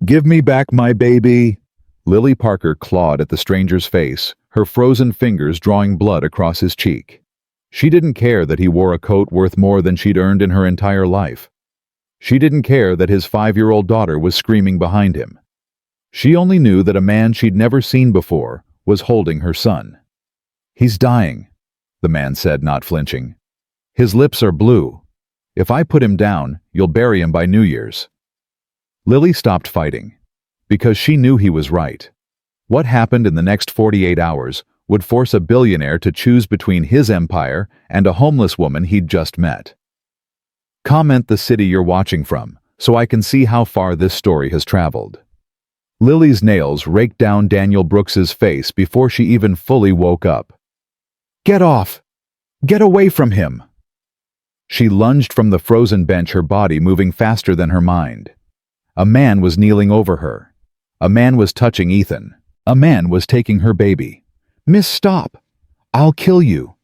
Give me back my baby. Lily Parker clawed at the stranger's face, her frozen fingers drawing blood across his cheek. She didn't care that he wore a coat worth more than she'd earned in her entire life. She didn't care that his 5-year-old daughter was screaming behind him. She only knew that a man she'd never seen before was holding her son. "He's dying," the man said, not flinching. "His lips are blue. If I put him down, you'll bury him by New Year's." Lily stopped fighting, because she knew he was right. What happened in the next 48 hours would force a billionaire to choose between his empire and a homeless woman he'd just met. Comment the city you're watching from, so I can see how far this story has traveled. Lily's nails raked down Daniel Brooks's face before she even fully woke up. "Get off! Get away from him!" She lunged from the frozen bench, her body moving faster than her mind. A man was kneeling over her. A man was touching Ethan. A man was taking her baby. "Miss, stop! I'll kill you!"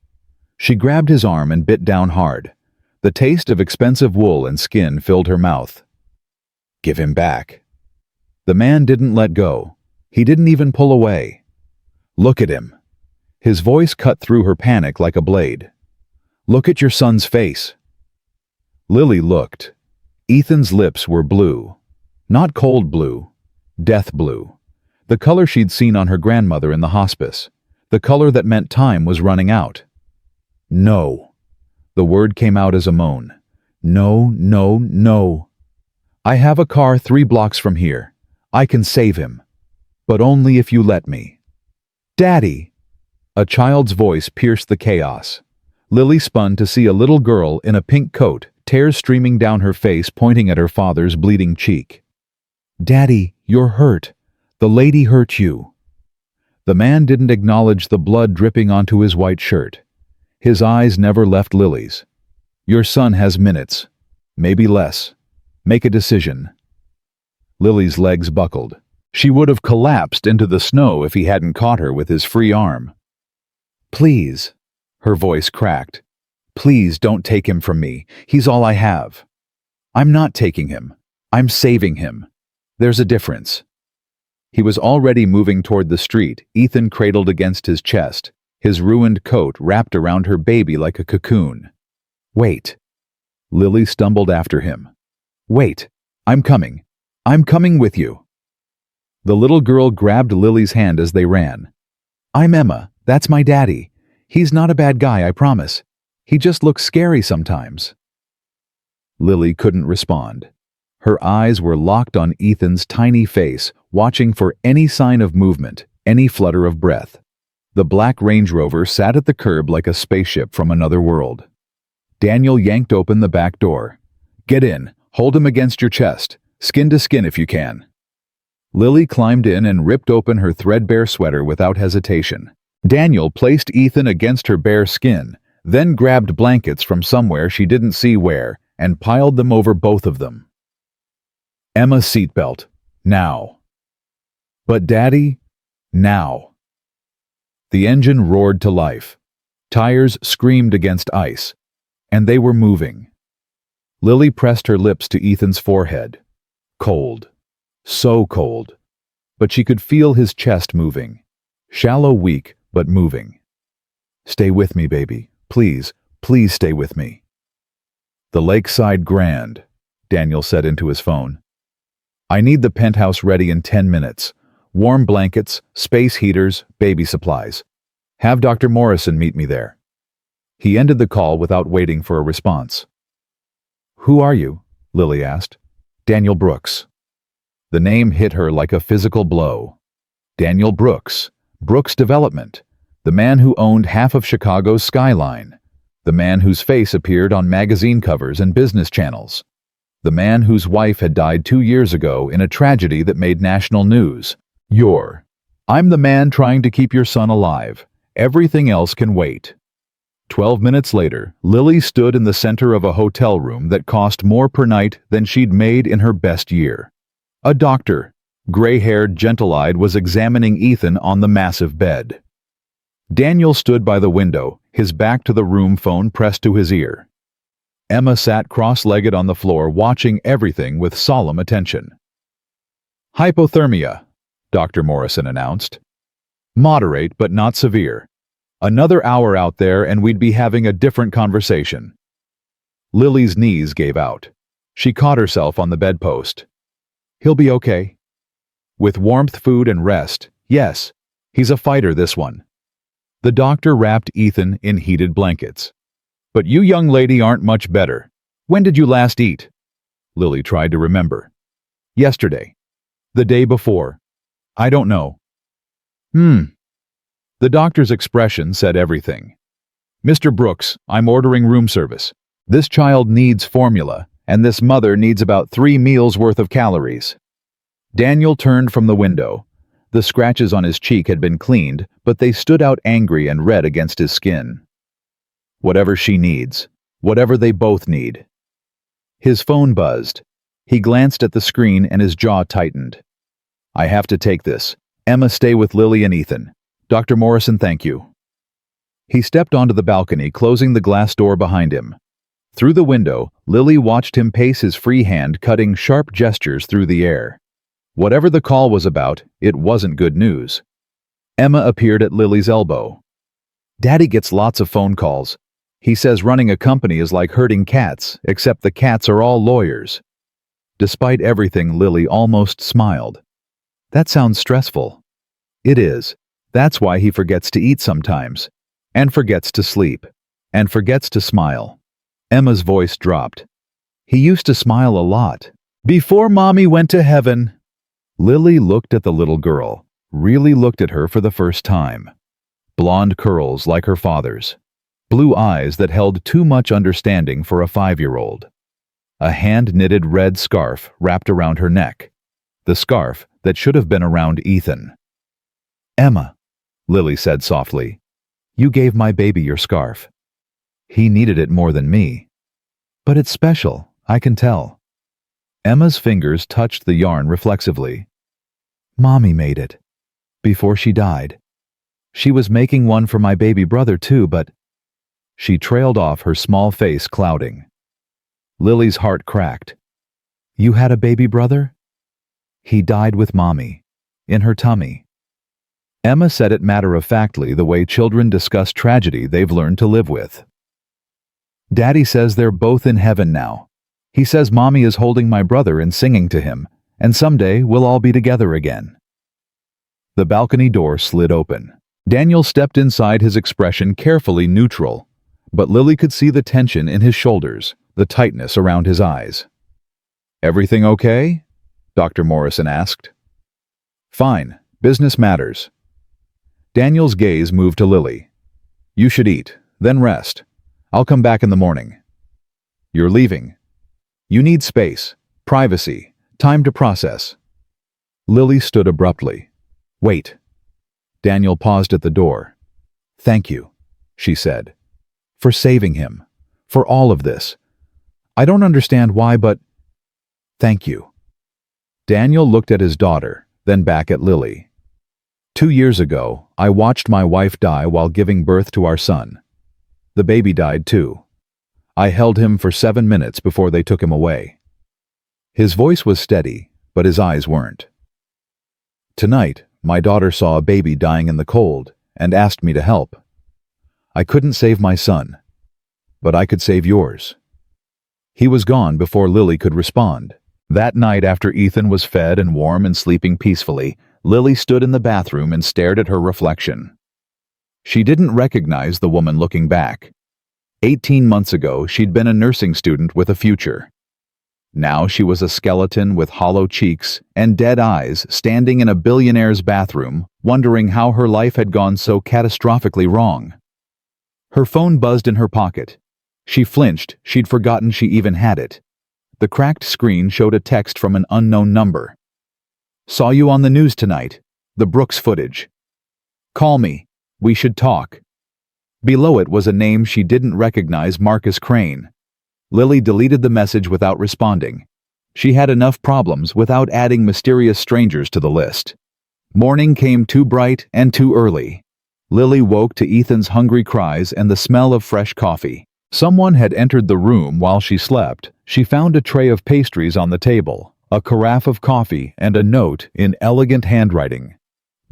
She grabbed his arm and bit down hard. The taste of expensive wool and skin filled her mouth. "Give him back." The man didn't let go. He didn't even pull away. "Look at him." His voice cut through her panic like a blade. "Look at your son's face." Lily looked. Ethan's lips were blue. Not cold blue, death blue. The color she'd seen on her grandmother in the hospice. The color that meant time was running out. "No." The word came out as a moan. "No, no, no. I have a car 3 blocks from here. I can save him. But only if you let me." "Daddy!" A child's voice pierced the chaos. Lily spun to see a little girl in a pink coat, tears streaming down her face, pointing at her father's bleeding cheek. "Daddy, you're hurt. The lady hurt you." The man didn't acknowledge the blood dripping onto his white shirt. His eyes never left Lily's. "Your son has minutes. Maybe less. Make a decision." Lily's legs buckled. She would have collapsed into the snow if he hadn't caught her with his free arm. "Please." Her voice cracked. "Please don't take him from me. He's all I have." "I'm not taking him. I'm saving him. There's a difference." He was already moving toward the street, Ethan cradled against his chest, his ruined coat wrapped around her baby like a cocoon. "Wait." Lily stumbled after him. "Wait. I'm coming. I'm coming with you." The little girl grabbed Lily's hand as they ran. "I'm Emma. That's my daddy. He's not a bad guy, I promise. He just looks scary sometimes." Lily couldn't respond. Her eyes were locked on Ethan's tiny face, watching for any sign of movement, any flutter of breath. The black Range Rover sat at the curb like a spaceship from another world. Daniel yanked open the back door. "Get in. Hold him against your chest. Skin to skin if you can." Lily climbed in and ripped open her threadbare sweater without hesitation. Daniel placed Ethan against her bare skin, then grabbed blankets from somewhere she didn't see where and piled them over both of them. "Emma, seatbelt. Now." "But Daddy, now." The engine roared to life. Tires screamed against ice, and they were moving. Lily pressed her lips to Ethan's forehead. Cold. So cold. But she could feel his chest moving. Shallow, weak, but moving. "Stay with me, baby. Please, please stay with me." "The Lakeside Grand," Daniel said into his phone. "I need the penthouse ready in 10 minutes. Warm blankets, space heaters, baby supplies. Have Dr. Morrison meet me there." He ended the call without waiting for a response. "Who are you?" Lily asked. "Daniel Brooks." The name hit her like a physical blow. Daniel Brooks. Brooks Development. The man who owned half of Chicago's skyline. The man whose face appeared on magazine covers and business channels. The man whose wife had died 2 years ago in a tragedy that made national news. I'm the man trying to keep your son alive. Everything else can wait." 12 minutes later, Lily stood in the center of a hotel room that cost more per night than she'd made in her best year. A doctor, gray-haired, gentle-eyed, was examining Ethan on the massive bed. Daniel stood by the window, his back to the room phone pressed to his ear. Emma sat cross-legged on the floor, watching everything with solemn attention. Hypothermia, Dr. Morrison announced. Moderate but not severe. Another hour out there and we'd be having a different conversation. Lily's knees gave out. She caught herself on the bedpost. He'll be okay. With warmth, food, and rest, yes, he's a fighter, this one. The doctor wrapped Ethan in heated blankets. But you young lady aren't much better. When did you last eat? Lily tried to remember. Yesterday. The day before. I don't know. The doctor's expression said everything. Mr. Brooks, I'm ordering room service. This child needs formula, and this mother needs about 3 meals worth of calories. Daniel turned from the window. The scratches on his cheek had been cleaned, but they stood out angry and red against his skin. Whatever she needs. Whatever they both need. His phone buzzed. He glanced at the screen and his jaw tightened. I have to take this. Emma, stay with Lily and Ethan. Dr. Morrison, thank you. He stepped onto the balcony, closing the glass door behind him. Through the window, Lily watched him pace his free hand, cutting sharp gestures through the air. Whatever the call was about, it wasn't good news. Emma appeared at Lily's elbow. Daddy gets lots of phone calls. He says running a company is like herding cats, except the cats are all lawyers. Despite everything, Lily almost smiled. That sounds stressful. It is. That's why he forgets to eat sometimes, and forgets to sleep, and forgets to smile. Emma's voice dropped. He used to smile a lot. Before Mommy went to heaven. Lily looked at the little girl, really looked at her for the first time. Blonde curls like her father's. Blue eyes that held too much understanding for a 5-year-old. A hand-knitted red scarf wrapped around her neck. The scarf that should have been around Ethan. Emma, Lily said softly, you gave my baby your scarf. He needed it more than me. But it's special, I can tell. Emma's fingers touched the yarn reflexively. Mommy made it. Before she died. She was making one for my baby brother too, but... She trailed off, her small face clouding. Lily's heart cracked. You had a baby brother? He died with Mommy. In her tummy. Emma said it matter-of-factly, the way children discuss tragedy they've learned to live with. Daddy says they're both in heaven now. He says Mommy is holding my brother and singing to him, and someday we'll all be together again. The balcony door slid open. Daniel stepped inside, his expression carefully neutral, but Lily could see the tension in his shoulders, the tightness around his eyes. Everything okay? Dr. Morrison asked. Fine. Business matters. Daniel's gaze moved to Lily. You should eat, then rest. I'll come back in the morning. You're leaving. You need space, privacy, time to process. Lily stood abruptly. Wait. Daniel paused at the door. Thank you, she said. For saving him. For all of this. I don't understand why, but... Thank you. Daniel looked at his daughter, then back at Lily. 2 years ago, I watched my wife die while giving birth to our son. The baby died too. I held him for 7 minutes before they took him away. His voice was steady, but his eyes weren't. Tonight, my daughter saw a baby dying in the cold and asked me to help. I couldn't save my son, but I could save yours. He was gone before Lily could respond. That night, after Ethan was fed and warm and sleeping peacefully, Lily stood in the bathroom and stared at her reflection. She didn't recognize the woman looking back. 18 months ago, she'd been a nursing student with a future. Now she was a skeleton with hollow cheeks and dead eyes, standing in a billionaire's bathroom, wondering how her life had gone so catastrophically wrong. Her phone buzzed in her pocket. She flinched. She'd forgotten she even had it. The cracked screen showed a text from an unknown number. Saw you on the news tonight. The Brooks footage. Call me. We should talk. Below it was a name she didn't recognize, Marcus Crane. Lily deleted the message without responding. She had enough problems without adding mysterious strangers to the list. Morning came too bright and too early. Lily woke to Ethan's hungry cries and the smell of fresh coffee. Someone had entered the room while she slept. She found a tray of pastries on the table, a carafe of coffee, and a note in elegant handwriting.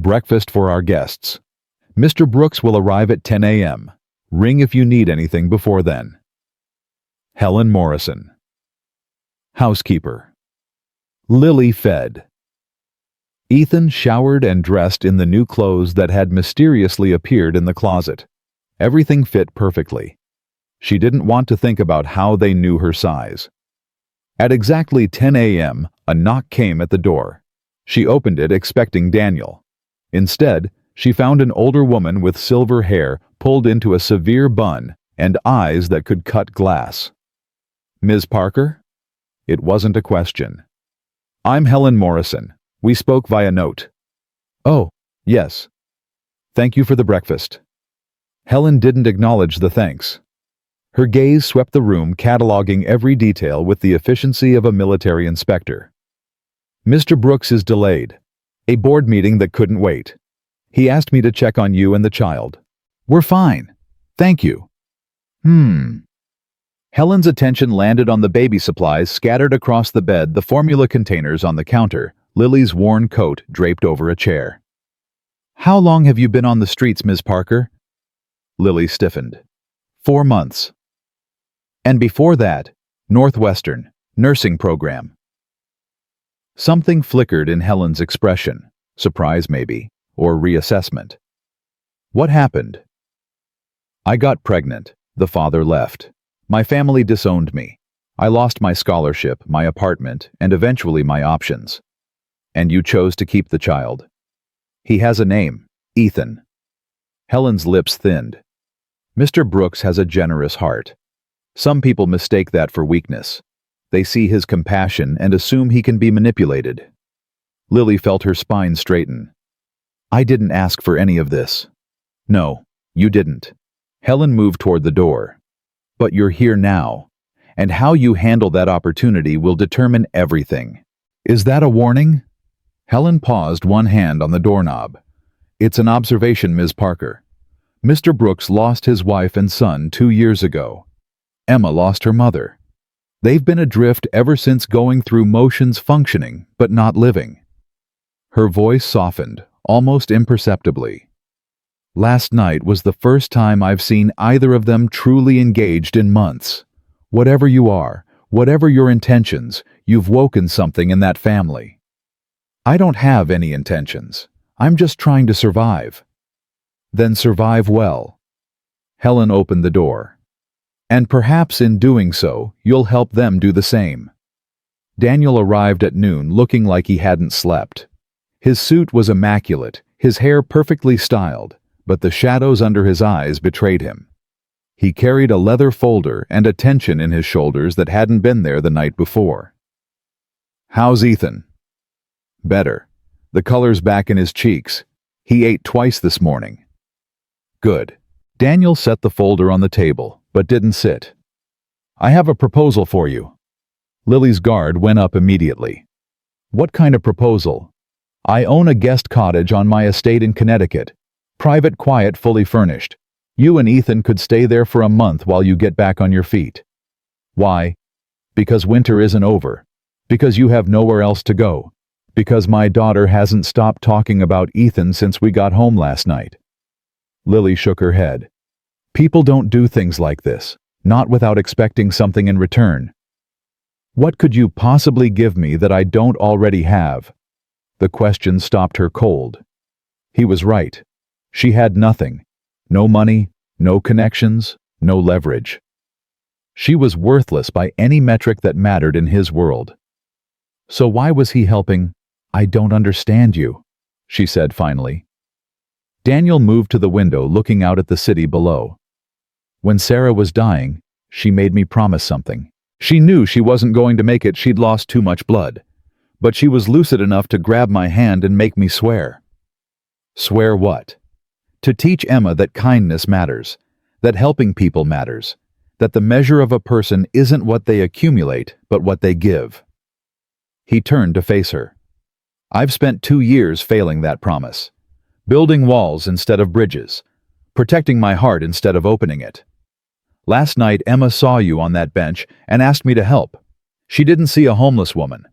Breakfast for our guests. Mr. Brooks will arrive at 10 a.m. Ring if you need anything before then. Helen Morrison. Housekeeper. Lily fed. Ethan showered and dressed in the new clothes that had mysteriously appeared in the closet. Everything fit perfectly. She didn't want to think about how they knew her size. At exactly 10 a.m., a knock came at the door. She opened it expecting Daniel. Instead, she found an older woman with silver hair pulled into a severe bun and eyes that could cut glass. Ms. Parker? It wasn't a question. I'm Helen Morrison. We spoke via note. Oh, yes. Thank you for the breakfast. Helen didn't acknowledge the thanks. Her gaze swept the room, cataloging every detail with the efficiency of a military inspector. Mr. Brooks is delayed. A board meeting that couldn't wait. He asked me to check on you and the child. We're fine. Thank you. Helen's attention landed on the baby supplies scattered across the bed, the formula containers on the counter, Lily's worn coat draped over a chair. How long have you been on the streets, Ms. Parker? Lily stiffened. 4 months. And before that, Northwestern, nursing program. Something flickered in Helen's expression, surprise maybe, or reassessment. What happened? I got pregnant. The father left. My family disowned me. I lost my scholarship, my apartment, and eventually my options. And you chose to keep the child. He has a name, Ethan. Helen's lips thinned. Mr. Brooks has a generous heart. Some people mistake that for weakness. They see his compassion and assume he can be manipulated. Lily felt her spine straighten. I didn't ask for any of this. No, you didn't. Helen moved toward the door. But you're here now, and how you handle that opportunity will determine everything. Is that a warning? Helen paused, one hand on the doorknob. It's an observation, Ms. Parker. Mr. Brooks lost his wife and son 2 years ago. Emma lost her mother. They've been adrift ever since, going through motions, functioning, but not living. Her voice softened, almost imperceptibly. Last night was the first time I've seen either of them truly engaged in months. Whatever you are, whatever your intentions, you've woken something in that family. I don't have any intentions. I'm just trying to survive. Then survive well. Helen opened the door. And perhaps in doing so, you'll help them do the same. Daniel arrived at noon looking like he hadn't slept. His suit was immaculate, his hair perfectly styled, but the shadows under his eyes betrayed him. He carried a leather folder and a tension in his shoulders that hadn't been there the night before. How's Ethan? Better. The color's back in his cheeks. He ate twice this morning. Good. Daniel set the folder on the table, but didn't sit. I have a proposal for you. Lily's guard went up immediately. What kind of proposal? I own a guest cottage on my estate in Connecticut. Private, quiet, fully furnished. You and Ethan could stay there for a month while you get back on your feet. Why? Because winter isn't over. Because you have nowhere else to go. Because my daughter hasn't stopped talking about Ethan since we got home last night. Lily shook her head. People don't do things like this, not without expecting something in return. What could you possibly give me that I don't already have? The question stopped her cold. He was right. She had nothing. No money, no connections, no leverage. She was worthless by any metric that mattered in his world. So why was he helping? I don't understand you, she said finally. Daniel moved to the window, looking out at the city below. When Sarah was dying, she made me promise something. She knew she wasn't going to make it, she'd lost too much blood. But she was lucid enough to grab my hand and make me swear. Swear what? To teach Emma that kindness matters, that helping people matters, that the measure of a person isn't what they accumulate, but what they give. He turned to face her. I've spent 2 years failing that promise, building walls instead of bridges, protecting my heart instead of opening it. Last night Emma saw you on that bench and asked me to help. She didn't see a homeless woman.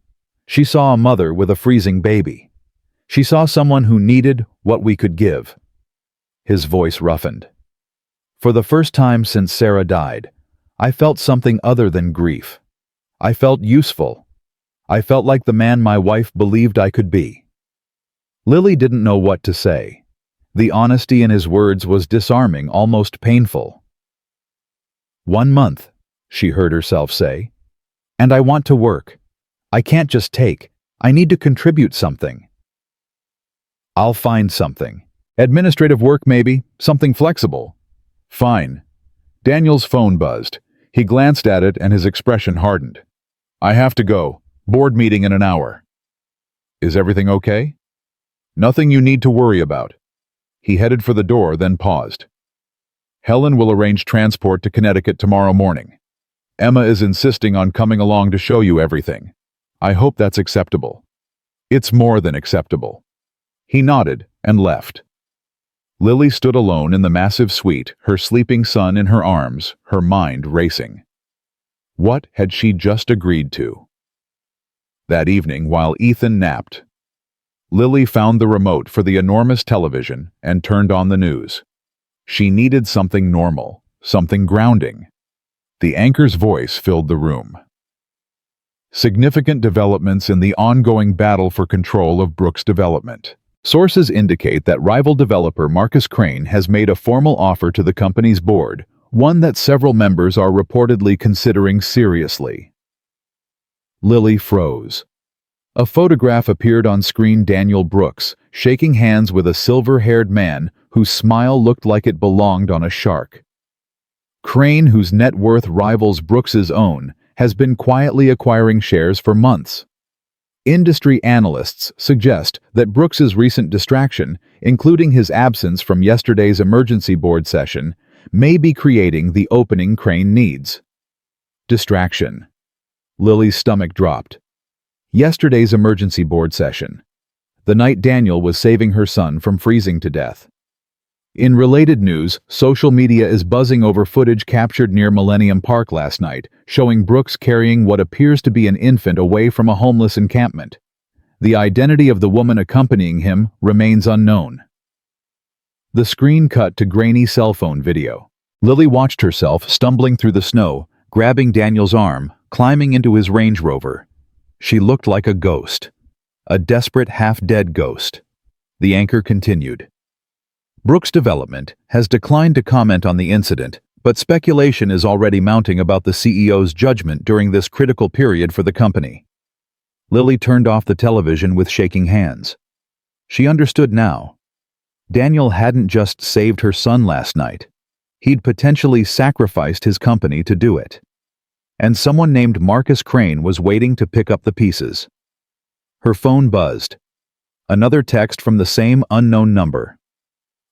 She saw a mother with a freezing baby. She saw someone who needed what we could give. His voice roughened. For the first time since Sarah died, I felt something other than grief. I felt useful. I felt like the man my wife believed I could be. Lily didn't know what to say. The honesty in his words was disarming, almost painful. 1 month, she heard herself say. And I want to work. I can't just take. I need to contribute something. I'll find something. Administrative work maybe, something flexible. Fine. Daniel's phone buzzed. He glanced at it and his expression hardened. I have to go. Board meeting in an hour. Is everything okay? Nothing you need to worry about. He headed for the door, then paused. Helen will arrange transport to Connecticut tomorrow morning. Emma is insisting on coming along to show you everything. I hope that's acceptable. It's more than acceptable. He nodded and left. Lily stood alone in the massive suite, her sleeping son in her arms, her mind racing. What had she just agreed to? That evening, while Ethan napped, Lily found the remote for the enormous television and turned on the news. She needed something normal, something grounding. The anchor's voice filled the room. Significant developments in the ongoing battle for control of Brooks Development. Sources indicate that rival developer Marcus Crane has made a formal offer to the company's board, one that several members are reportedly considering seriously. Lily froze. A photograph appeared on screen: Daniel Brooks, shaking hands with a silver-haired man whose smile looked like it belonged on a shark. Crane, whose net worth rivals Brooks's own, has been quietly acquiring shares for months. Industry analysts suggest that Brooks's recent distraction, including his absence from yesterday's emergency board session, may be creating the opening Crane needs. Distraction. Lily's stomach dropped. Yesterday's emergency board session. The night Daniel was saving her son from freezing to death. In related news, social media is buzzing over footage captured near Millennium Park last night, showing Brooks carrying what appears to be an infant away from a homeless encampment. The identity of the woman accompanying him remains unknown. The screen cut to grainy cell phone video. Lily watched herself stumbling through the snow, grabbing Daniel's arm, climbing into his Range Rover. She looked like a ghost. A desperate, half-dead ghost. The anchor continued. Brooks Development has declined to comment on the incident, but speculation is already mounting about the CEO's judgment during this critical period for the company. Lily turned off the television with shaking hands. She understood now. Daniel hadn't just saved her son last night. He'd potentially sacrificed his company to do it. And someone named Marcus Crane was waiting to pick up the pieces. Her phone buzzed. Another text from the same unknown number.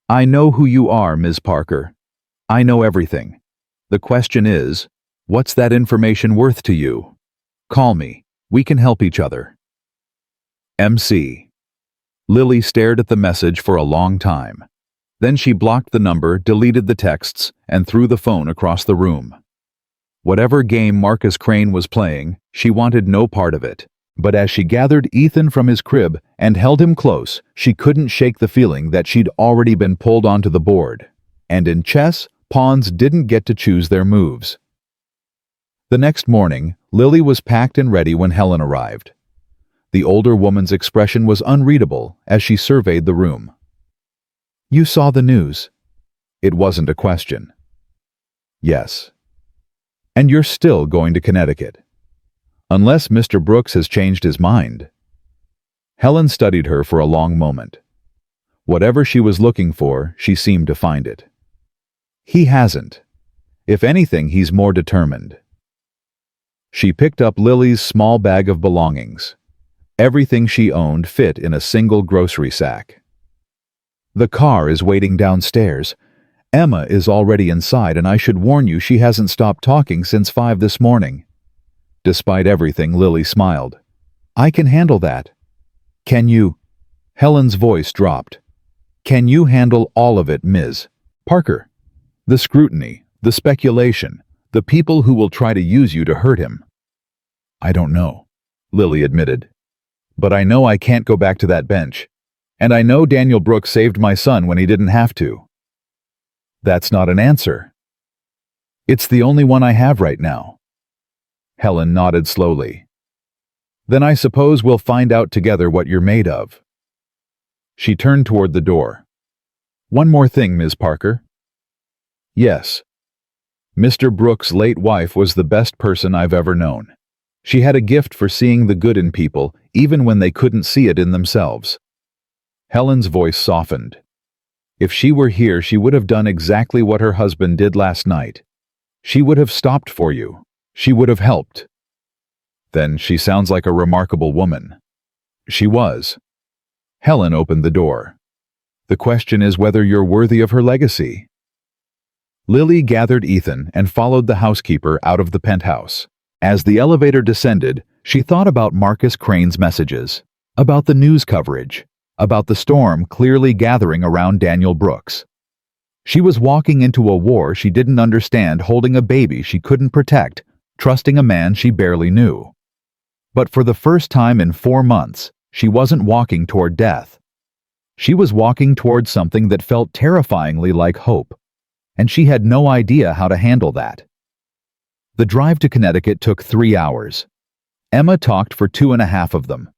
I know who you are, Ms. Parker. I know everything. The question is, what's that information worth to you? Call me. We can help each other. MC. Lily stared at the message for a long time. Then she blocked the number, deleted the texts, and threw the phone across the room. Whatever game Marcus Crane was playing, she wanted no part of it. But as she gathered Ethan from his crib and held him close, she couldn't shake the feeling that she'd already been pulled onto the board. And in chess, pawns didn't get to choose their moves. The next morning, Lily was packed and ready when Helen arrived. The older woman's expression was unreadable as she surveyed the room. You saw the news. It wasn't a question. Yes. And you're still going to Connecticut. Unless Mr. Brooks has changed his mind. Helen studied her for a long moment. Whatever she was looking for, she seemed to find it. He hasn't. If anything, he's more determined. She picked up Lily's small bag of belongings. Everything she owned fit in a single grocery sack. The car is waiting downstairs. Emma is already inside, and I should warn you she hasn't stopped talking since 5 this morning. Despite everything, Lily smiled. I can handle that. Can you? Helen's voice dropped. Can you handle all of it, Ms. Parker? The scrutiny, the speculation, the people who will try to use you to hurt him. I don't know, Lily admitted. But I know I can't go back to that bench. And I know Daniel Brooks saved my son when he didn't have to. That's not an answer. It's the only one I have right now. Helen nodded slowly. Then I suppose we'll find out together what you're made of. She turned toward the door. One more thing, Ms. Parker. Yes. Mr. Brooks' late wife was the best person I've ever known. She had a gift for seeing the good in people, even when they couldn't see it in themselves. Helen's voice softened. If she were here, she would have done exactly what her husband did last night. She would have stopped for you. She would have helped. Then she sounds like a remarkable woman. She was. Helen opened the door. The question is whether you're worthy of her legacy. Lily gathered Ethan and followed the housekeeper out of the penthouse. As the elevator descended, she thought about Marcus Crane's messages, about the news coverage, about the storm clearly gathering around Daniel Brooks. She was walking into a war she didn't understand, holding a baby she couldn't protect, trusting a man she barely knew. But for the first time in 4 months, she wasn't walking toward death. She was walking toward something that felt terrifyingly like hope, and she had no idea how to handle that. The drive to Connecticut took 3 hours. Emma talked for 2.5 of them.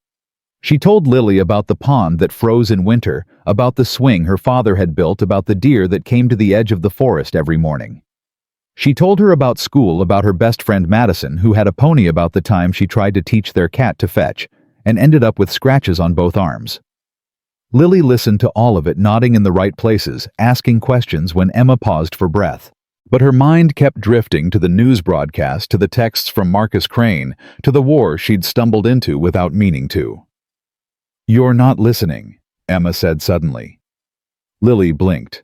She told Lily about the pond that froze in winter, about the swing her father had built, about the deer that came to the edge of the forest every morning. She told her about school, about her best friend Madison, who had a pony, about the time she tried to teach their cat to fetch, and ended up with scratches on both arms. Lily listened to all of it, nodding in the right places, asking questions when Emma paused for breath. But her mind kept drifting to the news broadcast, to the texts from Marcus Crane, to the war she'd stumbled into without meaning to. "You're not listening," Emma said suddenly. Lily blinked.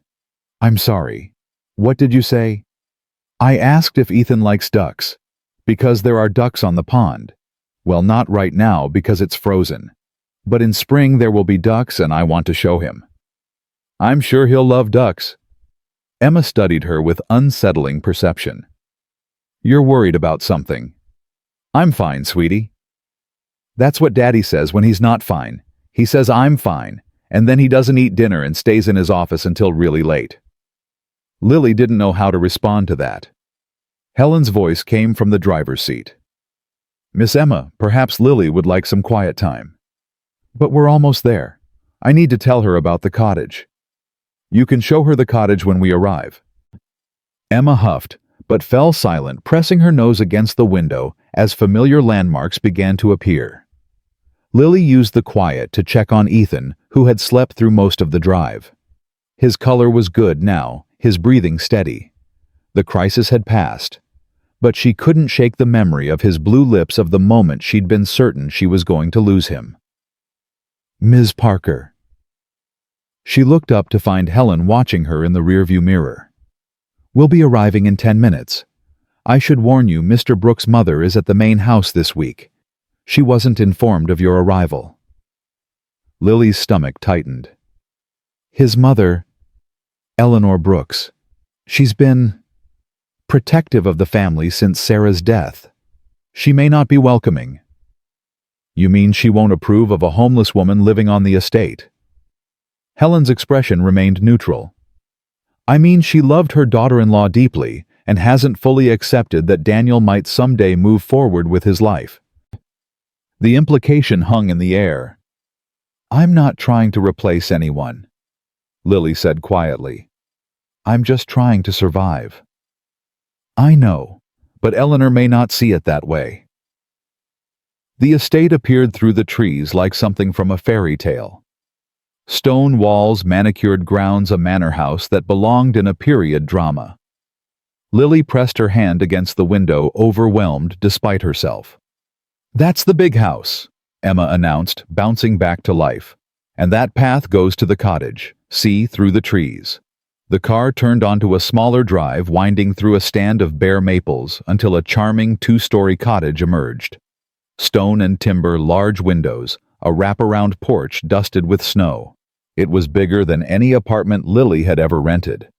"I'm sorry. What did you say?" "I asked if Ethan likes ducks. Because there are ducks on the pond. Well, not right now because it's frozen. But in spring there will be ducks and I want to show him." "I'm sure he'll love ducks." Emma studied her with unsettling perception. "You're worried about something." "I'm fine, sweetie." "That's what Daddy says when he's not fine. He says I'm fine, and then he doesn't eat dinner and stays in his office until really late." Lily didn't know how to respond to that. Helen's voice came from the driver's seat. "Miss Emma, perhaps Lily would like some quiet time." "But we're almost there. I need to tell her about the cottage." "You can show her the cottage when we arrive." Emma huffed, but fell silent, pressing her nose against the window as familiar landmarks began to appear. Lily used the quiet to check on Ethan, who had slept through most of the drive. His color was good now, his breathing steady. The crisis had passed, but she couldn't shake the memory of his blue lips of the moment she'd been certain she was going to lose him. "Ms. Parker." She looked up to find Helen watching her in the rearview mirror. "We'll be arriving in 10 minutes. I should warn you, Mr. Brooks' mother is at the main house this week. She wasn't informed of your arrival." Lily's stomach tightened. "His mother, Eleanor Brooks, she's been protective of the family since Sarah's death. She may not be welcoming." "You mean she won't approve of a homeless woman living on the estate?" Helen's expression remained neutral. "I mean she loved her daughter-in-law deeply and hasn't fully accepted that Daniel might someday move forward with his life." The implication hung in the air. "I'm not trying to replace anyone," Lily said quietly. "I'm just trying to survive." "I know, but Eleanor may not see it that way." The estate appeared through the trees like something from a fairy tale. Stone walls, manicured grounds, a manor house that belonged in a period drama. Lily pressed her hand against the window, overwhelmed despite herself. "That's the big house," Emma announced, bouncing back to life. "And that path goes to the cottage. See, through the trees." The car turned onto a smaller drive winding through a stand of bare maples until a charming 2-story cottage emerged. Stone and timber, large windows, a wraparound porch dusted with snow. It was bigger than any apartment Lily had ever rented.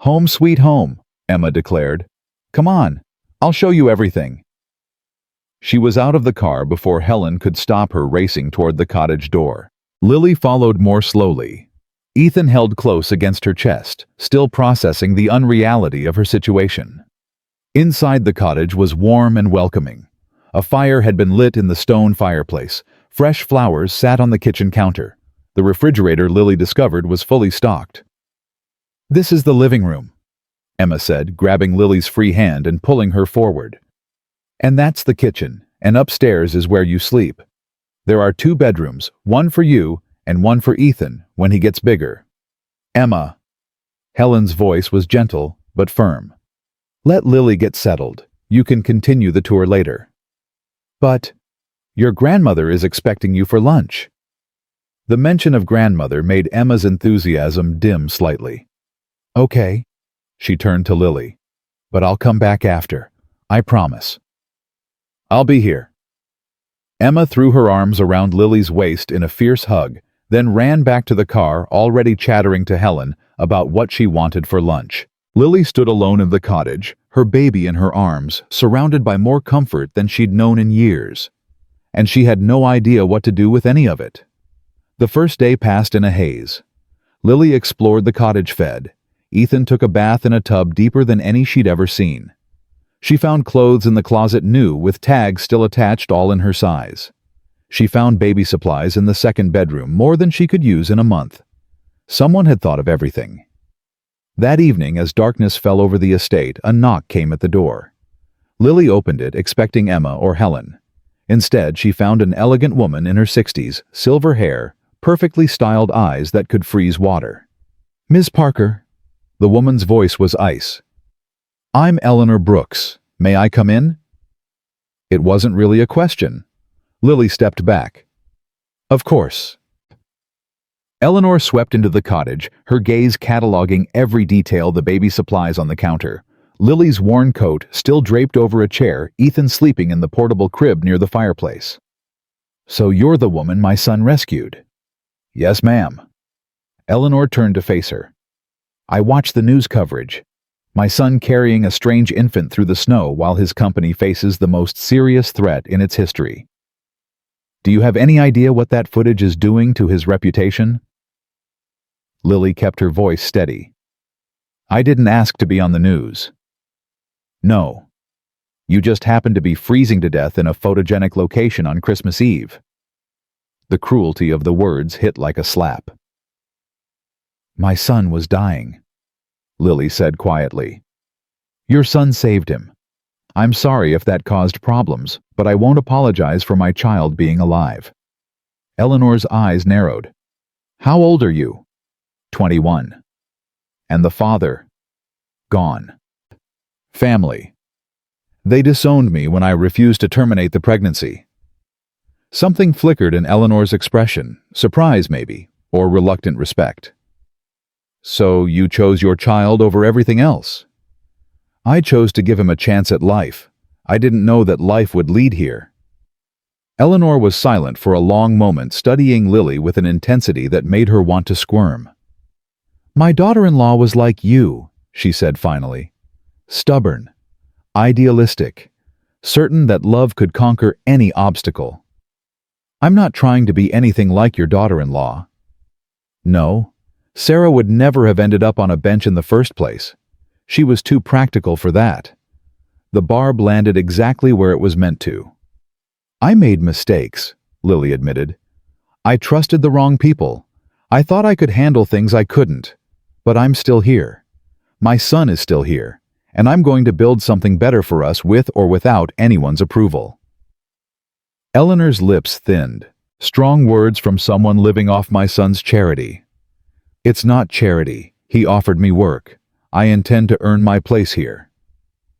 "Home sweet home," Emma declared. "Come on, I'll show you everything." She was out of the car before Helen could stop her racing toward the cottage door. Lily followed more slowly. Ethan held close against her chest, still processing the unreality of her situation. Inside the cottage was warm and welcoming. A fire had been lit in the stone fireplace. Fresh flowers sat on the kitchen counter. The refrigerator Lily discovered was fully stocked. "This is the living room," Emma said, grabbing Lily's free hand and pulling her forward. "And that's the kitchen, and upstairs is where you sleep. There are 2 bedrooms, one for you and one for Ethan when he gets bigger." "Emma." Helen's voice was gentle but firm. "Let Lily get settled. You can continue the tour later." "But your grandmother is expecting you for lunch." The mention of grandmother made Emma's enthusiasm dim slightly. "Okay," she turned to Lily, "but I'll come back after. I promise." "I'll be here." Emma threw her arms around Lily's waist in a fierce hug, then ran back to the car, already chattering to Helen about what she wanted for lunch. Lily stood alone in the cottage, her baby in her arms, surrounded by more comfort than she'd known in years. And she had no idea what to do with any of it. The first day passed in a haze. Lily explored the cottage, fed. Ethan took a bath in a tub deeper than any she'd ever seen. She found clothes in the closet new, with tags still attached, all in her size. She found baby supplies in the second bedroom, more than she could use in a month. Someone had thought of everything. That evening, as darkness fell over the estate, a knock came at the door. Lily opened it, expecting Emma or Helen. Instead, she found an elegant woman in her 60s, silver hair, perfectly styled eyes that could freeze water. "Ms. Parker." The woman's voice was ice. "I'm Eleanor Brooks. May I come in?" It wasn't really a question. Lily stepped back. "Of course." Eleanor swept into the cottage, her gaze cataloging every detail: the baby supplies on the counter, Lily's worn coat still draped over a chair, Ethan sleeping in the portable crib near the fireplace. "So you're the woman my son rescued?" "Yes, ma'am." Eleanor turned to face her. "I watched the news coverage. My son carrying a strange infant through the snow while his company faces the most serious threat in its history. Do you have any idea what that footage is doing to his reputation?" Lily kept her voice steady. "I didn't ask to be on the news." "No. You just happened to be freezing to death in a photogenic location on Christmas Eve." The cruelty of the words hit like a slap. "My son was dying," Lily said quietly. "Your son saved him. I'm sorry if that caused problems, but I won't apologize for my child being alive." Eleanor's eyes narrowed. "How old are you?" 21. "And the father?" "Gone." "Family?" "They disowned me when I refused to terminate the pregnancy." Something flickered in Eleanor's expression, surprise maybe, or reluctant respect. "So you chose your child over everything else?" "I chose to give him a chance at life. I didn't know that life would lead here." Eleanor was silent for a long moment, studying Lily with an intensity that made her want to squirm. "My daughter-in-law was like you," she said finally. "Stubborn, idealistic, certain that love could conquer any obstacle. I'm not trying to be anything like your daughter-in-law. No, Sarah would never have ended up on a bench in the first place. She was too practical for that. The barb landed exactly where it was meant to." "I made mistakes," Lily admitted. "I trusted the wrong people. I thought I could handle things I couldn't. But I'm still here. My son is still here, and I'm going to build something better for us with or without anyone's approval." Eleanor's lips thinned. Strong words from someone living off my son's charity. "It's not charity. He offered me work. I intend to earn my place here."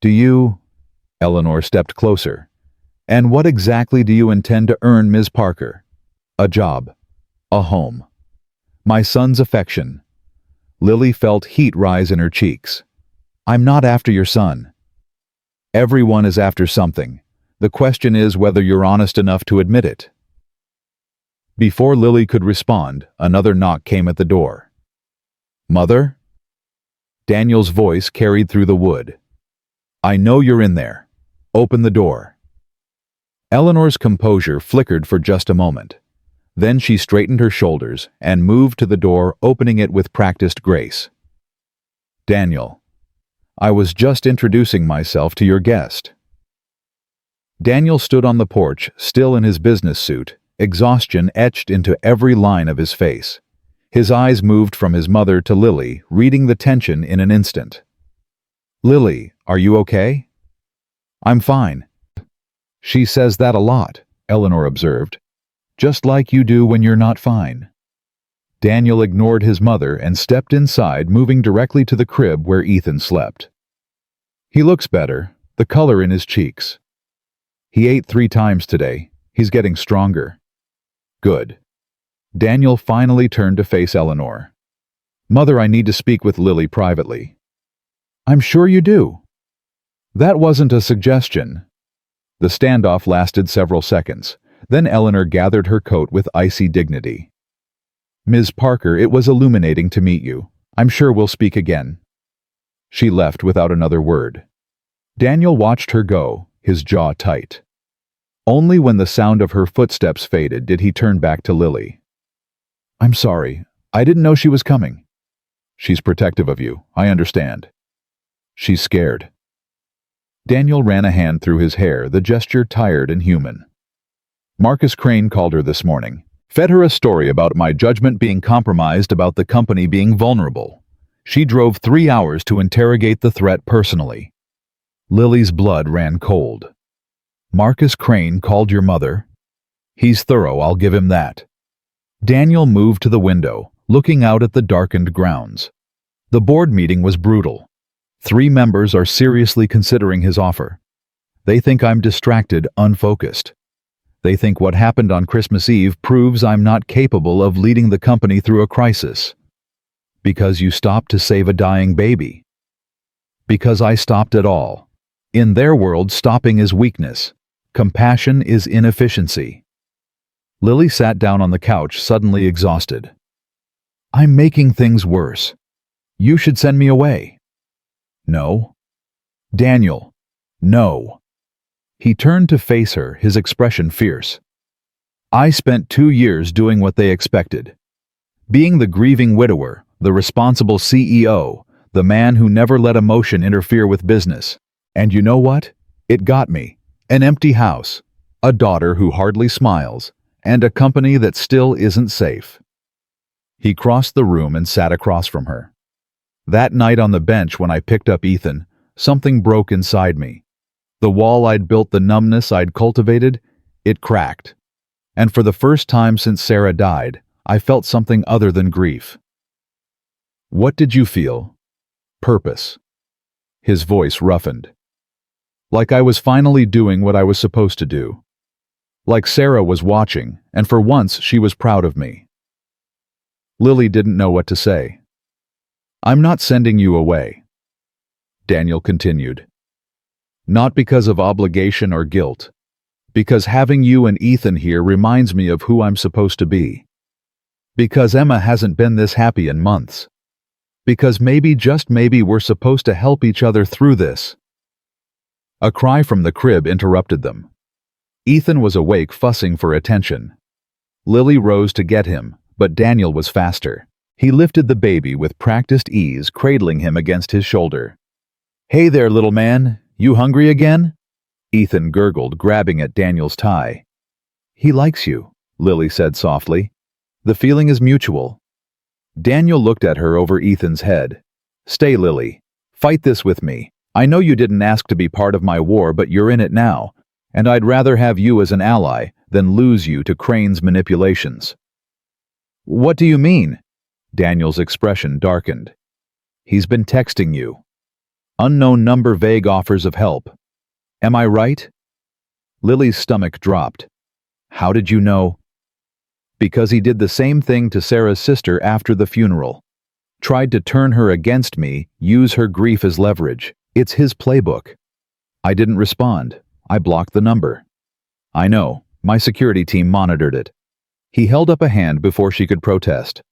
"Do you?" Eleanor stepped closer. "And what exactly do you intend to earn, Ms. Parker?" "A job. A home. My son's affection." Lily felt heat rise in her cheeks. "I'm not after your son." "Everyone is after something. The question is whether you're honest enough to admit it." Before Lily could respond, another knock came at the door. "Mother?" Daniel's voice carried through the wood. "I know you're in there. Open the door." Eleanor's composure flickered for just a moment. Then she straightened her shoulders and moved to the door, opening it with practiced grace. Daniel, I was just introducing myself to your guest. Daniel stood on the porch, still in his business suit, exhaustion etched into every line of his face. His eyes moved from his mother to Lily, reading the tension in an instant. Lily, are you okay? I'm fine. She says that a lot, Eleanor observed. Just like you do when you're not fine. Daniel ignored his mother and stepped inside, moving directly to the crib where Ethan slept. He looks better, the color in his cheeks. He ate 3 times today. He's getting stronger. Good. Daniel finally turned to face Eleanor. Mother, I need to speak with Lily privately. I'm sure you do. That wasn't a suggestion. The standoff lasted several seconds. Then Eleanor gathered her coat with icy dignity. Ms. Parker, it was illuminating to meet you. I'm sure we'll speak again. She left without another word. Daniel watched her go, his jaw tight. Only when the sound of her footsteps faded did he turn back to Lily. I'm sorry. I didn't know she was coming. She's protective of you. I understand. She's scared. Daniel ran a hand through his hair, the gesture tired and human. Marcus Crane called her this morning. Fed her a story about my judgment being compromised, about the company being vulnerable. She drove 3 hours to interrogate the threat personally. Lily's blood ran cold. Marcus Crane called your mother? He's thorough, I'll give him that. Daniel moved to the window, looking out at the darkened grounds. The board meeting was brutal. 3 members are seriously considering his offer. They think I'm distracted, unfocused. They think what happened on Christmas Eve proves I'm not capable of leading the company through a crisis. Because you stopped to save a dying baby. Because I stopped at all. In their world, stopping is weakness. Compassion is inefficiency. Lily sat down on the couch, suddenly exhausted. I'm making things worse. You should send me away. No. Daniel. No. He turned to face her, his expression fierce. I spent 2 years doing what they expected. Being the grieving widower, the responsible CEO, the man who never let emotion interfere with business. And you know what? It got me. An empty house, a daughter who hardly smiles, and a company that still isn't safe. He crossed the room and sat across from her. That night on the bench when I picked up Ethan, something broke inside me. The wall I'd built, the numbness I'd cultivated, it cracked. And for the first time since Sarah died, I felt something other than grief. What did you feel? Purpose. His voice roughened. Like I was finally doing what I was supposed to do. Like Sarah was watching, and for once she was proud of me. Lily didn't know what to say. I'm not sending you away. Daniel continued. Not because of obligation or guilt. Because having you and Ethan here reminds me of who I'm supposed to be. Because Emma hasn't been this happy in months. Because maybe, just maybe, we're supposed to help each other through this. A cry from the crib interrupted them. Ethan was awake, fussing for attention. Lily rose to get him, but Daniel was faster. He lifted the baby with practiced ease, cradling him against his shoulder. Hey there, little man. You hungry again? Ethan gurgled, grabbing at Daniel's tie. He likes you, Lily said softly. The feeling is mutual. Daniel looked at her over Ethan's head. Stay, Lily. Fight this with me. I know you didn't ask to be part of my war, but you're in it now, and I'd rather have you as an ally than lose you to Crane's manipulations. What do you mean? Daniel's expression darkened. He's been texting you. Unknown number, vague offers of help. Am I right? Lily's stomach dropped. How did you know? Because he did the same thing to Sarah's sister after the funeral. Tried to turn her against me, use her grief as leverage. It's his playbook. I didn't respond. I blocked the number. I know. My security team monitored it. He held up a hand before she could protest.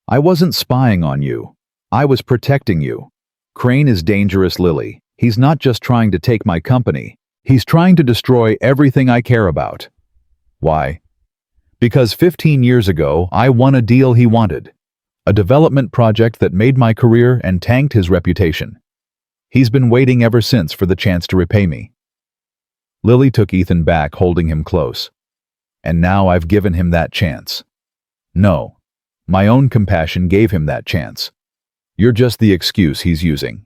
I wasn't spying on you. I was protecting you. Crane is dangerous, Lily. He's not just trying to take my company. He's trying to destroy everything I care about. Why? Because 15 years ago, I won a deal he wanted. A development project that made my career and tanked his reputation. He's been waiting ever since for the chance to repay me. Lily took Ethan back, holding him close. And now I've given him that chance. No. My own compassion gave him that chance. You're just the excuse he's using.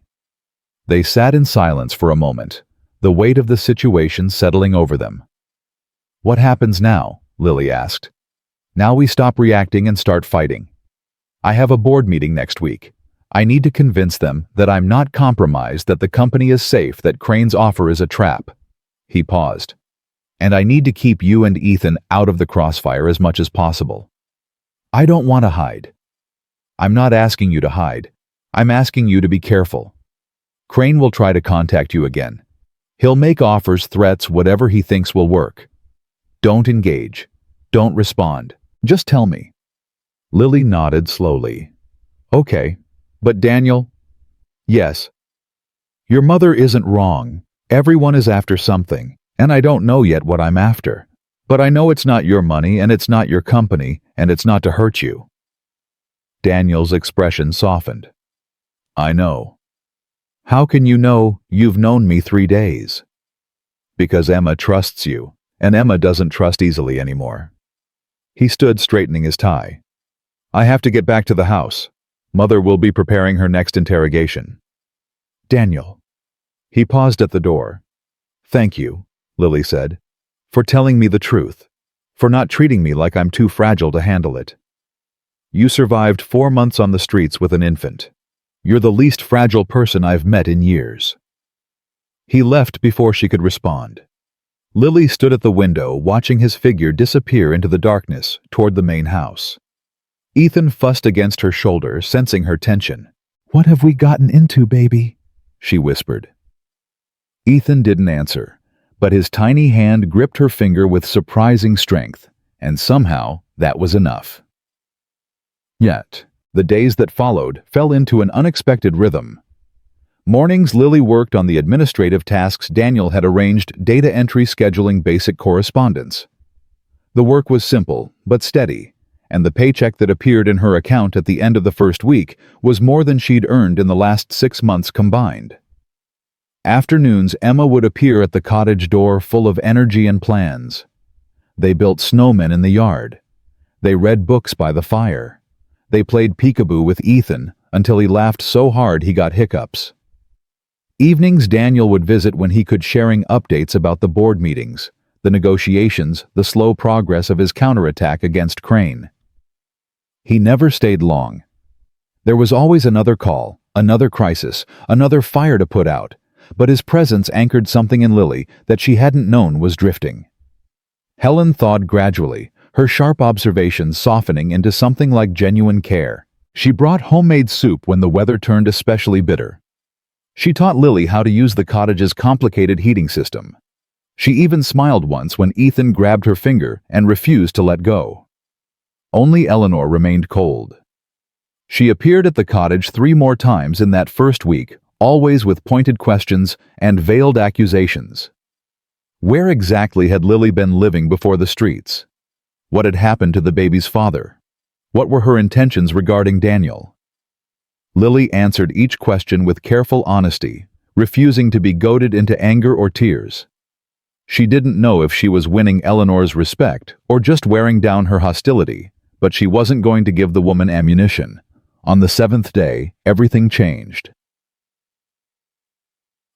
They sat in silence for a moment, the weight of the situation settling over them. What happens now? Lily asked. Now we stop reacting and start fighting. I have a board meeting next week. I need to convince them that I'm not compromised, that the company is safe, that Crane's offer is a trap. He paused. And I need to keep you and Ethan out of the crossfire as much as possible. I don't want to hide. I'm not asking you to hide. I'm asking you to be careful. Crane will try to contact you again. He'll make offers, threats, whatever he thinks will work. Don't engage. Don't respond. Just tell me. Lily nodded slowly. Okay. But Daniel? Yes. Your mother isn't wrong. Everyone is after something, and I don't know yet what I'm after. But I know it's not your money, and it's not your company, and it's not to hurt you. Daniel's expression softened. I know. How can you know? You've known me 3 days. Because Emma trusts you, and Emma doesn't trust easily anymore. He stood, straightening his tie. I have to get back to the house. Mother will be preparing her next interrogation. Daniel. He paused at the door. Thank you, Lily said, for telling me the truth, for not treating me like I'm too fragile to handle it. You survived 4 months on the streets with an infant. You're the least fragile person I've met in years. He left before she could respond. Lily stood at the window, watching his figure disappear into the darkness toward the main house. Ethan fussed against her shoulder, sensing her tension. What have we gotten into, baby? She whispered. Ethan didn't answer, but his tiny hand gripped her finger with surprising strength, and somehow that was enough. Yet, the days that followed fell into an unexpected rhythm. Mornings, Lily worked on the administrative tasks Daniel had arranged, data entry, scheduling, basic correspondence. The work was simple, but steady, and the paycheck that appeared in her account at the end of the first week was more than she'd earned in the last 6 months combined. Afternoons, Emma would appear at the cottage door full of energy and plans. They built snowmen in the yard. They read books by the fire. They played peekaboo with Ethan until he laughed so hard he got hiccups. Evenings, Daniel would visit when he could, sharing updates about the board meetings, the negotiations, the slow progress of his counterattack against Crane. He never stayed long. There was always another call, another crisis, another fire to put out, but his presence anchored something in Lily that she hadn't known was drifting. Helen thawed gradually, her sharp observations softening into something like genuine care. She brought homemade soup when the weather turned especially bitter. She taught Lily how to use the cottage's complicated heating system. She even smiled once when Ethan grabbed her finger and refused to let go. Only Eleanor remained cold. She appeared at the cottage 3 more times in that first week, always with pointed questions and veiled accusations. Where exactly had Lily been living before the streets? What had happened to the baby's father? What were her intentions regarding Daniel? Lily answered each question with careful honesty, refusing to be goaded into anger or tears. She didn't know if she was winning Eleanor's respect or just wearing down her hostility, but she wasn't going to give the woman ammunition. On the 7th day, everything changed.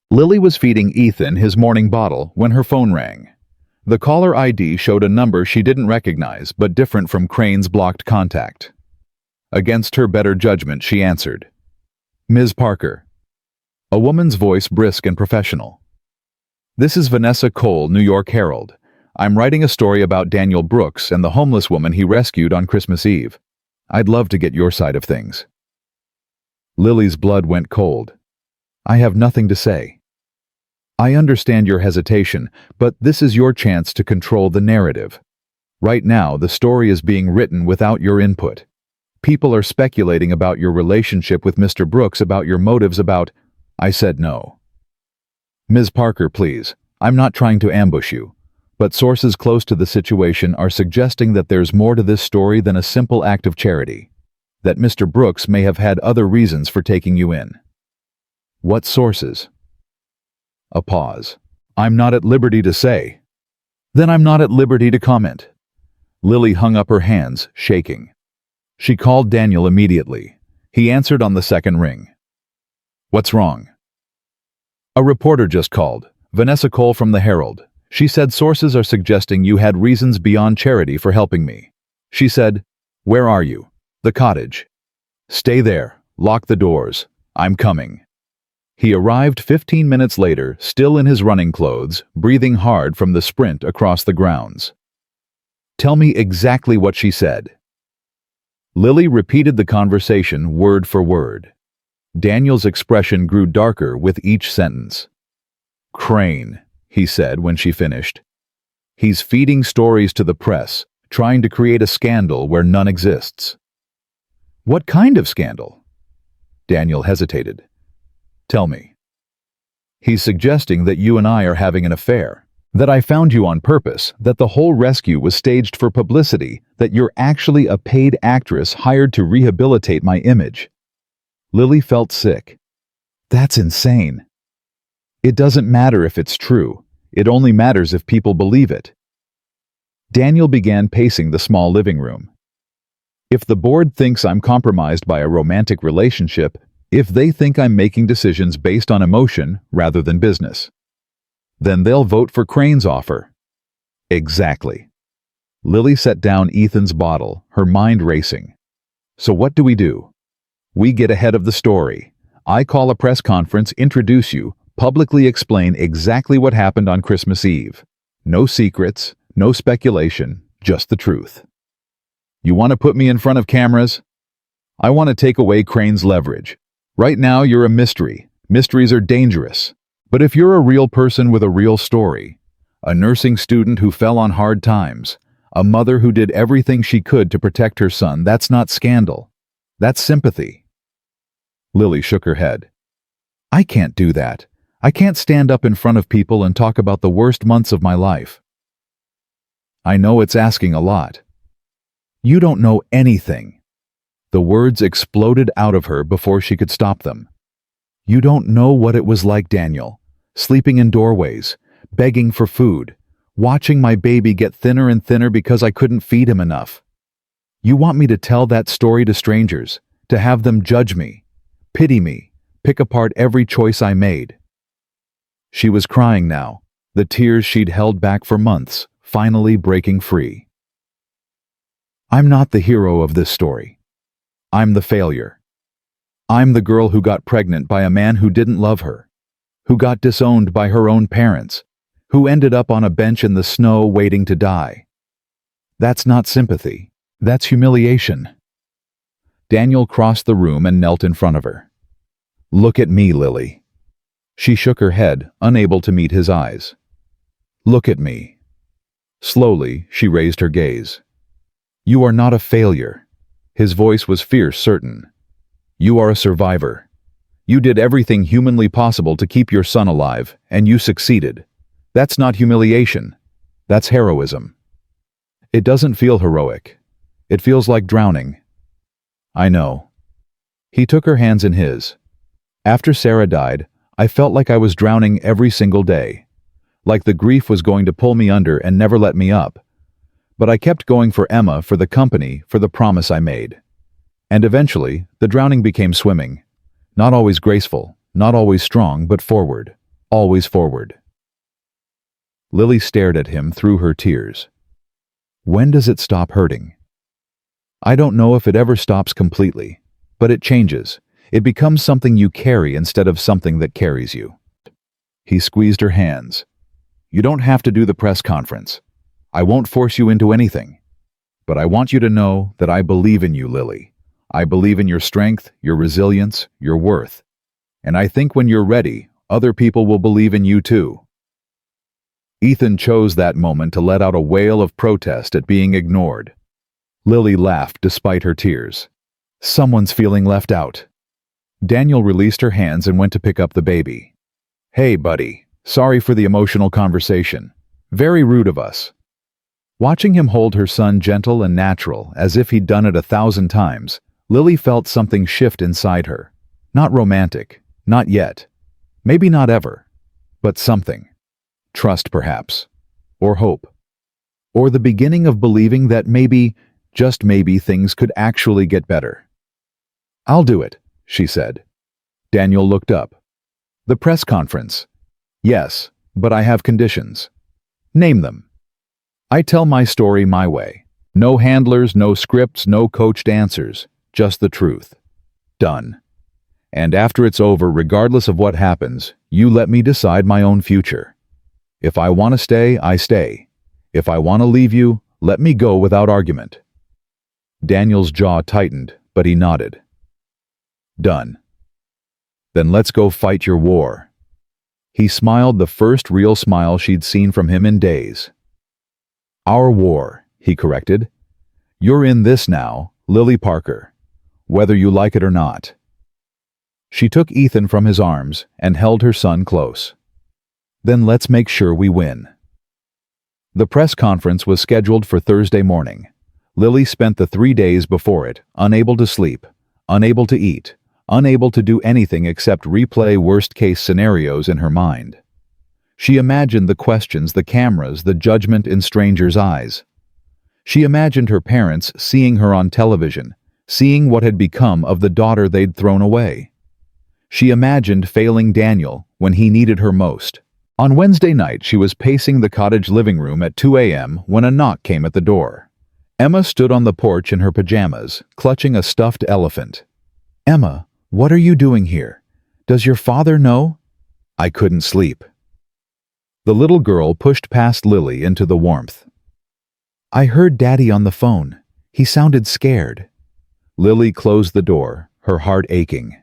Lily was feeding Ethan his morning bottle when her phone rang. The caller ID showed a number she didn't recognize, but different from Crane's blocked contact. Against her better judgment, she answered. Ms. Parker. A woman's voice, brisk and professional. This is Vanessa Cole, New York Herald. I'm writing a story about Daniel Brooks and the homeless woman he rescued on Christmas Eve. I'd love to get your side of things. Lily's blood went cold. I have nothing to say. I understand your hesitation, but this is your chance to control the narrative. Right now, the story is being written without your input. People are speculating about your relationship with Mr. Brooks, about your motives, about... I said no. Ms. Parker, please. I'm not trying to ambush you, but sources close to the situation are suggesting that there's more to this story than a simple act of charity, that Mr. Brooks may have had other reasons for taking you in. What sources? A pause. I'm not at liberty to say. Then I'm not at liberty to comment. Lily hung up her hands, shaking. She called Daniel immediately. He answered on the second ring. What's wrong? A reporter just called, Vanessa Cole from the Herald. She said sources are suggesting you had reasons beyond charity for helping me. She said, where are you? The cottage. Stay there. Lock the doors. I'm coming. He arrived 15 minutes later, still in his running clothes, breathing hard from the sprint across the grounds. Tell me exactly what she said. Lily repeated the conversation word for word. Daniel's expression grew darker with each sentence. Crane, he said when she finished. He's feeding stories to the press, trying to create a scandal where none exists. What kind of scandal? Daniel hesitated. Tell me. He's suggesting that you and I are having an affair, that I found you on purpose, that the whole rescue was staged for publicity, that you're actually a paid actress hired to rehabilitate my image. Lily felt sick. That's insane. It doesn't matter if it's true. It only matters if people believe it. Daniel began pacing the small living room. If the board thinks I'm compromised by a romantic relationship, if they think I'm making decisions based on emotion rather than business, then they'll vote for Crane's offer. Exactly. Lily set down Ethan's bottle, her mind racing. So what do? We get ahead of the story. I call a press conference, introduce you, publicly explain exactly what happened on Christmas Eve. No secrets, no speculation, just the truth. You want to put me in front of cameras? I want to take away Crane's leverage. Right now you're a mystery. Mysteries are dangerous. But if you're a real person with a real story, a nursing student who fell on hard times, a mother who did everything she could to protect her son, that's not scandal. That's sympathy. Lily shook her head. I can't do that. I can't stand up in front of people and talk about the worst months of my life. I know it's asking a lot. You don't know anything. The words exploded out of her before she could stop them. You don't know what it was like, Daniel. Sleeping in doorways, begging for food, watching my baby get thinner and thinner because I couldn't feed him enough. You want me to tell that story to strangers, to have them judge me, pity me, pick apart every choice I made. She was crying now, the tears she'd held back for months, finally breaking free. I'm not the hero of this story. I'm the failure. I'm the girl who got pregnant by a man who didn't love her, who got disowned by her own parents, who ended up on a bench in the snow waiting to die. That's not sympathy. That's humiliation. Daniel crossed the room and knelt in front of her. Look at me, Lily. She shook her head, unable to meet his eyes. Look at me. Slowly, she raised her gaze. You are not a failure. His voice was fierce, certain. You are a survivor. You did everything humanly possible to keep your son alive, and you succeeded. That's not humiliation. That's heroism. It doesn't feel heroic. It feels like drowning. I know. He took her hands in his. After Sarah died, I felt like I was drowning every single day. Like the grief was going to pull me under and never let me up. But I kept going for Emma, for the company, for the promise I made. And eventually, the drowning became swimming. Not always graceful, not always strong, but forward. Always forward. Lily stared at him through her tears. When does it stop hurting? I don't know if it ever stops completely, but it changes. It becomes something you carry instead of something that carries you. He squeezed her hands. You don't have to do the press conference. I won't force you into anything. But I want you to know that I believe in you, Lily. I believe in your strength, your resilience, your worth. And I think when you're ready, other people will believe in you too. Ethan chose that moment to let out a wail of protest at being ignored. Lily laughed despite her tears. Someone's feeling left out. Daniel released her hands and went to pick up the baby. Hey, buddy, Sorry for the emotional conversation. Very rude of us." Watching him hold her son gentle and natural, as if he'd done it 1,000 times, Lily felt something shift inside her. Not romantic, not yet. Maybe not ever. But something. Trust, perhaps. Or hope. Or the beginning of believing that maybe, just maybe, things could actually get better. "I'll do it," she said. Daniel looked up. "The press conference." "Yes, but I have conditions." "Name them." "I tell my story my way. No handlers, no scripts, no coached answers. Just the truth." "Done. And after it's over, regardless of what happens, you let me decide my own future. If I want to stay, I stay. If I want to leave you, let me go without argument." Daniel's jaw tightened, but he nodded. "Done. Then let's go fight your war." He smiled, the first real smile she'd seen from him in days. "Our war," he corrected. "You're in this now, Lily Parker. Whether you like it or not." She took Ethan from his arms and held her son close. "Then let's make sure we win." The press conference was scheduled for Thursday morning. Lily spent the 3 days before it, unable to sleep, unable to eat, unable to do anything except replay worst-case scenarios in her mind. She imagined the questions, the cameras, the judgment in strangers' eyes. She imagined her parents seeing her on television, seeing what had become of the daughter they'd thrown away. She imagined failing Daniel when he needed her most. On Wednesday night, she was pacing the cottage living room at 2 a.m. when a knock came at the door. Emma stood on the porch in her pajamas, clutching a stuffed elephant. "Emma, what are you doing here? Does your father know?" "I couldn't sleep." The little girl pushed past Lily into the warmth. "I heard Daddy on the phone. He sounded scared." Lily closed the door, her heart aching.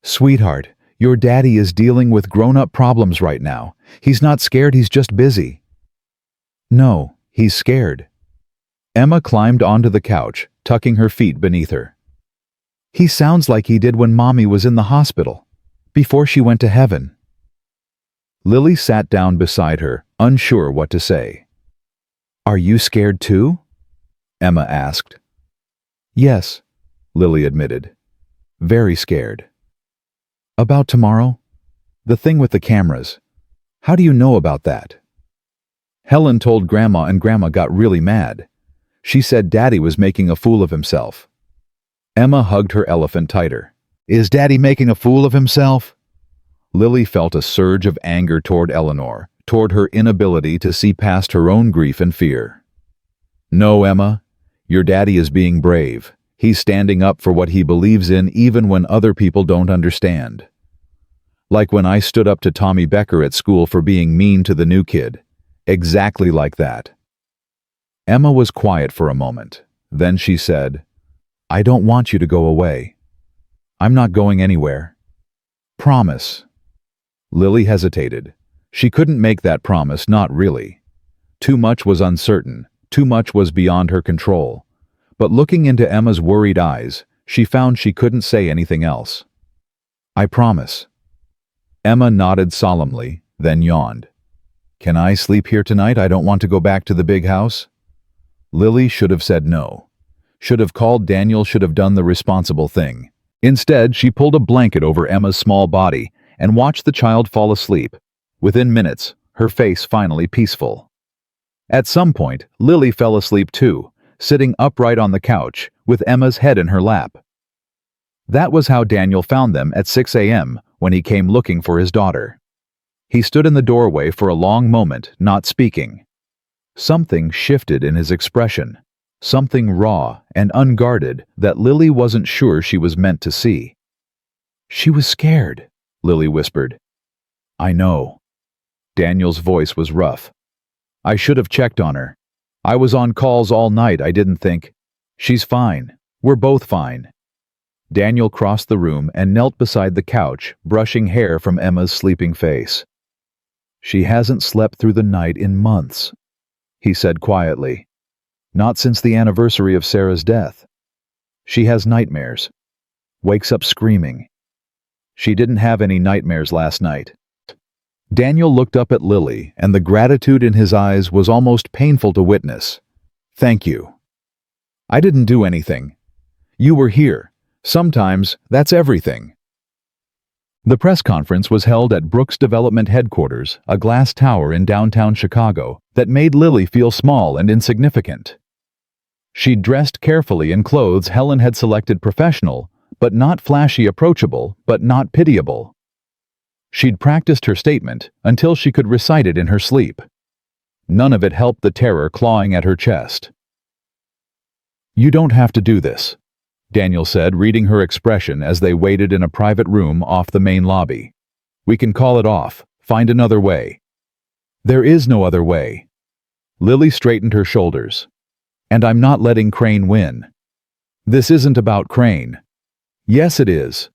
"Sweetheart, your daddy is dealing with grown-up problems right now. He's not scared, he's just busy." "No, he's scared." Emma climbed onto the couch, tucking her feet beneath her. "He sounds like he did when Mommy was in the hospital, before she went to heaven." Lily sat down beside her, unsure what to say. "Are you scared too?" Emma asked. "Yes," Lily admitted. "Very scared." "About tomorrow? The thing with the cameras. How do you know about that?" "Helen told Grandma and Grandma got really mad. She said Daddy was making a fool of himself." Emma hugged her elephant tighter. "Is Daddy making a fool of himself?" Lily felt a surge of anger toward Eleanor, toward her inability to see past her own grief and fear. "No, Emma. Your daddy is being brave. He's standing up for what he believes in even when other people don't understand. Like when I stood up to Tommy Becker at school for being mean to the new kid. Exactly like that." Emma was quiet for a moment. Then she said, "I don't want you to go away. I'm not going anywhere. Promise." Lily hesitated. She couldn't make that promise, not really. Too much was uncertain, too much was beyond her control. But looking into Emma's worried eyes, she found she couldn't say anything else. "I promise." Emma nodded solemnly, then yawned. "Can I sleep here tonight? I don't want to go back to the big house." Lily should have said no. Should have called Daniel, should have done the responsible thing. Instead, she pulled a blanket over Emma's small body and watched the child fall asleep. Within minutes, her face finally peaceful. At some point, Lily fell asleep too, sitting upright on the couch, with Emma's head in her lap. That was how Daniel found them at 6 a.m. when he came looking for his daughter. He stood in the doorway for a long moment, not speaking. Something shifted in his expression, something raw and unguarded that Lily wasn't sure she was meant to see. "She was scared," Lily whispered. "I know." Daniel's voice was rough. "I should have checked on her. I was on calls all night, I didn't think. She's fine. We're both fine." Daniel crossed the room and knelt beside the couch, brushing hair from Emma's sleeping face. "She hasn't slept through the night in months," he said quietly. "Not since the anniversary of Sarah's death. She has nightmares. Wakes up screaming. She didn't have any nightmares last night." Daniel looked up at Lily, and the gratitude in his eyes was almost painful to witness. "Thank you. I didn't do anything. You were here. Sometimes that's everything." The press conference was held at Brooks Development Headquarters, a glass tower in downtown Chicago that made Lily feel small and insignificant. She'd dressed carefully in clothes Helen had selected professional, but not flashy, approachable, but not pitiable. She'd practiced her statement until she could recite it in her sleep. None of it helped the terror clawing at her chest. "You don't have to do this," Daniel said, reading her expression as they waited in a private room off the main lobby. "We can call it off, find another way." "There is no other way." Lily straightened her shoulders. "And I'm not letting Crane win. This isn't about Crane." "Yes, it is."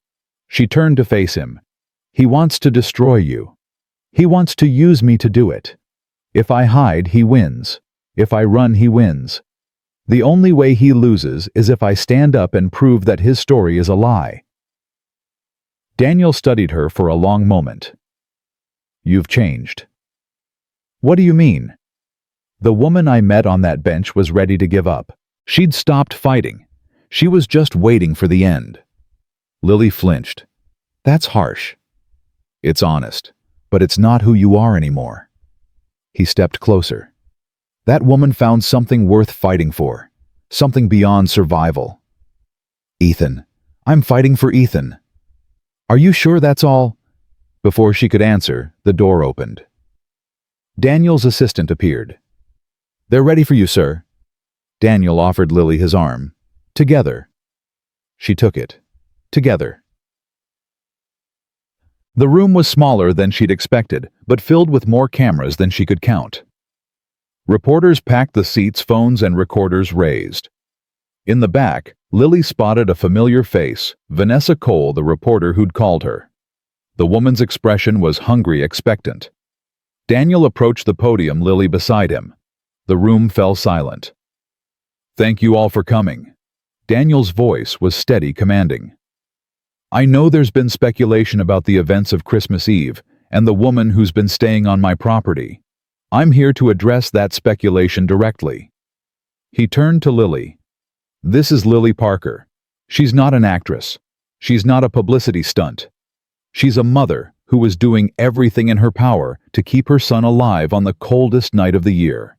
She turned to face him. "He wants to destroy you. He wants to use me to do it. If I hide, he wins. If I run, he wins. The only way he loses is if I stand up and prove that his story is a lie." Daniel studied her for a long moment. "You've changed." "What do you mean?" "The woman I met on that bench was ready to give up. She'd stopped fighting. She was just waiting for the end." Lily flinched. "That's harsh." "It's honest, but it's not who you are anymore." He stepped closer. "That woman found something worth fighting for, something beyond survival." "Ethan. I'm fighting for Ethan." "Are you sure that's all?" Before she could answer, the door opened. Daniel's assistant appeared. "They're ready for you, sir." Daniel offered Lily his arm. "Together." She took it. "Together." The room was smaller than she'd expected, but filled with more cameras than she could count. Reporters packed the seats, phones and recorders raised. In the back, Lily spotted a familiar face, Vanessa Cole, the reporter who'd called her. The woman's expression was hungry, expectant. Daniel approached the podium, Lily beside him. The room fell silent. "Thank you all for coming." Daniel's voice was steady, commanding. "I know there's been speculation about the events of Christmas Eve and the woman who's been staying on my property. I'm here to address that speculation directly." He turned to Lily. "This is Lily Parker. She's not an actress. She's not a publicity stunt. She's a mother who was doing everything in her power to keep her son alive on the coldest night of the year.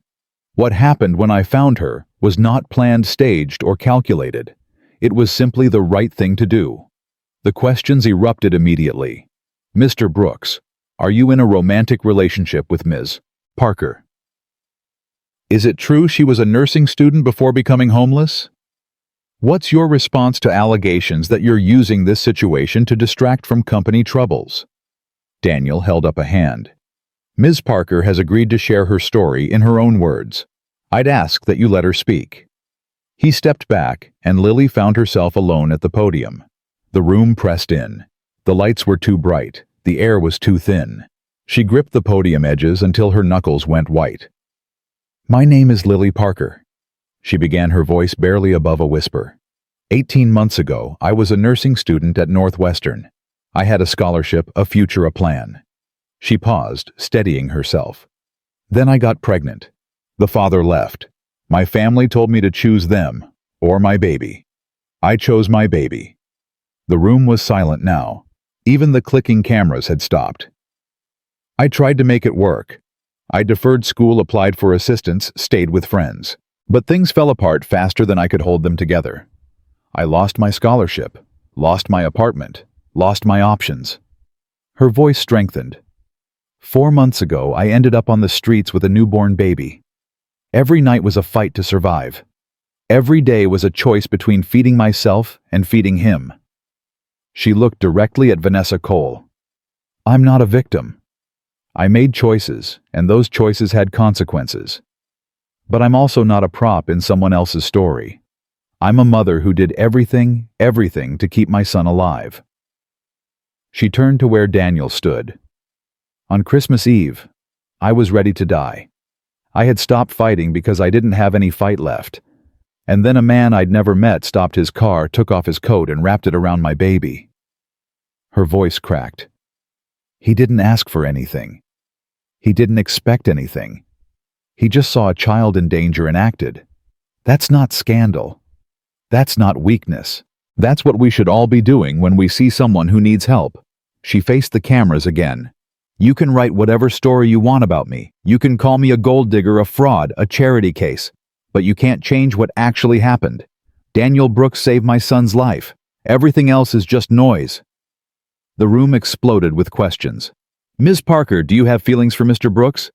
What happened when I found her was not planned, staged, or calculated. It was simply the right thing to do." The questions erupted immediately. "Mr. Brooks, are you in a romantic relationship with Ms. Parker? Is it true she was a nursing student before becoming homeless? What's your response to allegations that you're using this situation to distract from company troubles?" Daniel held up a hand. "Ms. Parker has agreed to share her story in her own words. I'd ask that you let her speak." He stepped back, and Lily found herself alone at the podium. The room pressed in. The lights were too bright. The air was too thin. She gripped the podium edges until her knuckles went white. "My name is Lily Parker," she began, her voice barely above a whisper. 18 months ago, I was a nursing student at Northwestern. I had a scholarship, a future, a plan." She paused, steadying herself. "Then I got pregnant. The father left. My family told me to choose them, or my baby. I chose my baby." The room was silent now. Even the clicking cameras had stopped. "I tried to make it work. I deferred school, applied for assistance, stayed with friends. But things fell apart faster than I could hold them together. I lost my scholarship, lost my apartment, lost my options." Her voice strengthened. 4 months ago, I ended up on the streets with a newborn baby. Every night was a fight to survive. Every day was a choice between feeding myself and feeding him." She looked directly at Vanessa Cole. "I'm not a victim. I made choices, and those choices had consequences. But I'm also not a prop in someone else's story. I'm a mother who did everything to keep my son alive." She turned to where Daniel stood. "On Christmas Eve, I was ready to die. I had stopped fighting because I didn't have any fight left. And then a man I'd never met stopped his car, took off his coat, and wrapped it around my baby." Her voice cracked. "He didn't ask for anything. He didn't expect anything. He just saw a child in danger and acted. That's not scandal. That's not weakness. That's what we should all be doing when we see someone who needs help. She faced the cameras again. You can write whatever story you want about me. You can call me a gold digger, a fraud, a charity case. But you can't change what actually happened. Daniel Brooks saved my son's life. Everything else is just noise. The room exploded with questions. Ms. Parker, do you have feelings for Mr. Brooks?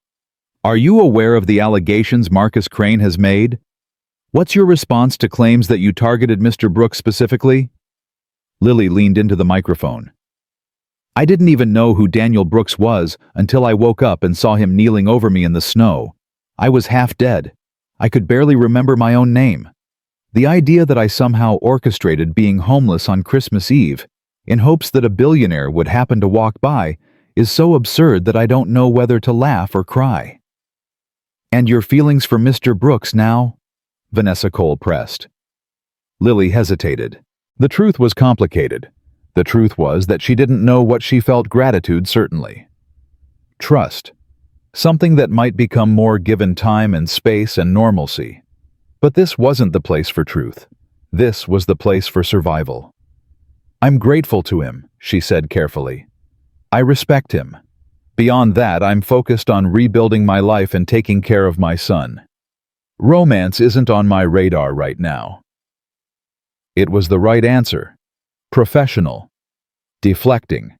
Are you aware of the allegations Marcus Crane has made? What's your response to claims that you targeted Mr. Brooks specifically? Lily leaned into the microphone. I didn't even know who Daniel Brooks was until I woke up and saw him kneeling over me in the snow. I was half dead. I could barely remember my own name. The idea that I somehow orchestrated being homeless on Christmas Eve, in hopes that a billionaire would happen to walk by, is so absurd that I don't know whether to laugh or cry. And your feelings for Mr. Brooks now? Vanessa Cole pressed. Lily hesitated. The truth was complicated. The truth was that she didn't know what she felt. Gratitude, certainly. Trust. Something that might become more given time and space and normalcy. But this wasn't the place for truth. This was the place for survival. I'm grateful to him, she said carefully. I respect him. Beyond that, I'm focused on rebuilding my life and taking care of my son. Romance isn't on my radar right now. It was the right answer. Professional. Deflecting.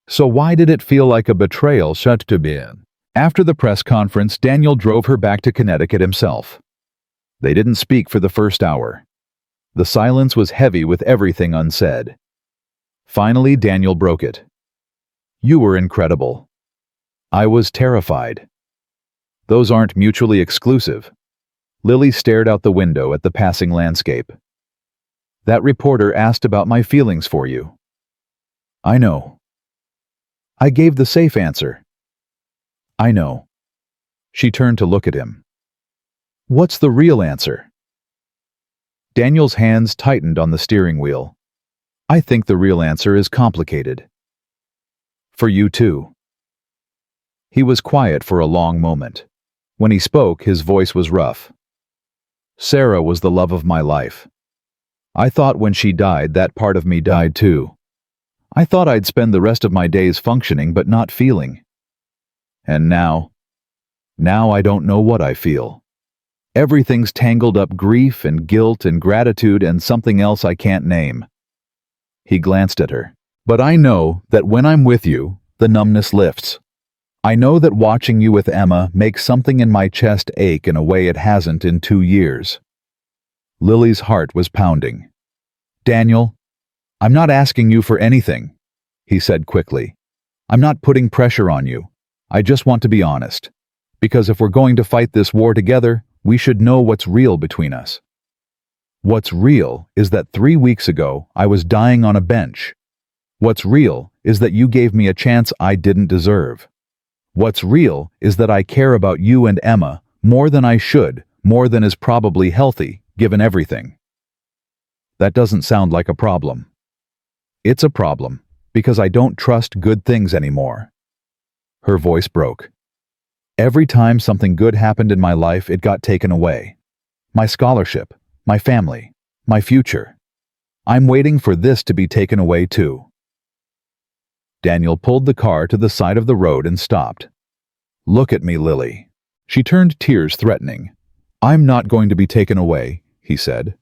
So why did it feel like a betrayal? Shut to be in. After the press conference, Daniel drove her back to Connecticut himself. They didn't speak for the first hour. The silence was heavy with everything unsaid. Finally, Daniel broke it. You were incredible. I was terrified. Those aren't mutually exclusive. Lily stared out the window at the passing landscape. That reporter asked about my feelings for you. I know. I gave the safe answer. I know. She turned to look at him. What's the real answer? Daniel's hands tightened on the steering wheel. I think the real answer is complicated. For you too. He was quiet for a long moment. When he spoke, his voice was rough. Sarah was the love of my life. I thought when she died, that part of me died too. I thought I'd spend the rest of my days functioning but not feeling. And now I don't know what I feel. Everything's tangled up: grief and guilt and gratitude and something else I can't name. He glanced at her. But I know that when I'm with you, the numbness lifts. I know that watching you with Emma makes something in my chest ache in a way it hasn't in 2 years. Lily's heart was pounding. Daniel, I'm not asking you for anything, he said quickly. I'm not putting pressure on you. I just want to be honest. Because if we're going to fight this war together, we should know what's real between us. What's real is that 3 weeks ago, I was dying on a bench. What's real is that you gave me a chance I didn't deserve. What's real is that I care about you and Emma more than I should, more than is probably healthy, given everything. That doesn't sound like a problem. It's a problem, because I don't trust good things anymore. Her voice broke. Every time something good happened in my life, it got taken away. My scholarship, my family, my future. I'm waiting for this to be taken away too. Daniel pulled the car to the side of the road and stopped. Look at me, Lily. She turned, tears threatening. I'm not going to be taken away, he said.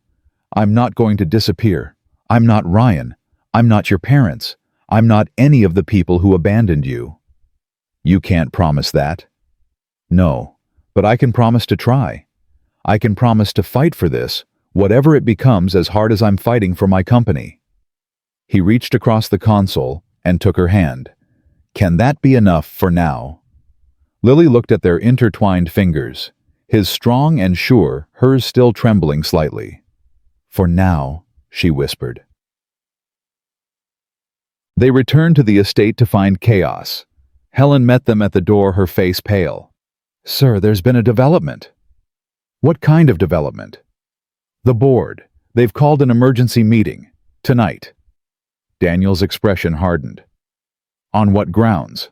I'm not going to disappear. I'm not Ryan. I'm not your parents. I'm not any of the people who abandoned you. You can't promise that. No, but I can promise to try. I can promise to fight for this, whatever it becomes, as hard as I'm fighting for my company. He reached across the console and took her hand. Can that be enough for now? Lily looked at their intertwined fingers, his strong and sure, hers still trembling slightly. For now, she whispered. They returned to the estate to find chaos. Helen met them at the door, her face pale. Sir, there's been a development. What kind of development? The board. They've called an emergency meeting. Tonight. Daniel's expression hardened. On what grounds?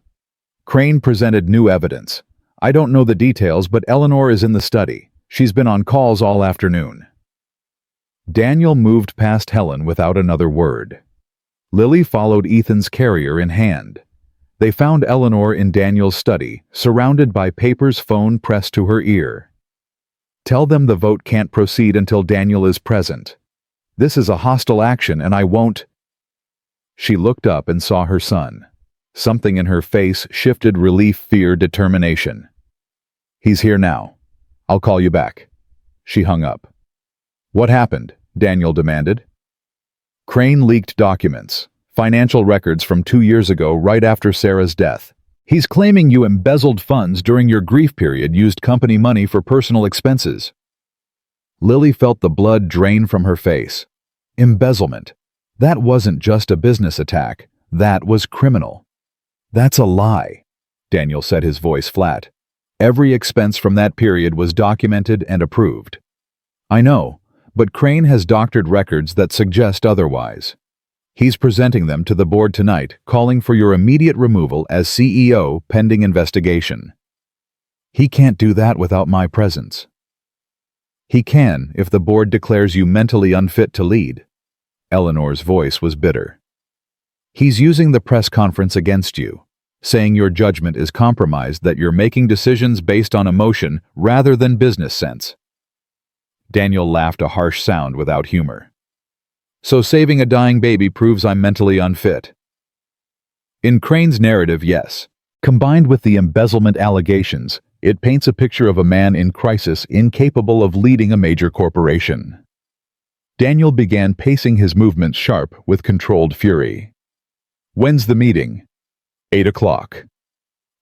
Crane presented new evidence. I don't know the details, but Eleanor is in the study. She's been on calls all afternoon. Daniel moved past Helen without another word. Lily followed Ethan's carrier in hand. They found Eleanor in Daniel's study, surrounded by papers, phone pressed to her ear. Tell them the vote can't proceed until Daniel is present. This is a hostile action and I won't. She looked up and saw her son. Something in her face shifted: relief, fear, determination. He's here now. I'll call you back. She hung up. What happened? Daniel demanded. Crane leaked documents, financial records from 2 years ago, right after Sarah's death. He's claiming you embezzled funds during your grief period, used company money for personal expenses. Lily felt the blood drain from her face. Embezzlement. That wasn't just a business attack. That was criminal. That's a lie. Daniel said, his voice flat. Every expense from that period was documented and approved. I know, but Crane has doctored records that suggest otherwise. He's presenting them to the board tonight, calling for your immediate removal as CEO pending investigation. He can't do that without my presence. He can if the board declares you mentally unfit to lead. Eleanor's voice was bitter. He's using the press conference against you, saying your judgment is compromised, that you're making decisions based on emotion rather than business sense. Daniel laughed, a harsh sound without humor. So saving a dying baby proves I'm mentally unfit? In Crane's narrative, yes. Combined with the embezzlement allegations, it paints a picture of a man in crisis, incapable of leading a major corporation. Daniel began pacing, his movements sharp with controlled fury. When's the meeting? 8 o'clock.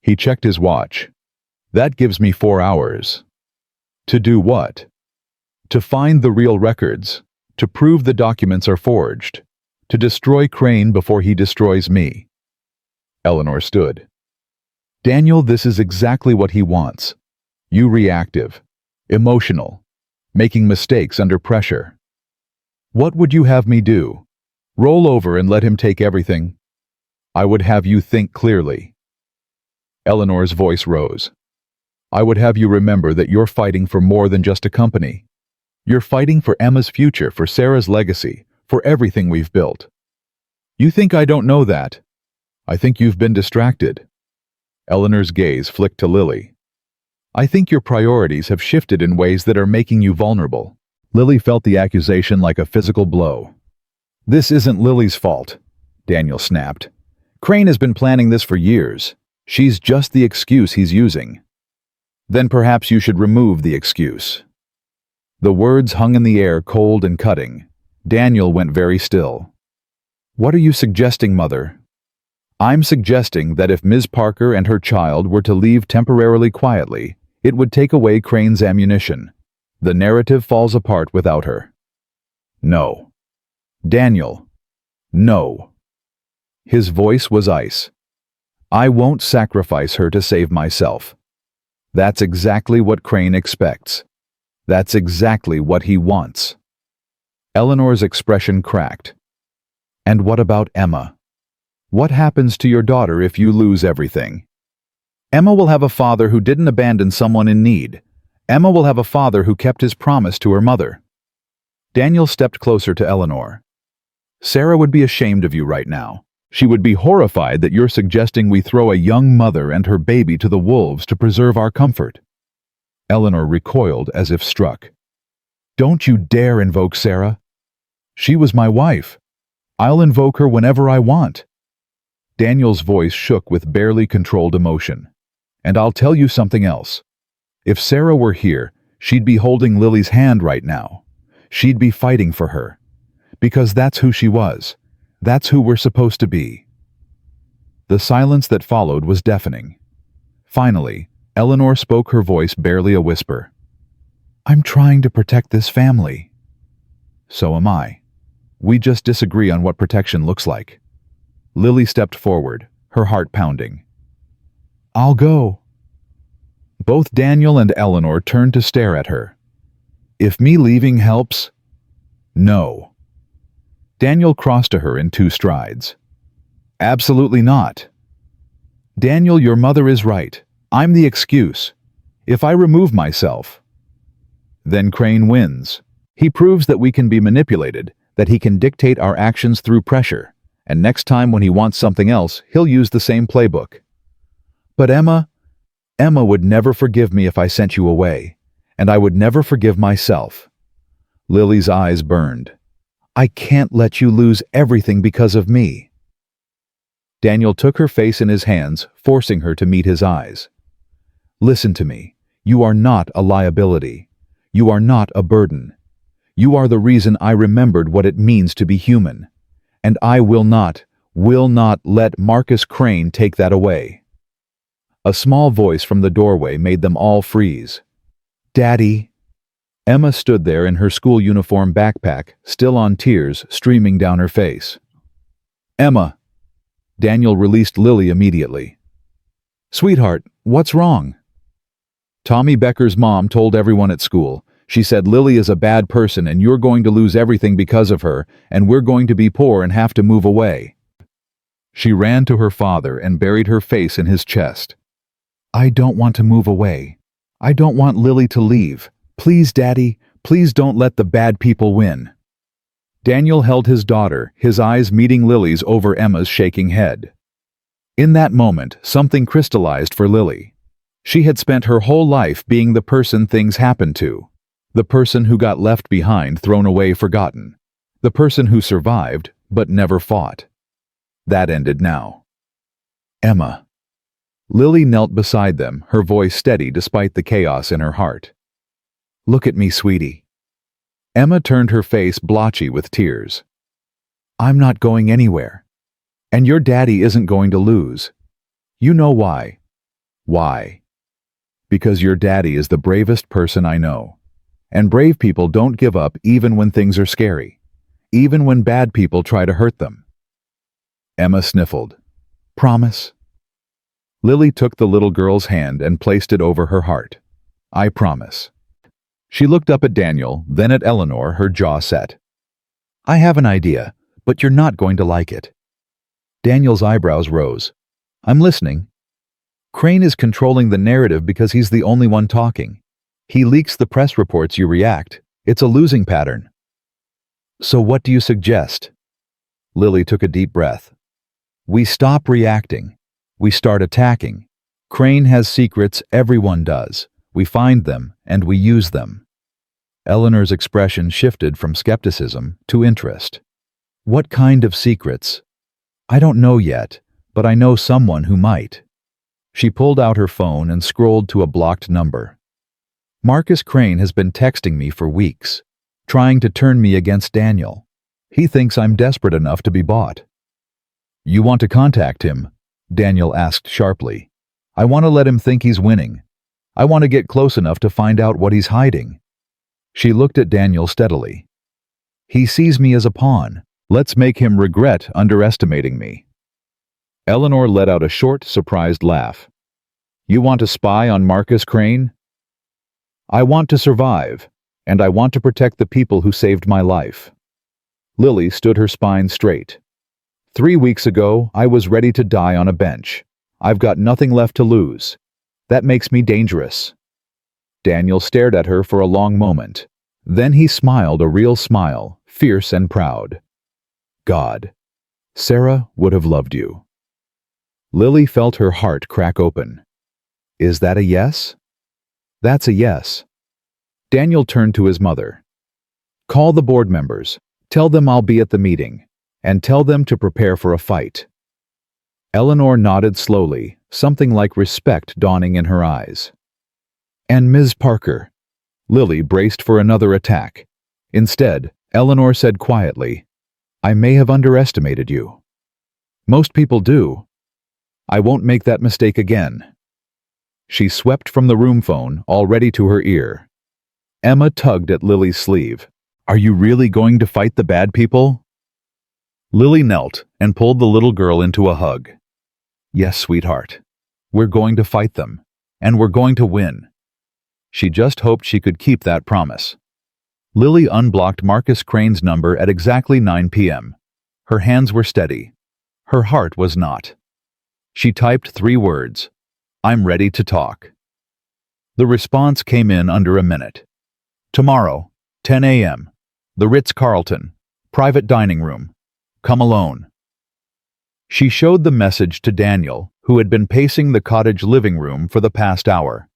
He checked his watch. That gives me 4 hours. To do what? To find the real records, to prove the documents are forged, to destroy Crane before he destroys me. Eleanor stood. Daniel, this is exactly what he wants. You reactive, emotional, making mistakes under pressure. What would you have me do? Roll over and let him take everything? I would have you think clearly. Eleanor's voice rose. I would have you remember that you're fighting for more than just a company. You're fighting for Emma's future, for Sarah's legacy, for everything we've built. You think I don't know that? I think you've been distracted. Eleanor's gaze flicked to Lily. I think your priorities have shifted in ways that are making you vulnerable. Lily felt the accusation like a physical blow. This isn't Lily's fault, Daniel snapped. Crane has been planning this for years. She's just the excuse he's using. Then perhaps you should remove the excuse. The words hung in the air, cold and cutting. Daniel went very still. What are you suggesting, Mother? I'm suggesting that if Ms. Parker and her child were to leave temporarily quietly, it would take away Crane's ammunition. The narrative falls apart without her. No. Daniel. No. His voice was ice. I won't sacrifice her to save myself. That's exactly what Crane expects. That's exactly what he wants. Eleanor's expression cracked. And what about Emma? What happens to your daughter if you lose everything? Emma will have a father who didn't abandon someone in need. Emma will have a father who kept his promise to her mother. Daniel stepped closer to Eleanor. Sarah would be ashamed of you right now. She would be horrified that you're suggesting we throw a young mother and her baby to the wolves to preserve our comfort. Eleanor recoiled as if struck. Don't you dare invoke Sarah. She was my wife. I'll invoke her whenever I want. Daniel's voice shook with barely controlled emotion. And I'll tell you something else. If Sarah were here, she'd be holding Lily's hand right now. She'd be fighting for her. Because that's who she was. That's who we're supposed to be. The silence that followed was deafening. Finally, Eleanor spoke, her voice barely a whisper. I'm trying to protect this family. So am I. We just disagree on what protection looks like. Lily stepped forward, her heart pounding. I'll go. Both Daniel and Eleanor turned to stare at her. If me leaving helps? No. Daniel crossed to her in 2 strides. Absolutely not. Daniel, your mother is right. I'm the excuse. If I remove myself, then Crane wins. He proves that we can be manipulated, that he can dictate our actions through pressure, and next time when he wants something else, he'll use the same playbook. But Emma would never forgive me if I sent you away, and I would never forgive myself. Lily's eyes burned. I can't let you lose everything because of me. Daniel took her face in his hands, forcing her to meet his eyes. Listen to me. You are not a liability. You are not a burden. You are the reason I remembered what it means to be human. And I will not let Marcus Crane take that away. A small voice from the doorway made them all freeze. Daddy. Emma stood there in her school uniform backpack, still on tears streaming down her face. Emma. Daniel released Lily immediately. Sweetheart, what's wrong? Tommy Becker's mom told everyone at school. She said Lily is a bad person and you're going to lose everything because of her, and we're going to be poor and have to move away. She ran to her father and buried her face in his chest. I don't want to move away. I don't want Lily to leave. Please, Daddy, please don't let the bad people win. Daniel held his daughter, his eyes meeting Lily's over Emma's shaking head. In that moment, something crystallized for Lily. She had spent her whole life being the person things happened to. The person who got left behind, thrown away, forgotten. The person who survived, but never fought. That ended now. Emma. Lily knelt beside them, her voice steady despite the chaos in her heart. Look at me, sweetie. Emma turned her face blotchy with tears. I'm not going anywhere. And your daddy isn't going to lose. You know why. Why? Because your daddy is the bravest person I know. And brave people don't give up even when things are scary. Even when bad people try to hurt them. Emma sniffled. Promise? Lily took the little girl's hand and placed it over her heart. I promise. She looked up at Daniel, then at Eleanor, her jaw set. I have an idea, but you're not going to like it. Daniel's eyebrows rose. I'm listening. Crane is controlling the narrative because he's the only one talking. He leaks the press reports, you react. It's a losing pattern. So what do you suggest? Lily took a deep breath. We stop reacting. We start attacking. Crane has secrets, everyone does. We find them, and we use them. Eleanor's expression shifted from skepticism to interest. What kind of secrets? I don't know yet, but I know someone who might. She pulled out her phone and scrolled to a blocked number. Marcus Crane has been texting me for weeks, trying to turn me against Daniel. He thinks I'm desperate enough to be bought. You want to contact him? Daniel asked sharply. I want to let him think he's winning. I want to get close enough to find out what he's hiding. She looked at Daniel steadily. He sees me as a pawn. Let's make him regret underestimating me. Eleanor let out a short, surprised laugh. You want to spy on Marcus Crane? I want to survive, and I want to protect the people who saved my life. Lily stood her spine straight. 3 weeks ago, I was ready to die on a bench. I've got nothing left to lose. That makes me dangerous. Daniel stared at her for a long moment. Then he smiled a real smile, fierce and proud. God, Sarah would have loved you. Lily felt her heart crack open. Is that a yes? That's a yes. Daniel turned to his mother. Call the board members. Tell them I'll be at the meeting. And tell them to prepare for a fight. Eleanor nodded slowly, something like respect dawning in her eyes. And Ms. Parker. Lily braced for another attack. Instead, Eleanor said quietly, I may have underestimated you. Most people do. I won't make that mistake again. She swept from the room phone, already to her ear. Emma tugged at Lily's sleeve. Are you really going to fight the bad people? Lily knelt and pulled the little girl into a hug. Yes, sweetheart. We're going to fight them, and we're going to win. She just hoped she could keep that promise. Lily unblocked Marcus Crane's number at exactly 9 p.m. Her hands were steady. Her heart was not. She typed 3 words. I'm ready to talk. The response came in under a minute. Tomorrow, 10 a.m. The Ritz-Carlton, private dining room. Come alone. She showed the message to Daniel, who had been pacing the cottage living room for the past hour.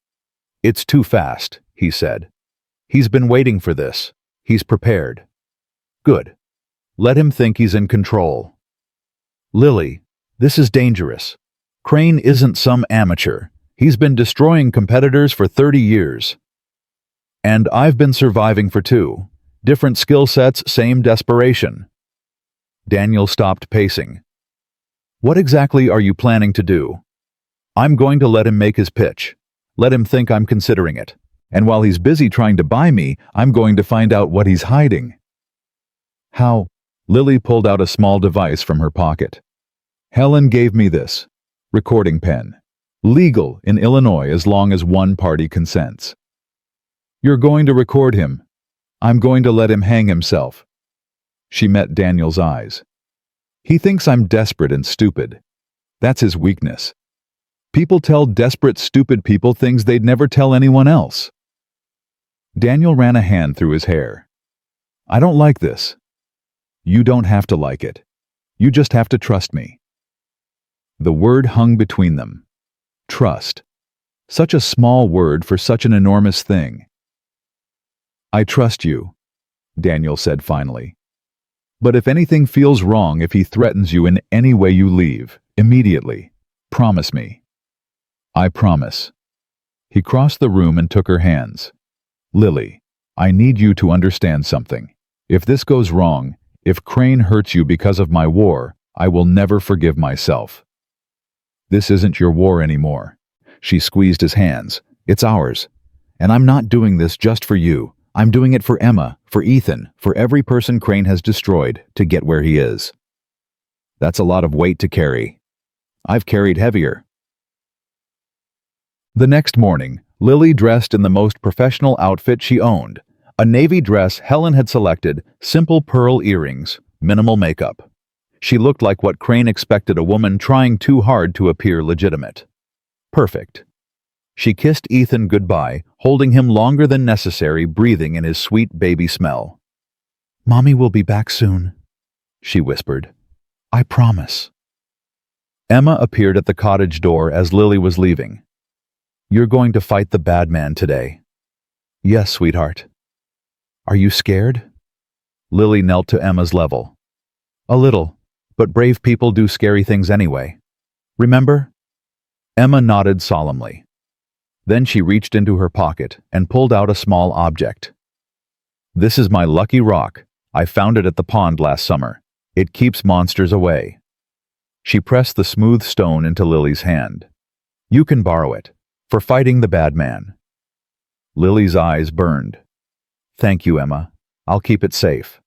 It's too fast, he said. He's been waiting for this. He's prepared. Good. Let him think he's in control. Lily, this is dangerous. Crane isn't some amateur. He's been destroying competitors for 30 years. And I've been surviving for 2. Different skill sets, same desperation. Daniel stopped pacing. What exactly are you planning to do? I'm going to let him make his pitch. Let him think I'm considering it. And while he's busy trying to buy me, I'm going to find out what he's hiding. How? Lily pulled out a small device from her pocket. Helen gave me this. Recording pen. Legal in Illinois as long as one party consents. You're going to record him. I'm going to let him hang himself. She met Daniel's eyes. He thinks I'm desperate and stupid. That's his weakness. People tell desperate, stupid people things they'd never tell anyone else. Daniel ran a hand through his hair. I don't like this. You don't have to like it. You just have to trust me. The word hung between them. Trust. Such a small word for such an enormous thing. I trust you, Daniel said finally. But if anything feels wrong, if he threatens you in any way, you leave, immediately. Promise me. I promise. He crossed the room and took her hands. Lily, I need you to understand something. If this goes wrong, if Crane hurts you because of my war, I will never forgive myself. This isn't your war anymore. She squeezed his hands. It's ours. And I'm not doing this just for you. I'm doing it for Emma, for Ethan, for every person Crane has destroyed to get where he is. That's a lot of weight to carry. I've carried heavier. The next morning, Lily dressed in the most professional outfit she owned. A navy dress Helen had selected, simple pearl earrings, minimal makeup. She looked like what Crane expected a woman trying too hard to appear legitimate. Perfect. She kissed Ethan goodbye, holding him longer than necessary, breathing in his sweet baby smell. Mommy will be back soon, she whispered. I promise. Emma appeared at the cottage door as Lily was leaving. You're going to fight the bad man today. Yes, sweetheart. Are you scared? Lily knelt to Emma's level. A little, but brave people do scary things anyway. Remember? Emma nodded solemnly. Then she reached into her pocket and pulled out a small object. This is my lucky rock. I found it at the pond last summer. It keeps monsters away. She pressed the smooth stone into Lily's hand. You can borrow it, for fighting the bad man. Lily's eyes burned. Thank you, Emma. I'll keep it safe.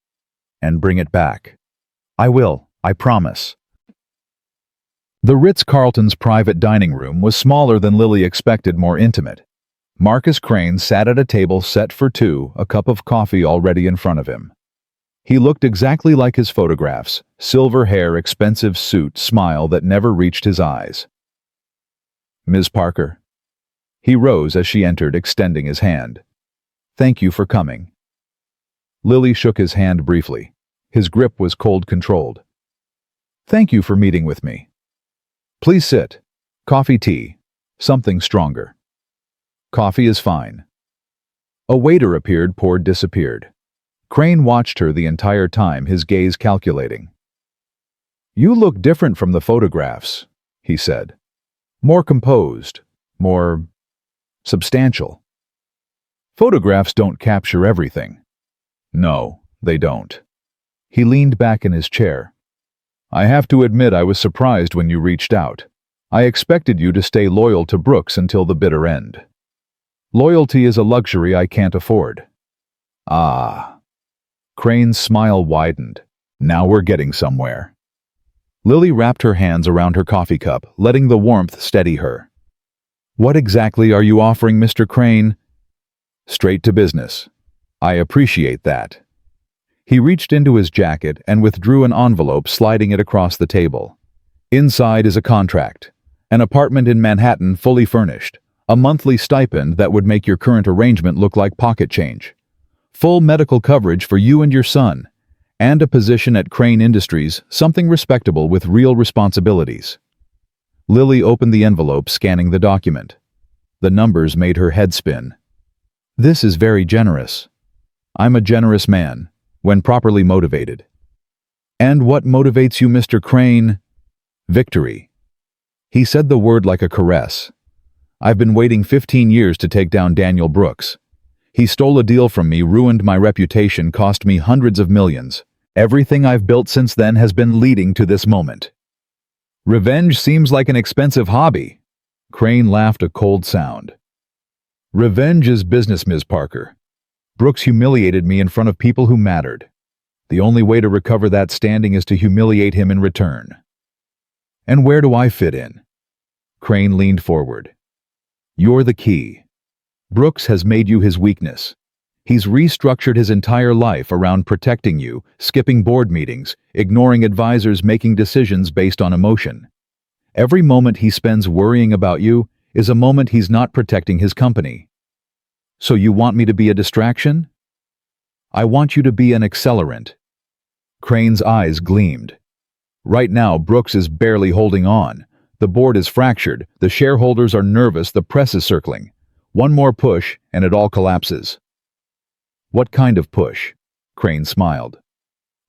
And bring it back. I will, I promise. The Ritz-Carlton's private dining room was smaller than Lily expected, more intimate. Marcus Crane sat at a table set for 2, a cup of coffee already in front of him. He looked exactly like his photographs, silver hair, expensive suit, smile that never reached his eyes. Ms. Parker. He rose as she entered, extending his hand. Thank you for coming. Lily shook his hand briefly. His grip was cold, controlled. Thank you for meeting with me. Please sit. Coffee, tea. Something stronger. Coffee is fine. A waiter appeared, poured, disappeared. Crane watched her the entire time, his gaze calculating. You look different from the photographs, he said. More composed, more substantial. Photographs don't capture everything. No, they don't. He leaned back in his chair. I have to admit I was surprised when you reached out. I expected you to stay loyal to Brooks until the bitter end. Loyalty is a luxury I can't afford. Ah. Crane's smile widened. Now we're getting somewhere. Lily wrapped her hands around her coffee cup, letting the warmth steady her. What exactly are you offering, Mr. Crane? Straight to business. I appreciate that. He reached into his jacket and withdrew an envelope, sliding it across the table. Inside is a contract. An apartment in Manhattan fully furnished. A monthly stipend that would make your current arrangement look like pocket change. Full medical coverage for you and your son. And a position at Crane Industries, something respectable with real responsibilities. Lily opened the envelope, scanning the document. The numbers made her head spin. This is very generous. I'm a generous man, when properly motivated. And what motivates you, Mr. Crane? Victory. He said the word like a caress. I've been waiting 15 years to take down Daniel Brooks. He stole a deal from me, ruined my reputation, cost me hundreds of millions. Everything I've built since then has been leading to this moment. Revenge seems like an expensive hobby. Crane laughed a cold sound. Revenge is business, Ms. Parker. Brooks humiliated me in front of people who mattered. The only way to recover that standing is to humiliate him in return. And where do I fit in? Crane leaned forward. You're the key. Brooks has made you his weakness. He's restructured his entire life around protecting you, skipping board meetings, ignoring advisors, making decisions based on emotion. Every moment he spends worrying about you is a moment he's not protecting his company. So you want me to be a distraction? I want you to be an accelerant. Crane's eyes gleamed. Right now, Brooks is barely holding on. The board is fractured, the shareholders are nervous, the press is circling. One more push, and it all collapses. What kind of push? Crane smiled.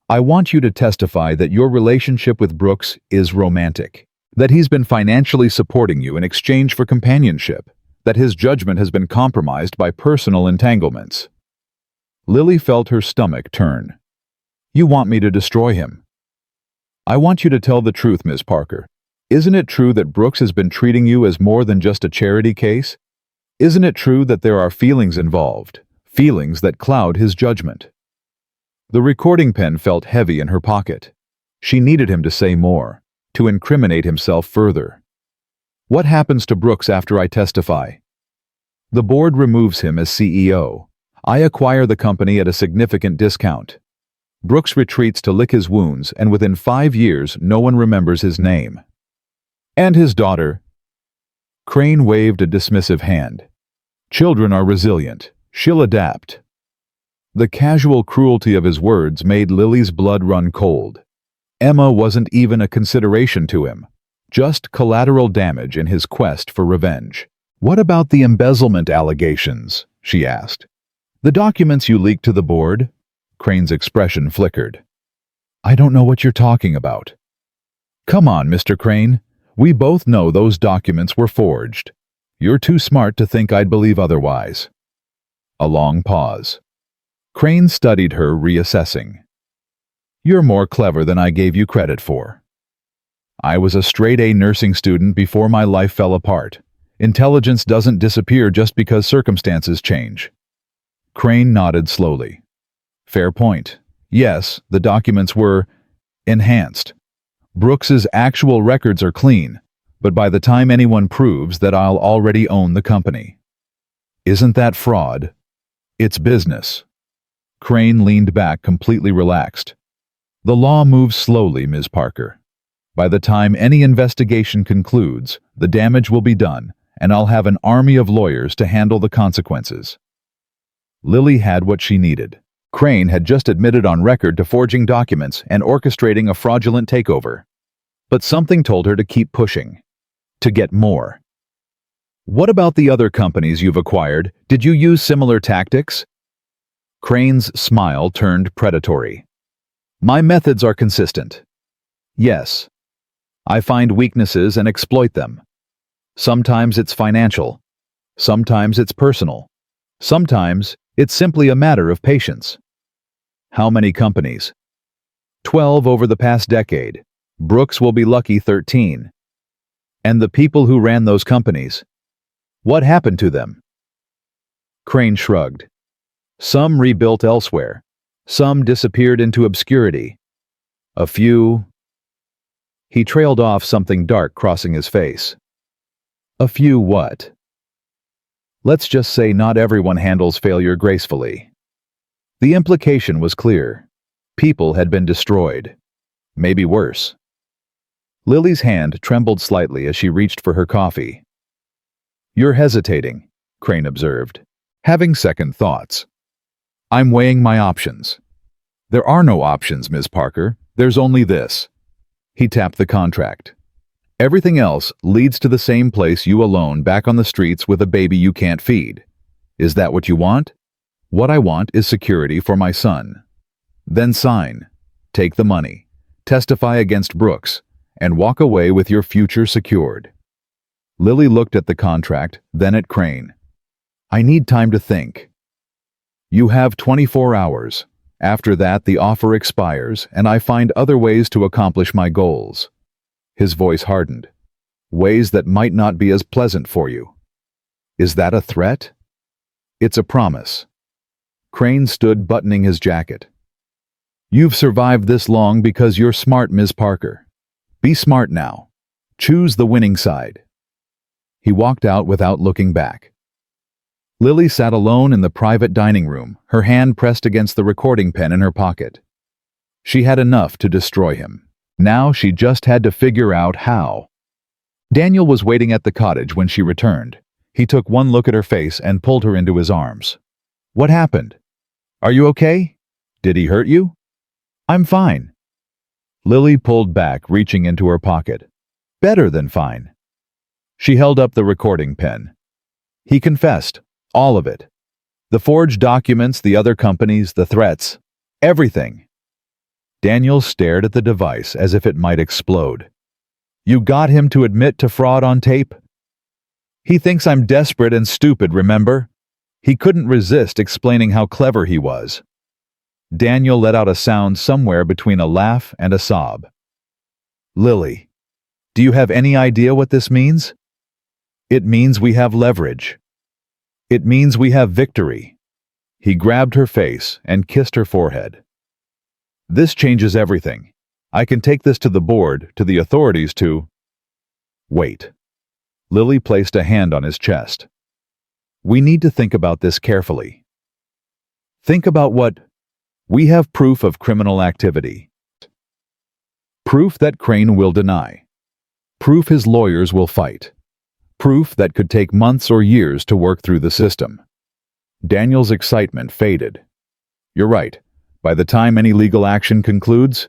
I want you to testify that your relationship with Brooks is romantic, that he's been financially supporting you in exchange for companionship, that his judgment has been compromised by personal entanglements. Lily felt her stomach turn. You want me to destroy him? I want you to tell the truth, Ms. Parker. Isn't it true that Brooks has been treating you as more than just a charity case? Isn't it true that there are feelings involved, feelings that cloud his judgment? The recording pen felt heavy in her pocket. She needed him to say more, to incriminate himself further. What happens to Brooks after I testify? The board removes him as CEO. I acquire the company at a significant discount. Brooks retreats to lick his wounds, and within 5 years, no one remembers his name. And his daughter? Crane waved a dismissive hand. Children are resilient. She'll adapt. The casual cruelty of his words made Lily's blood run cold. Emma wasn't even a consideration to him. Just collateral damage in his quest for revenge. What about the embezzlement allegations? She asked. The documents you leaked to the board? Crane's expression flickered. I don't know what you're talking about. Come on, Mr. Crane. We both know those documents were forged. You're too smart to think I'd believe otherwise. A long pause. Crane studied her, reassessing. You're more clever than I gave you credit for. I was a straight-A nursing student before my life fell apart. Intelligence doesn't disappear just because circumstances change. Crane nodded slowly. Fair point. Yes, the documents were enhanced. Brooks's actual records are clean, but by the time anyone proves that, I'll already own the company. Isn't that fraud? It's business. Crane leaned back, completely relaxed. The law moves slowly, Ms. Parker. By the time any investigation concludes, the damage will be done, and I'll have an army of lawyers to handle the consequences. Lily had what she needed. Crane had just admitted on record to forging documents and orchestrating a fraudulent takeover. But something told her to keep pushing. To get more. What about the other companies you've acquired? Did you use similar tactics? Crane's smile turned predatory. My methods are consistent. Yes. I find weaknesses and exploit them. Sometimes it's financial. Sometimes it's personal. Sometimes it's simply a matter of patience. How many companies? 12 over the past decade. Brooks will be lucky 13. And the people who ran those companies? What happened to them? Crane shrugged. Some rebuilt elsewhere. Some disappeared into obscurity. A few... He trailed off, something dark crossing his face. A few what? Let's just say not everyone handles failure gracefully. The implication was clear. People had been destroyed. Maybe worse. Lily's hand trembled slightly as she reached for her coffee. "You're hesitating," Crane observed, having second thoughts. "I'm weighing my options." "There are no options, Ms. Parker. There's only this." He tapped the contract. "Everything else leads to the same place, you alone back on the streets with a baby you can't feed. Is that what you want?" "What I want is security for my son." "Then sign. Take the money. Testify against Brooks, and walk away with your future secured." Lily looked at the contract, then at Crane. "I need time to think." "You have 24 hours. After that, the offer expires, and I find other ways to accomplish my goals." His voice hardened. "Ways that might not be as pleasant for you." "Is that a threat?" "It's a promise." Crane stood buttoning his jacket. "You've survived this long because you're smart, Ms. Parker. Be smart now. Choose the winning side." He walked out without looking back. Lily sat alone in the private dining room, her hand pressed against the recording pen in her pocket. She had enough to destroy him. Now she just had to figure out how. Daniel was waiting at the cottage when she returned. He took one look at her face and pulled her into his arms. "What happened? Are you okay? Did he hurt you?" "I'm fine." Lily pulled back, reaching into her pocket. "Better than fine." She held up the recording pen. "He confessed. All of it. The forged documents, the other companies, the threats. Everything." Daniel stared at the device as if it might explode. "You got him to admit to fraud on tape?" "He thinks I'm desperate and stupid, remember?" He couldn't resist explaining how clever he was. Daniel let out a sound somewhere between a laugh and a sob. "Lily, do you have any idea what this means?" "It means we have leverage. It means we have victory." He grabbed her face and kissed her forehead. "This changes everything. I can take this to the board, to the authorities, to—" "Wait." Lily placed a hand on his chest. "We need to think about this carefully." "Think about what?" "We have proof of criminal activity. Proof that Crane will deny. Proof his lawyers will fight. Proof that could take months or years to work through the system." Daniel's excitement faded. "You're right. By the time any legal action concludes,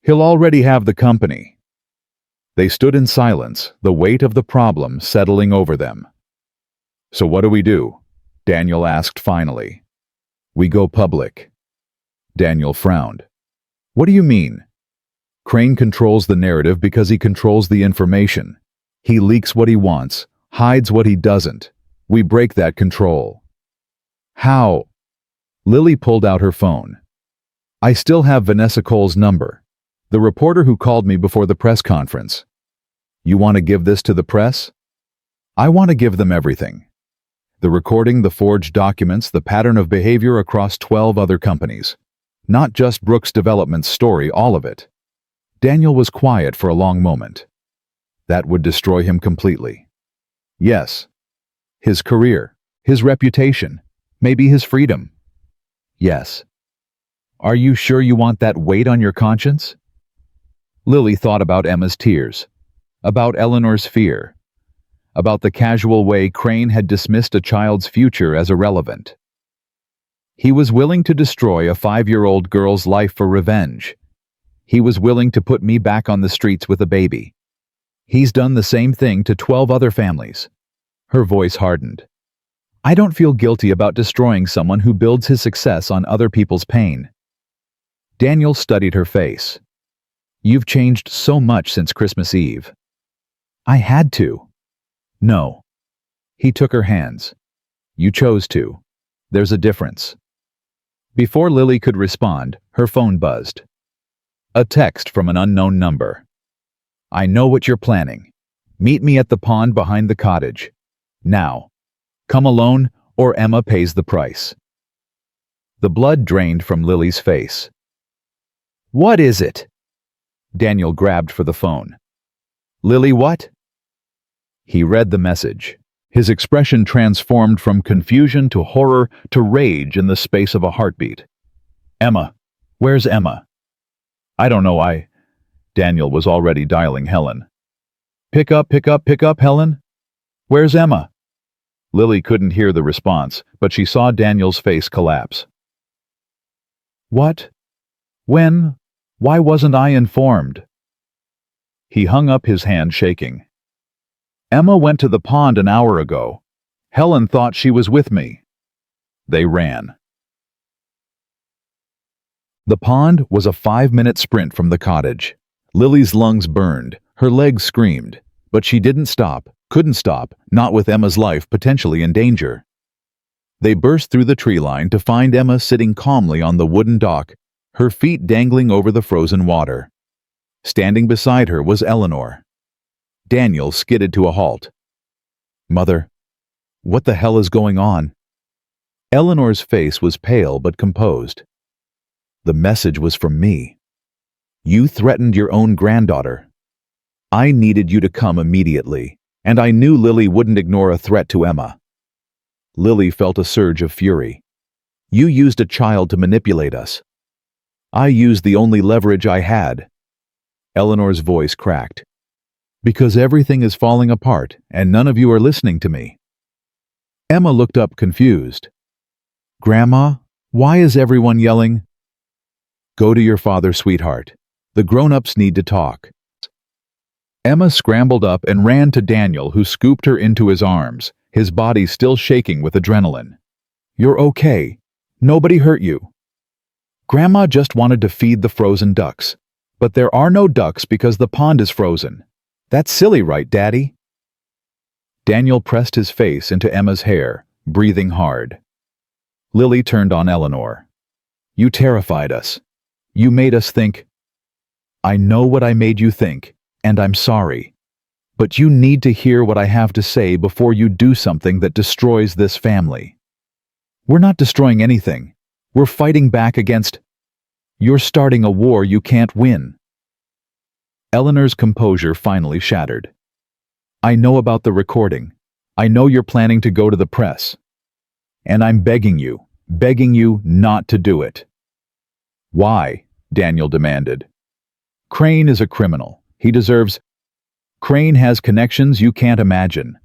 he'll already have the company." They stood in silence, the weight of the problem settling over them. "So what do we do?" Daniel asked finally. "We go public." Daniel frowned. "What do you mean?" "Crane controls the narrative because he controls the information. He leaks what he wants, hides what he doesn't. We break that control." "How?" Lily pulled out her phone. "I still have Vanessa Cole's number, the reporter who called me before the press conference." "You want to give this to the press?" "I want to give them everything. The recording, the forged documents, the pattern of behavior across 12 other companies. Not just Brooks Development's story, all of it." Daniel was quiet for a long moment. "That would destroy him completely." "Yes." "His career, his reputation, maybe his freedom." "Yes." "Are you sure you want that weight on your conscience?" Lily thought about Emma's tears, about Eleanor's fear, about the casual way Crane had dismissed a child's future as irrelevant. He was willing to destroy a 5-year-old girl's life for revenge. He was willing to put me back on the streets with a baby. He's done the same thing to 12 other families. Her voice hardened. "I don't feel guilty about destroying someone who builds his success on other people's pain." Daniel studied her face. "You've changed so much since Christmas Eve." "I had to." "No." He took her hands. "You chose to. There's a difference." Before Lily could respond, her phone buzzed. A text from an unknown number. "I know what you're planning. Meet me at the pond behind the cottage. Now. Come alone, or Emma pays the price." The blood drained from Lily's face. "What is it?" Daniel grabbed for the phone. "Lily, what?" He read the message. His expression transformed from confusion to horror to rage in the space of a heartbeat. "Emma. Where's Emma?" "I don't know. Daniel was already dialing Helen. Pick up, pick up, pick up, Helen? Where's Emma? Lily couldn't hear the response, but she saw Daniel's face collapse. What? When? Why wasn't I informed? He hung up his hand shaking. Emma went to the pond an hour ago. Helen thought she was with me. They ran. The pond was a 5-minute sprint from the cottage. Lily's lungs burned, her legs screamed, but she didn't stop, couldn't stop, not with Emma's life potentially in danger. They burst through the tree line to find Emma sitting calmly on the wooden dock, her feet dangling over the frozen water. Standing beside her was Eleanor. Daniel skidded to a halt. Mother, what the hell is going on? Eleanor's face was pale but composed. The message was from me. You threatened your own granddaughter. I needed you to come immediately, and I knew Lily wouldn't ignore a threat to Emma. Lily felt a surge of fury. You used a child to manipulate us. I used the only leverage I had. Eleanor's voice cracked. Because everything is falling apart, and none of you are listening to me. Emma looked up confused. Grandma, why is everyone yelling? Go to your father, sweetheart. The grown-ups need to talk. Emma scrambled up and ran to Daniel, who scooped her into his arms, his body still shaking with adrenaline. You're okay. Nobody hurt you. Grandma just wanted to feed the frozen ducks. But there are no ducks because the pond is frozen. That's silly, right, Daddy? Daniel pressed his face into Emma's hair, breathing hard. Lily turned on Eleanor. You terrified us. You made us think. I know what I made you think, and I'm sorry. But you need to hear what I have to say before you do something that destroys this family. We're not destroying anything. We're fighting back against. You're starting a war you can't win. Eleanor's composure finally shattered. I know about the recording. I know you're planning to go to the press. And I'm begging you not to do it. Why? Daniel demanded. Crane is a criminal. He deserves. Crane has connections you can't imagine.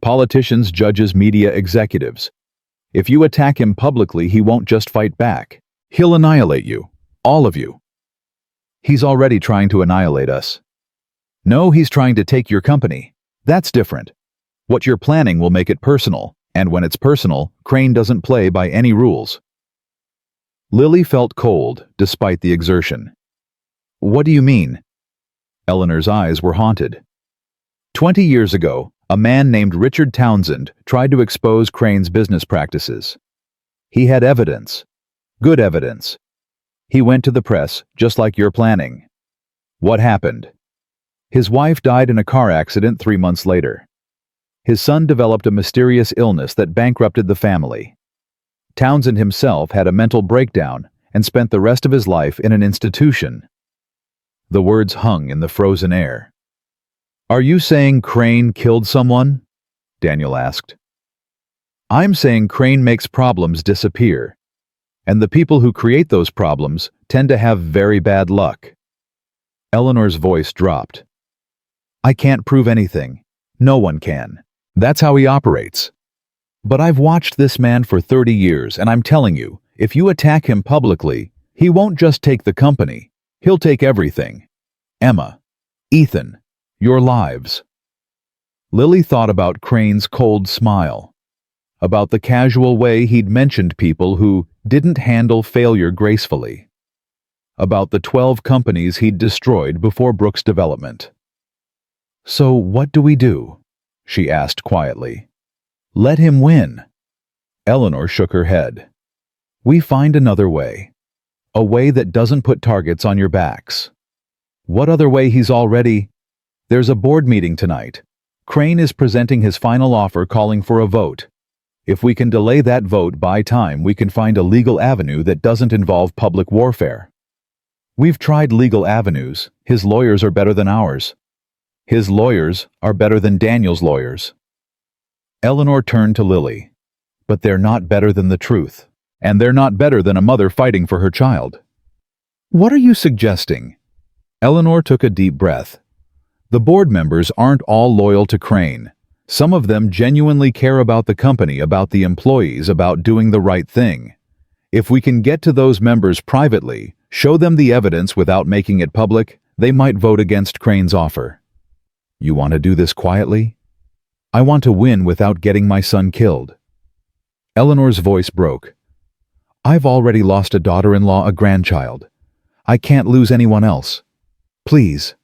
Politicians, judges, media executives. If you attack him publicly, he won't just fight back. He'll annihilate you. All of you. He's already trying to annihilate us. No, he's trying to take your company. That's different. What you're planning will make it personal, and when it's personal, Crane doesn't play by any rules. Lily felt cold, despite the exertion. What do you mean? Eleanor's eyes were haunted. 20 years ago, a man named Richard Townsend tried to expose Crane's business practices. He had evidence. Good evidence. He went to the press, just like you're planning. What happened? His wife died in a car accident 3 months later. His son developed a mysterious illness that bankrupted the family. Townsend himself had a mental breakdown and spent the rest of his life in an institution. The words hung in the frozen air. Are you saying Crane killed someone? Daniel asked. I'm saying Crane makes problems disappear. And the people who create those problems tend to have very bad luck. Eleanor's voice dropped. I can't prove anything. No one can. That's how he operates. But I've watched this man for 30 years, and I'm telling you, if you attack him publicly, he won't just take the company. He'll take everything. Emma, Ethan, your lives. Lily thought about Crane's cold smile, about the casual way he'd mentioned people who didn't handle failure gracefully, about the 12 companies he'd destroyed before Brooks' development. So what do we do? She asked quietly. Let him win. Eleanor shook her head. We find another way. A way that doesn't put targets on your backs. What other way? He's already... There's a board meeting tonight. Crane is presenting his final offer calling for a vote. If we can delay that vote by time, we can find a legal avenue that doesn't involve public warfare. We've tried legal avenues. His lawyers are better than ours. His lawyers are better than Daniel's lawyers. Eleanor turned to Lily. But they're not better than the truth. And they're not better than a mother fighting for her child. What are you suggesting? Eleanor took a deep breath. The board members aren't all loyal to Crane. Some of them genuinely care about the company, about the employees, about doing the right thing. If we can get to those members privately, show them the evidence without making it public, they might vote against Crane's offer. You want to do this quietly? I want to win without getting my son killed. Eleanor's voice broke. I've already lost a daughter-in-law, a grandchild. I can't lose anyone else. Please.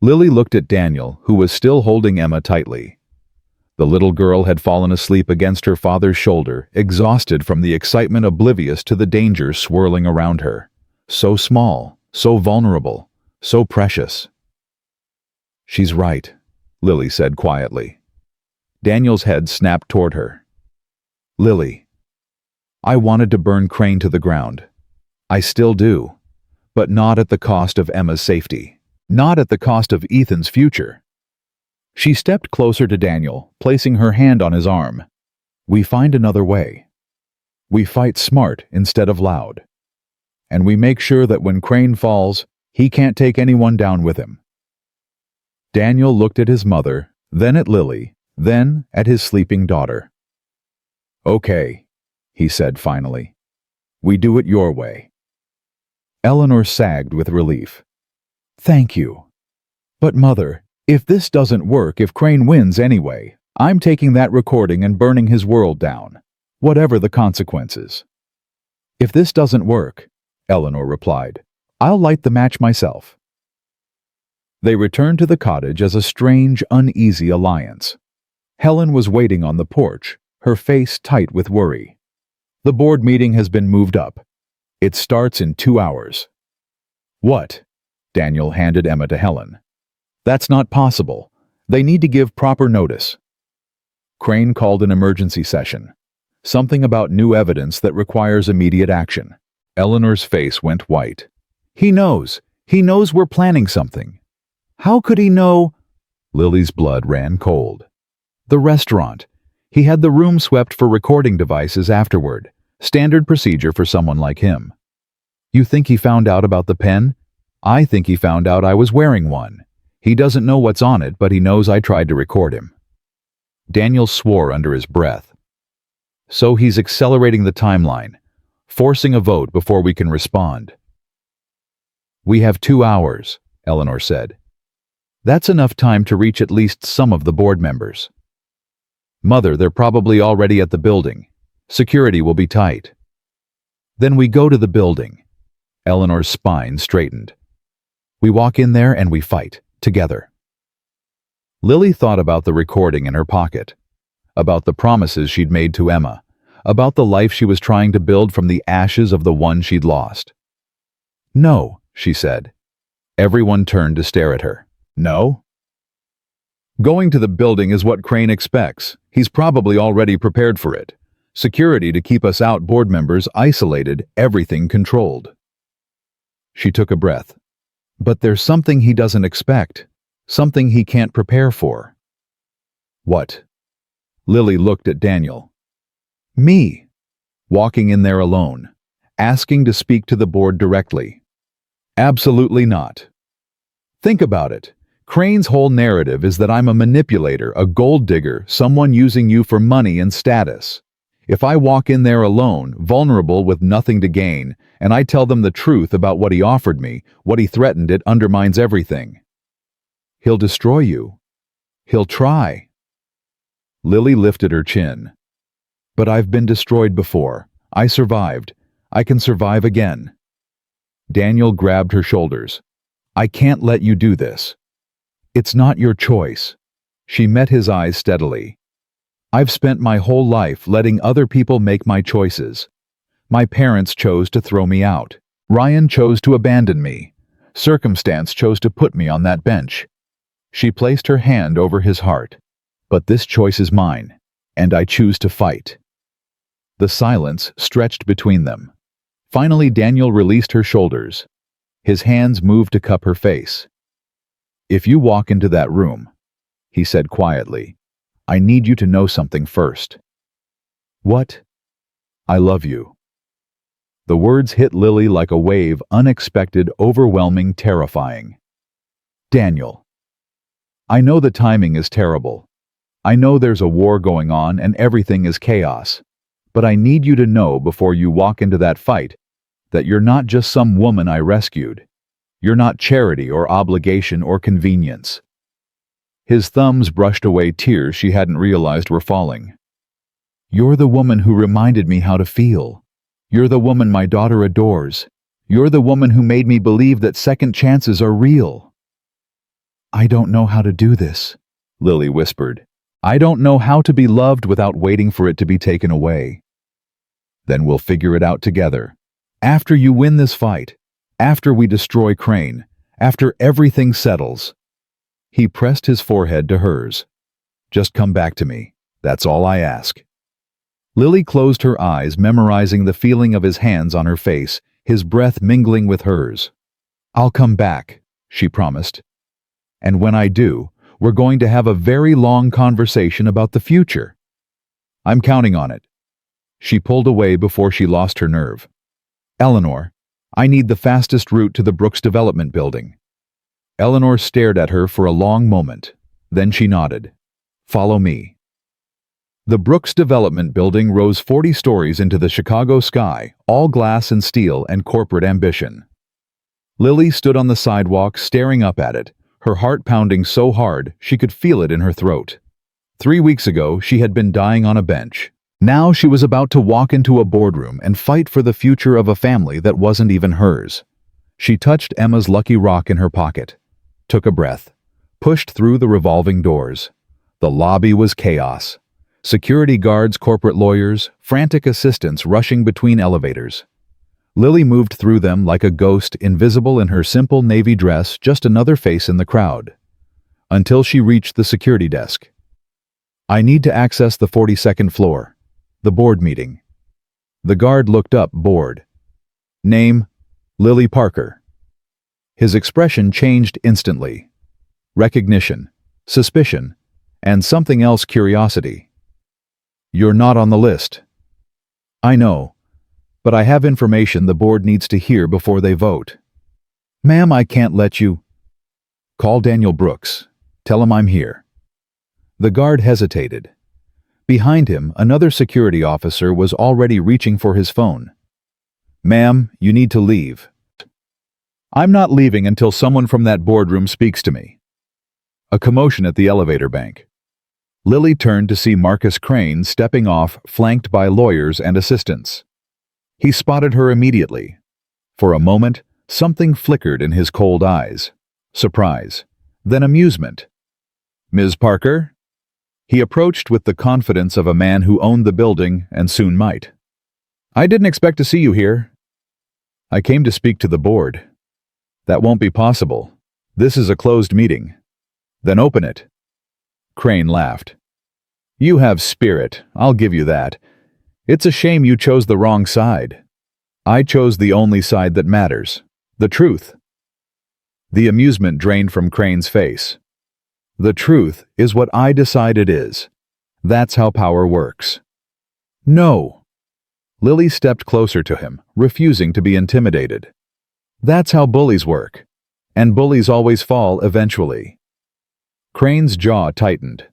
Lily looked at Daniel, who was still holding Emma tightly. The little girl had fallen asleep against her father's shoulder, exhausted from the excitement, oblivious to the dangers swirling around her. So small, so vulnerable, so precious. She's right, Lily said quietly. Daniel's head snapped toward her. Lily, I wanted to burn Crane to the ground. I still do. But not at the cost of Emma's safety. Not at the cost of Ethan's future. She stepped closer to Daniel, placing her hand on his arm. We find another way. We fight smart instead of loud. And we make sure that when Crane falls, he can't take anyone down with him. Daniel looked at his mother, then at Lily, then at his sleeping daughter. Okay, he said finally. We do it your way. Eleanor sagged with relief. Thank you. But Mother, if this doesn't work, if Crane wins anyway, I'm taking that recording and burning his world down, whatever the consequences. If this doesn't work, Eleanor replied, I'll light the match myself. They returned to the cottage as a strange, uneasy alliance. Helen was waiting on the porch, her face tight with worry. The board meeting has been moved up. It starts in 2 hours. What? Daniel handed Emma to Helen. That's not possible. They need to give proper notice. Crane called an emergency session. Something about new evidence that requires immediate action. Eleanor's face went white. He knows. He knows we're planning something. How could he know? Lily's blood ran cold. The restaurant. He had the room swept for recording devices afterward. Standard procedure for someone like him. You think he found out about the pen? I think he found out I was wearing one. He doesn't know what's on it, but he knows I tried to record him. Daniel swore under his breath. So he's accelerating the timeline, forcing a vote before we can respond. We have 2 hours, Eleanor said. That's enough time to reach at least some of the board members. Mother, they're probably already at the building. Security will be tight. Then we go to the building. Eleanor's spine straightened. We walk in there and we fight, together. Lily thought about the recording in her pocket, about the promises she'd made to Emma, about the life she was trying to build from the ashes of the one she'd lost. No, she said. Everyone turned to stare at her. No? Going to the building is what Crane expects. He's probably already prepared for it. Security to keep us out, board members isolated, everything controlled. She took a breath. But there's something he doesn't expect, something he can't prepare for. What? Lily looked at Daniel. Me. Walking in there alone, asking to speak to the board directly. Absolutely not. Think about it. Crane's whole narrative is that I'm a manipulator, a gold digger, someone using you for money and status. If I walk in there alone, vulnerable with nothing to gain, and I tell them the truth about what he offered me, what he threatened, it undermines everything. He'll destroy you. He'll try. Lily lifted her chin. But I've been destroyed before. I survived. I can survive again. Daniel grabbed her shoulders. I can't let you do this. It's not your choice. She met his eyes steadily. I've spent my whole life letting other people make my choices. My parents chose to throw me out. Ryan chose to abandon me. Circumstance chose to put me on that bench. She placed her hand over his heart. But this choice is mine, and I choose to fight. The silence stretched between them. Finally, Daniel released her shoulders. His hands moved to cup her face. If you walk into that room, he said quietly, I need you to know something first. What? I love you. The words hit Lily like a wave, unexpected, overwhelming, terrifying. Daniel. I know the timing is terrible. I know there's a war going on and everything is chaos. But I need you to know before you walk into that fight that you're not just some woman I rescued. You're not charity or obligation or convenience. His thumbs brushed away tears she hadn't realized were falling. You're the woman who reminded me how to feel. You're the woman my daughter adores. You're the woman who made me believe that second chances are real. I don't know how to do this, Lily whispered. I don't know how to be loved without waiting for it to be taken away. Then we'll figure it out together. After you win this fight, after we destroy Crane, after everything settles. He pressed his forehead to hers. Just come back to me. That's all I ask. Lily closed her eyes, memorizing the feeling of his hands on her face, his breath mingling with hers. I'll come back, she promised. And when I do, we're going to have a very long conversation about the future. I'm counting on it. She pulled away before she lost her nerve. Eleanor, I need the fastest route to the Brooks Development Building. Eleanor stared at her for a long moment. Then she nodded. Follow me. The Brooks Development Building rose 40 stories into the Chicago sky, all glass and steel and corporate ambition. Lily stood on the sidewalk staring up at it, her heart pounding so hard she could feel it in her throat. 3 weeks ago, she had been dying on a bench. Now she was about to walk into a boardroom and fight for the future of a family that wasn't even hers. She touched Emma's lucky rock in her pocket, took a breath, pushed through the revolving doors. The lobby was chaos. Security guards, corporate lawyers, frantic assistants rushing between elevators. Lily moved through them like a ghost, invisible in her simple navy dress, just another face in the crowd. Until she reached the security desk. I need to access the 42nd floor. The board meeting. The guard looked up, bored. Name, Lily Parker. His expression changed instantly. Recognition, suspicion, and something else, curiosity. You're not on the list. I know, but I have information the board needs to hear before they vote. Ma'am, I can't let you. Call Daniel Brooks. Tell him I'm here. The guard hesitated. Behind him, another security officer was already reaching for his phone. Ma'am, you need to leave. I'm not leaving until someone from that boardroom speaks to me. A commotion at the elevator bank. Lily turned to see Marcus Crane stepping off, flanked by lawyers and assistants. He spotted her immediately. For a moment, something flickered in his cold eyes. Surprise, then amusement. Ms. Parker? He approached with the confidence of a man who owned the building and soon might. I didn't expect to see you here. I came to speak to the board. That won't be possible. This is a closed meeting. Then open it. Crane laughed. You have spirit, I'll give you that. It's a shame you chose the wrong side. I chose the only side that matters, the truth. The amusement drained from Crane's face. The truth is what I decide it is. That's how power works. No. Lily stepped closer to him, refusing to be intimidated. That's how bullies work. And bullies always fall eventually. Crane's jaw tightened.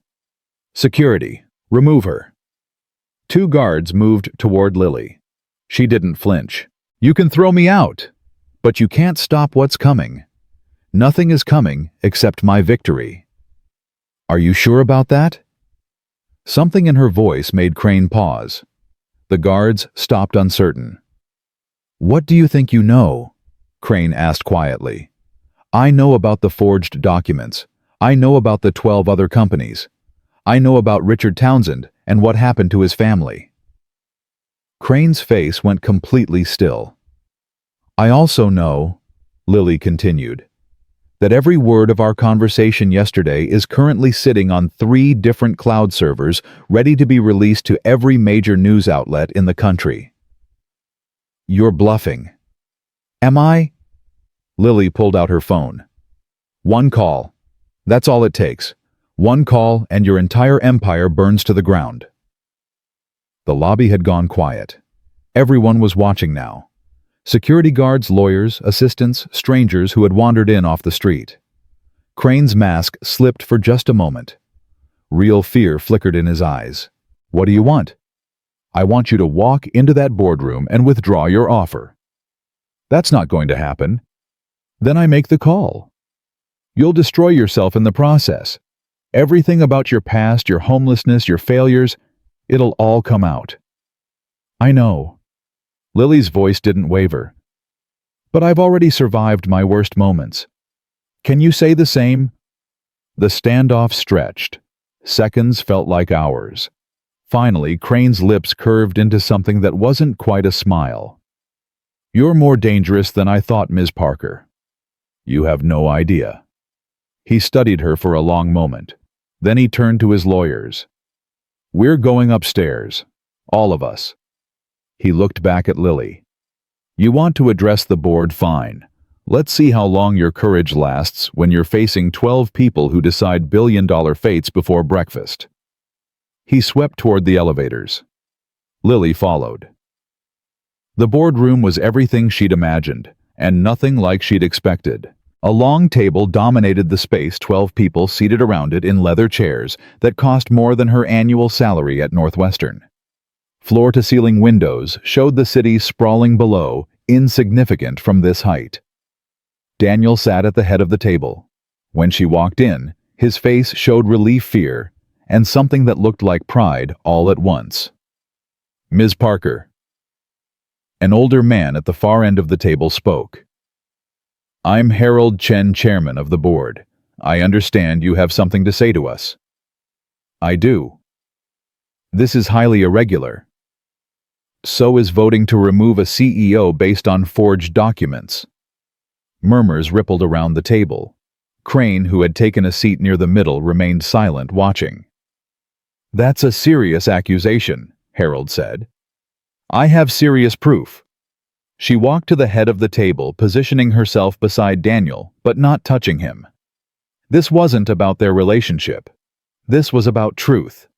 Security, remove her. 2 guards moved toward Lily. She didn't flinch. You can throw me out, but you can't stop what's coming. Nothing is coming except my victory. Are you sure about that? Something in her voice made Crane pause. The guards stopped uncertain. What do you think you know? Crane asked quietly. I know about the forged documents. I know about the 12 other companies. I know about Richard Townsend and what happened to his family. Crane's face went completely still. I also know, Lily continued, that every word of our conversation yesterday is currently sitting on 3 different cloud servers ready to be released to every major news outlet in the country. You're bluffing. Am I? Lily pulled out her phone. 1 call. That's all it takes. 1 call and your entire empire burns to the ground. The lobby had gone quiet. Everyone was watching now. Security guards, lawyers, assistants, strangers who had wandered in off the street. Crane's mask slipped for just a moment. Real fear flickered in his eyes. "What do you want?" "I want you to walk into that boardroom and withdraw your offer." "That's not going to happen." "Then I make the call." "You'll destroy yourself in the process. Everything about your past, your homelessness, your failures, it'll all come out." "I know." Lily's voice didn't waver. "But I've already survived my worst moments. Can you say the same?" The standoff stretched. Seconds felt like hours. Finally, Crane's lips curved into something that wasn't quite a smile. "You're more dangerous than I thought, Ms. Parker. You have no idea." He studied her for a long moment. Then he turned to his lawyers. "We're going upstairs. All of us." He looked back at Lily. "You want to address the board? Fine. Let's see how long your courage lasts when you're facing 12 people who decide billion-dollar fates before breakfast." He swept toward the elevators. Lily followed. The boardroom was everything she'd imagined, and nothing like she'd expected. A long table dominated the space, 12 people seated around it in leather chairs that cost more than her annual salary at Northwestern. Floor-to-ceiling windows showed the city sprawling below, insignificant from this height. Daniel sat at the head of the table. When she walked in, his face showed relief, fear, and something that looked like pride all at once. "Ms. Parker." An older man at the far end of the table spoke. "I'm Harold Chen, chairman of the board. I understand you have something to say to us." "I do." "This is highly irregular." "So is voting to remove a CEO based on forged documents." Murmurs rippled around the table. Crane, who had taken a seat near the middle, remained silent, watching. "That's a serious accusation," Harold said. "I have serious proof." She walked to the head of the table, positioning herself beside Daniel, but not touching him. This wasn't about their relationship. This was about truth.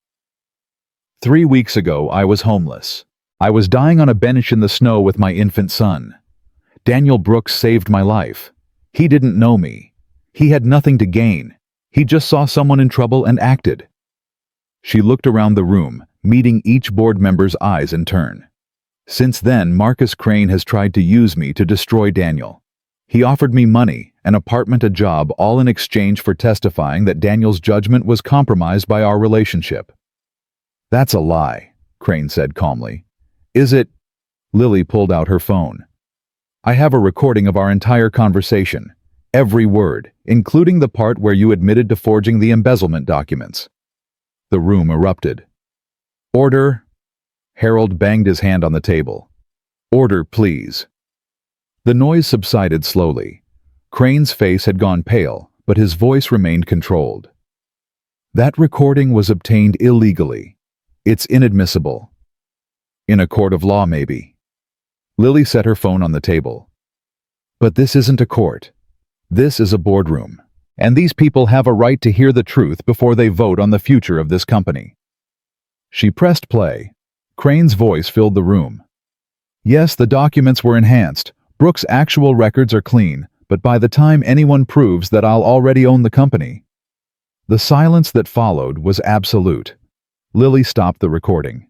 3 weeks ago, I was homeless. I was dying on a bench in the snow with my infant son. Daniel Brooks saved my life. He didn't know me. He had nothing to gain. He just saw someone in trouble and acted. She looked around the room, meeting each board member's eyes in turn. Since then, Marcus Crane has tried to use me to destroy Daniel. He offered me money, an apartment, a job, all in exchange for testifying that Daniel's judgment was compromised by our relationship. "That's a lie," Crane said calmly. "Is it?" Lily pulled out her phone. "I have a recording of our entire conversation. Every word, including the part where you admitted to forging the embezzlement documents." The room erupted. "Order!" Harold banged his hand on the table. "Order, please." The noise subsided slowly. Crane's face had gone pale, but his voice remained controlled. "That recording was obtained illegally. It's inadmissible." "In a court of law, maybe." Lily set her phone on the table. "But this isn't a court. This is a boardroom. And these people have a right to hear the truth before they vote on the future of this company." She pressed play. Crane's voice filled the room. "Yes, the documents were enhanced. Brooks' actual records are clean, but by the time anyone proves that I'll already own the company." The silence that followed was absolute. Lily stopped the recording.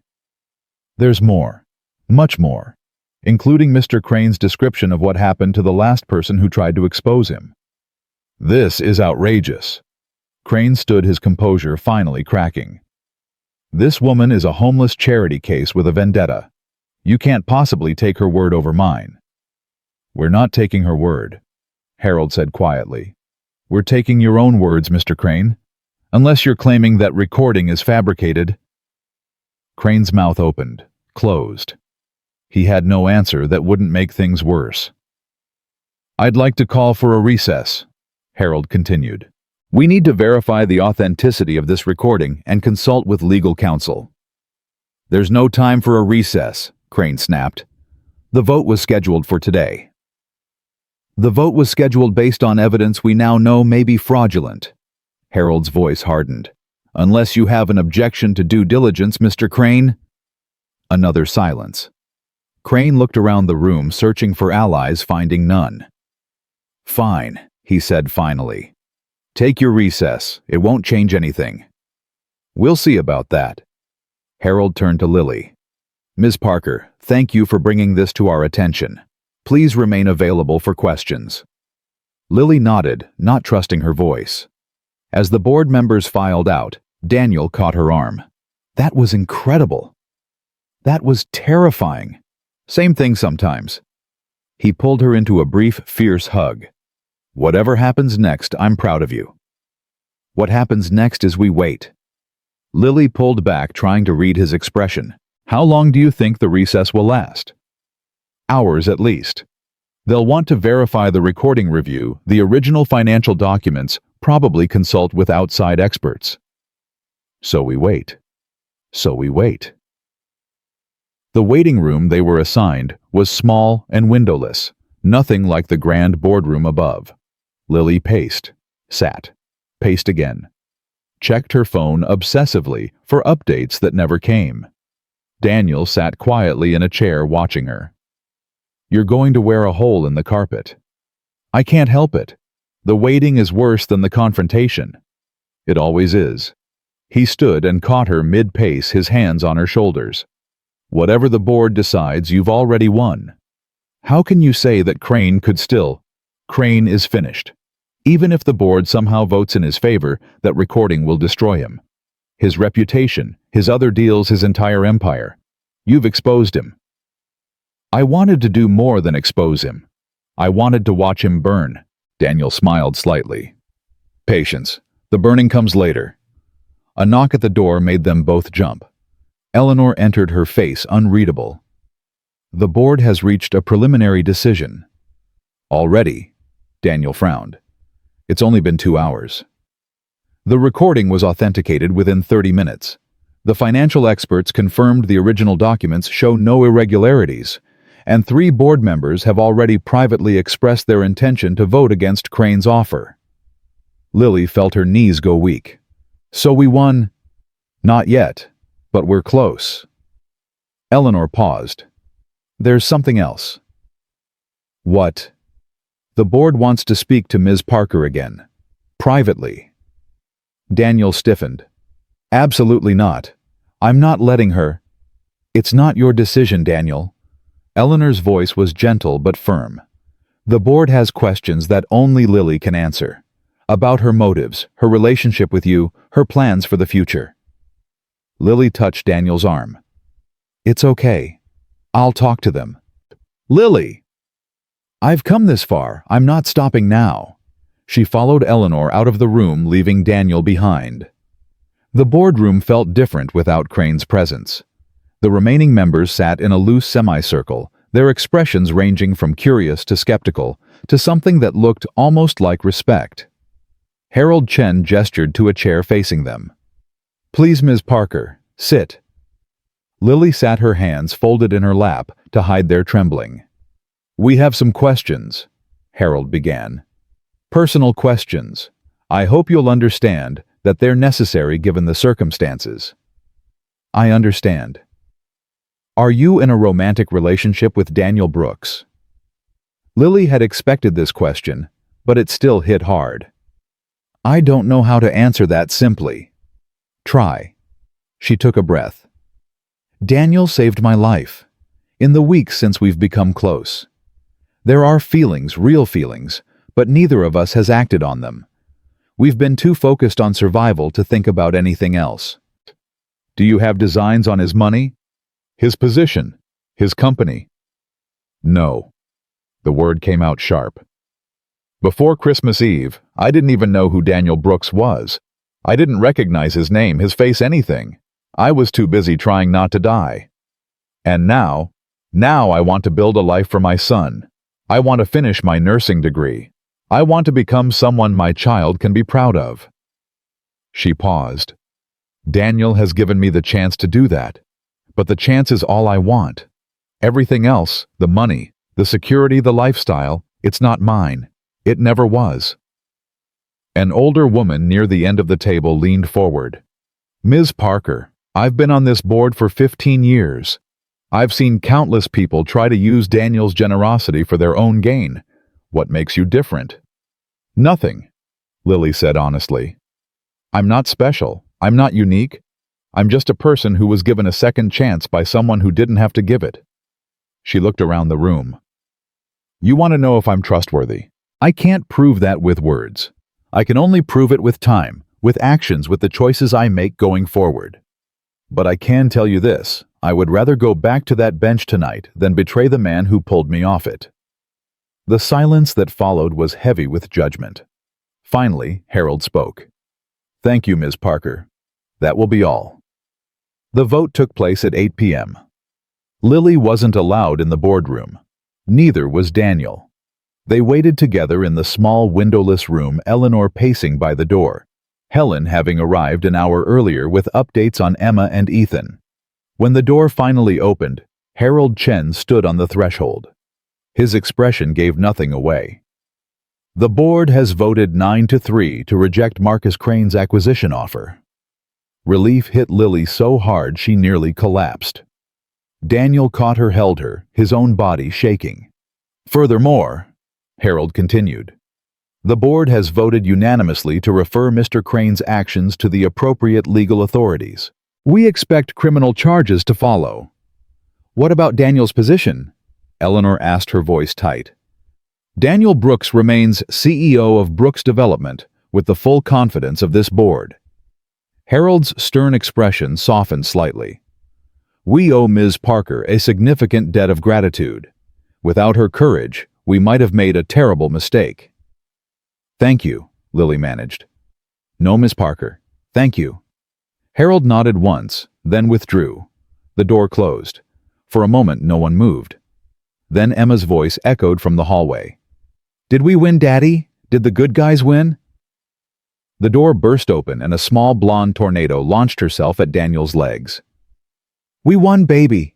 "There's more. Much more. Including Mr. Crane's description of what happened to the last person who tried to expose him." "This is outrageous." Crane stood, his composure finally cracking. "This woman is a homeless charity case with a vendetta. You can't possibly take her word over mine." "We're not taking her word," Harold said quietly. "We're taking your own words, Mr. Crane. Unless you're claiming that recording is fabricated." Crane's mouth opened, closed. He had no answer that wouldn't make things worse. "I'd like to call for a recess," Harold continued. "We need to verify the authenticity of this recording and consult with legal counsel." "There's no time for a recess," Crane snapped. "The vote was scheduled for today." "The vote was scheduled based on evidence we now know may be fraudulent." Harold's voice hardened. "Unless you have an objection to due diligence, Mr. Crane." Another silence. Crane looked around the room, searching for allies, finding none. "Fine," he said finally. "Take your recess. It won't change anything." "We'll see about that." Harold turned to Lily. "Ms. Parker, thank you for bringing this to our attention. Please remain available for questions." Lily nodded, not trusting her voice. As the board members filed out, Daniel caught her arm. "That was incredible. That was terrifying. Same thing sometimes." He pulled her into a brief, fierce hug. "Whatever happens next, I'm proud of you." "What happens next is we wait." Lily pulled back, trying to read his expression. "How long do you think the recess will last?" "Hours at least. They'll want to verify the recording review, the original financial documents, probably consult with outside experts." So we wait. So we wait. The waiting room they were assigned was small and windowless, nothing like the grand boardroom above. Lily paced, sat, paced again, checked her phone obsessively for updates that never came. Daniel sat quietly in a chair watching her. "You're going to wear a hole in the carpet." "I can't help it. The waiting is worse than the confrontation." "It always is." He stood and caught her mid-pace, his hands on her shoulders. "Whatever the board decides, you've already won. How can you say that Crane could still? Crane is finished. Even if the board somehow votes in his favor, that recording will destroy him. His reputation, his other deals, his entire empire. You've exposed him." "I wanted to do more than expose him. I wanted to watch him burn." Daniel smiled slightly. "Patience. The burning comes later." A knock at the door made them both jump. Eleanor entered, her face unreadable. "The board has reached a preliminary decision." "Already?" Daniel frowned. "It's only been 2 hours." The recording was authenticated within 30 minutes. The financial experts confirmed the original documents show no irregularities, and 3 board members have already privately expressed their intention to vote against Crane's offer. Lily felt her knees go weak. "So we won?" "Not yet, but we're close." Eleanor paused. "There's something else." "What?" "The board wants to speak to Ms. Parker again. Privately." Daniel stiffened. "Absolutely not. I'm not letting her." "It's not your decision, Daniel." Eleanor's voice was gentle but firm. "The board has questions that only Lily can answer. About her motives, her relationship with you, her plans for the future." Lily touched Daniel's arm. "It's okay. I'll talk to them." "Lily!" "I've come this far. I'm not stopping now." She followed Eleanor out of the room, leaving Daniel behind. The boardroom felt different without Crane's presence. The remaining members sat in a loose semicircle, their expressions ranging from curious to skeptical, to something that looked almost like respect. Harold Chen gestured to a chair facing them. "Please, Ms. Parker, sit." Lily sat, her hands folded in her lap to hide their trembling. "We have some questions," Harold began. "Personal questions. I hope you'll understand that they're necessary given the circumstances." "I understand." "Are you in a romantic relationship with Daniel Brooks?" Lily had expected this question, but it still hit hard. "I don't know how to answer that simply." "Try." She took a breath. "Daniel saved my life. In the weeks since we've become close. There are feelings, real feelings, but neither of us has acted on them. We've been too focused on survival to think about anything else." "Do you have designs on his money? His position? His company?" "No." The word came out sharp. "Before Christmas Eve, I didn't even know who Daniel Brooks was. I didn't recognize his name, his face, anything. I was too busy trying not to die. And now I want to build a life for my son. I want to finish my nursing degree. I want to become someone my child can be proud of." She paused. "Daniel has given me the chance to do that. But the chance is all I want. Everything else, the money, the security, the lifestyle, it's not mine. It never was." An older woman near the end of the table leaned forward. "Ms. Parker, I've been on this board for 15 years. I've seen countless people try to use Daniel's generosity for their own gain. What makes you different? Nothing, Lily said honestly. I'm not special. I'm not unique. I'm just a person who was given a second chance by someone who didn't have to give it. She looked around the room. You want to know if I'm trustworthy? I can't prove that with words. I can only prove it with time, with actions, with the choices I make going forward. But I can tell you this, I would rather go back to that bench tonight than betray the man who pulled me off it. The silence that followed was heavy with judgment. Finally, Harold spoke. Thank you, Ms. Parker. That will be all. The vote took place at 8 p.m. Lily wasn't allowed in the boardroom. Neither was Daniel. They waited together in the small windowless room, Eleanor pacing by the door, Helen having arrived an hour earlier with updates on Emma and Ethan. When the door finally opened, Harold Chen stood on the threshold. His expression gave nothing away. The board has voted 9-3 to reject Marcus Crane's acquisition offer. Relief hit Lily so hard she nearly collapsed. Daniel caught her, held her, his own body shaking. Furthermore, Harold continued, the board has voted unanimously to refer Mr. Crane's actions to the appropriate legal authorities. We expect criminal charges to follow. What about Daniel's position? Eleanor asked, her voice tight. Daniel Brooks remains CEO of Brooks Development with the full confidence of this board. Harold's stern expression softened slightly. We owe Ms. Parker a significant debt of gratitude. Without her courage, we might have made a terrible mistake. Thank you, Lily managed. No, Ms. Parker. Thank you. Harold nodded once, then withdrew. The door closed. For a moment, no one moved. Then Emma's voice echoed from the hallway. Did we win, Daddy? Did the good guys win? The door burst open and a small blonde tornado launched herself at Daniel's legs. We won, baby.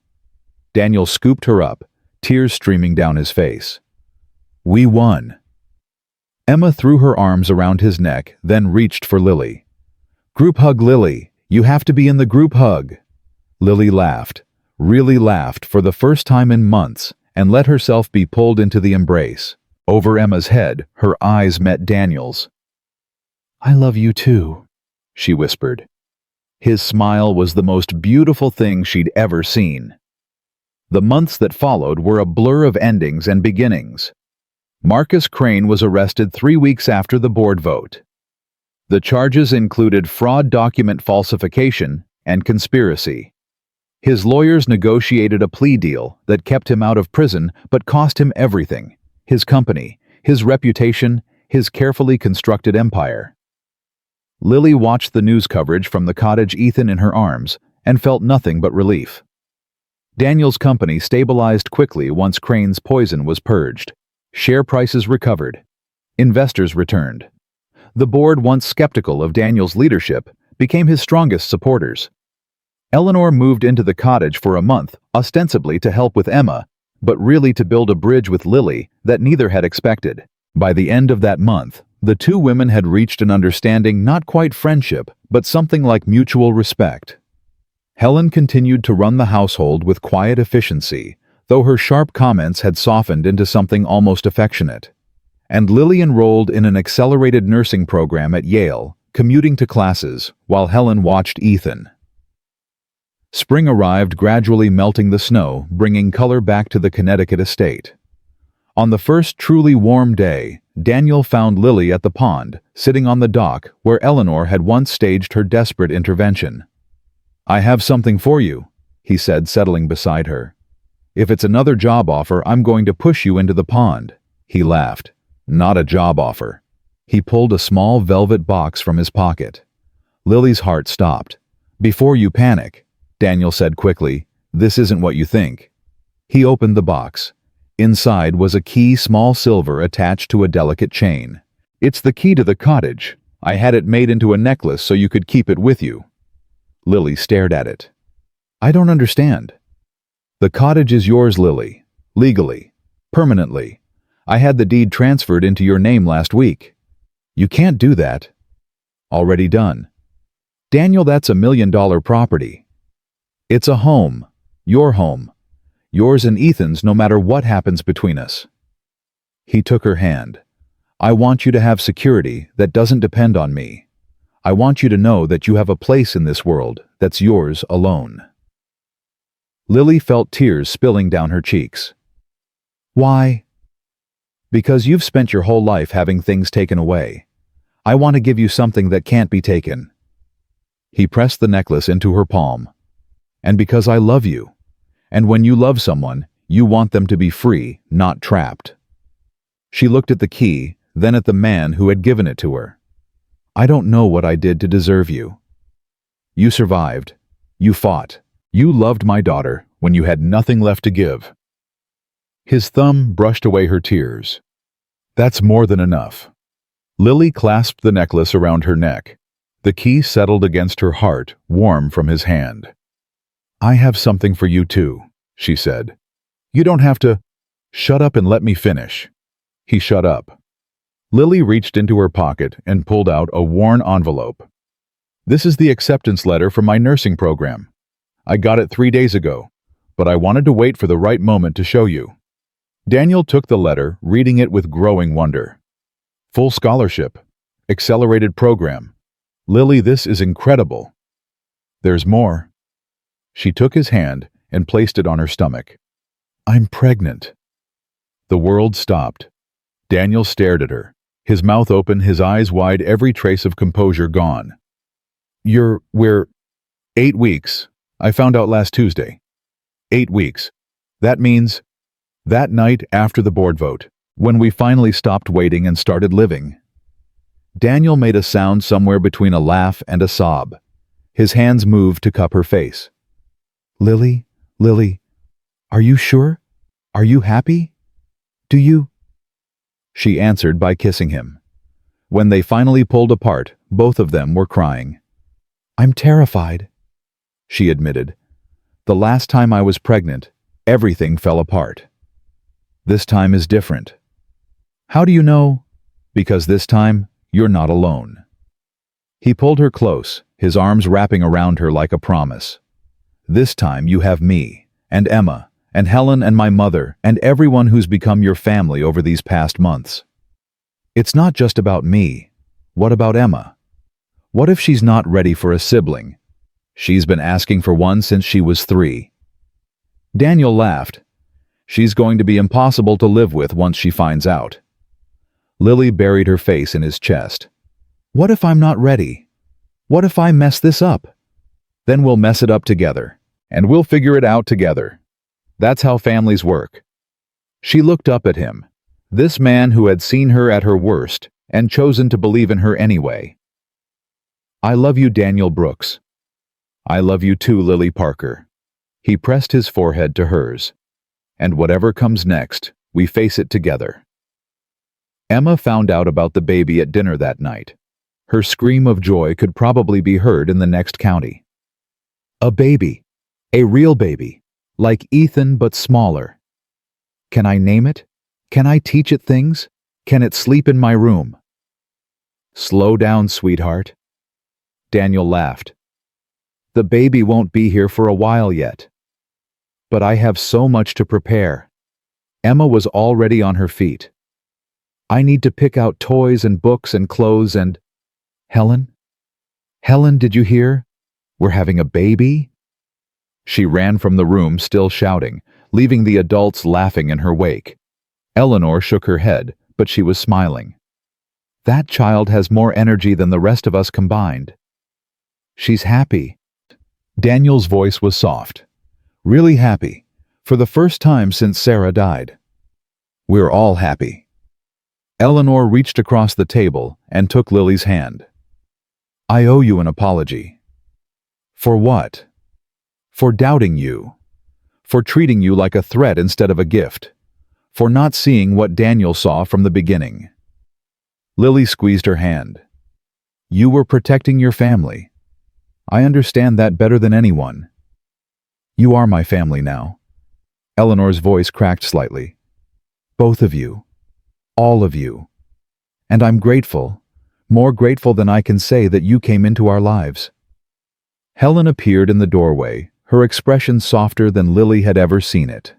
Daniel scooped her up, tears streaming down his face. We won. Emma threw her arms around his neck, then reached for Lily. Group hug, Lily. You have to be in the group hug. Lily laughed, really laughed for the first time in months, and let herself be pulled into the embrace. Over Emma's head, her eyes met Daniel's. I love you too, she whispered. His smile was the most beautiful thing she'd ever seen. The months that followed were a blur of endings and beginnings. Marcus Crane was arrested 3 weeks after the board vote. The charges included fraud, document falsification, and conspiracy. His lawyers negotiated a plea deal that kept him out of prison but cost him everything: his company, his reputation, his carefully constructed empire. Lily watched the news coverage from the cottage, Ethan in her arms, and felt nothing but relief. Daniel's company stabilized quickly once Crane's poison was purged. Share prices recovered. Investors returned. The board, once skeptical of Daniel's leadership, became his strongest supporters. Eleanor moved into the cottage for a month, ostensibly to help with Emma, but really to build a bridge with Lily that neither had expected. By the end of that month, the two women had reached an understanding, not quite friendship, but something like mutual respect. Helen continued to run the household with quiet efficiency, though her sharp comments had softened into something almost affectionate. And Lily enrolled in an accelerated nursing program at Yale, commuting to classes, while Helen watched Ethan. Spring arrived, gradually melting the snow, bringing color back to the Connecticut estate. On the first truly warm day, Daniel found Lily at the pond, sitting on the dock where Eleanor had once staged her desperate intervention. I have something for you, he said, settling beside her. If it's another job offer, I'm going to push you into the pond. He laughed. Not a job offer. He pulled a small velvet box from his pocket. Lily's heart stopped. Before you panic, Daniel said quickly, this isn't what you think. He opened the box. Inside was a key, small silver, attached to a delicate chain. It's the key to the cottage. I had it made into a necklace so you could keep it with you. Lily stared at it. I don't understand. The cottage is yours, Lily. Legally. Permanently. I had the deed transferred into your name last week. You can't do that. Already done. Daniel, that's $1 million property. It's a home. Your home. Yours and Ethan's no matter what happens between us. He took her hand. I want you to have security that doesn't depend on me. I want you to know that you have a place in this world that's yours alone. Lily felt tears spilling down her cheeks. Why? Because you've spent your whole life having things taken away. I want to give you something that can't be taken. He pressed the necklace into her palm. And because I love you. And when you love someone, you want them to be free, not trapped. She looked at the key, then at the man who had given it to her. I don't know what I did to deserve you. You survived. You fought. You loved my daughter when you had nothing left to give. His thumb brushed away her tears. That's more than enough. Lily clasped the necklace around her neck. The key settled against her heart, warm from his hand. I have something for you too, she said. You don't have to. Shut up and let me finish. He shut up. Lily reached into her pocket and pulled out a worn envelope. This is the acceptance letter from my nursing program. I got it 3 days ago, but I wanted to wait for the right moment to show you. Daniel took the letter, reading it with growing wonder. Full scholarship. Accelerated program. Lily, this is incredible. There's more. She took his hand and placed it on her stomach. I'm pregnant. The world stopped. Daniel stared at her, his mouth open, his eyes wide, every trace of composure gone. We're 8 weeks. I found out last Tuesday. 8 weeks. That means that night after the board vote, when we finally stopped waiting and started living. Daniel made a sound somewhere between a laugh and a sob. His hands moved to cup her face. Lily, are you sure? Are you happy? Do you? She answered by kissing him. When they finally pulled apart, both of them were crying. I'm terrified, she admitted. The last time I was pregnant, everything fell apart. This time is different. How do you know? Because this time, you're not alone. He pulled her close, his arms wrapping around her like a promise. This time you have me, and Emma, and Helen and my mother, and everyone who's become your family over these past months. It's not just about me. What about Emma? What if she's not ready for a sibling? She's been asking for one since she was 3. Daniel laughed. She's going to be impossible to live with once she finds out. Lily buried her face in his chest. What if I'm not ready? What if I mess this up? Then we'll mess it up together, and we'll figure it out together. That's how families work. She looked up at him, this man who had seen her at her worst and chosen to believe in her anyway. I love you, Daniel Brooks. I love you too, Lily Parker. He pressed his forehead to hers. And whatever comes next, we face it together. Emma found out about the baby at dinner that night. Her scream of joy could probably be heard in the next county. A baby. A real baby. Like Ethan but smaller. Can I name it? Can I teach it things? Can it sleep in my room? Slow down, sweetheart. Daniel laughed. The baby won't be here for a while yet. But I have so much to prepare. Emma was already on her feet. I need to pick out toys and books and clothes and... Helen? Helen, did you hear? We're having a baby? She ran from the room, still shouting, leaving the adults laughing in her wake. Eleanor shook her head, but she was smiling. That child has more energy than the rest of us combined. She's happy. Daniel's voice was soft. Really happy. For the first time since Sarah died. We're all happy. Eleanor reached across the table and took Lily's hand. I owe you an apology. For what? For doubting you. For treating you like a threat instead of a gift. For not seeing what Daniel saw from the beginning. Lily squeezed her hand. You were protecting your family. I understand that better than anyone. You are my family now. Eleanor's voice cracked slightly. Both of you. All of you. And I'm grateful, more grateful than I can say that you came into our lives. Helen appeared in the doorway, her expression softer than Lily had ever seen it.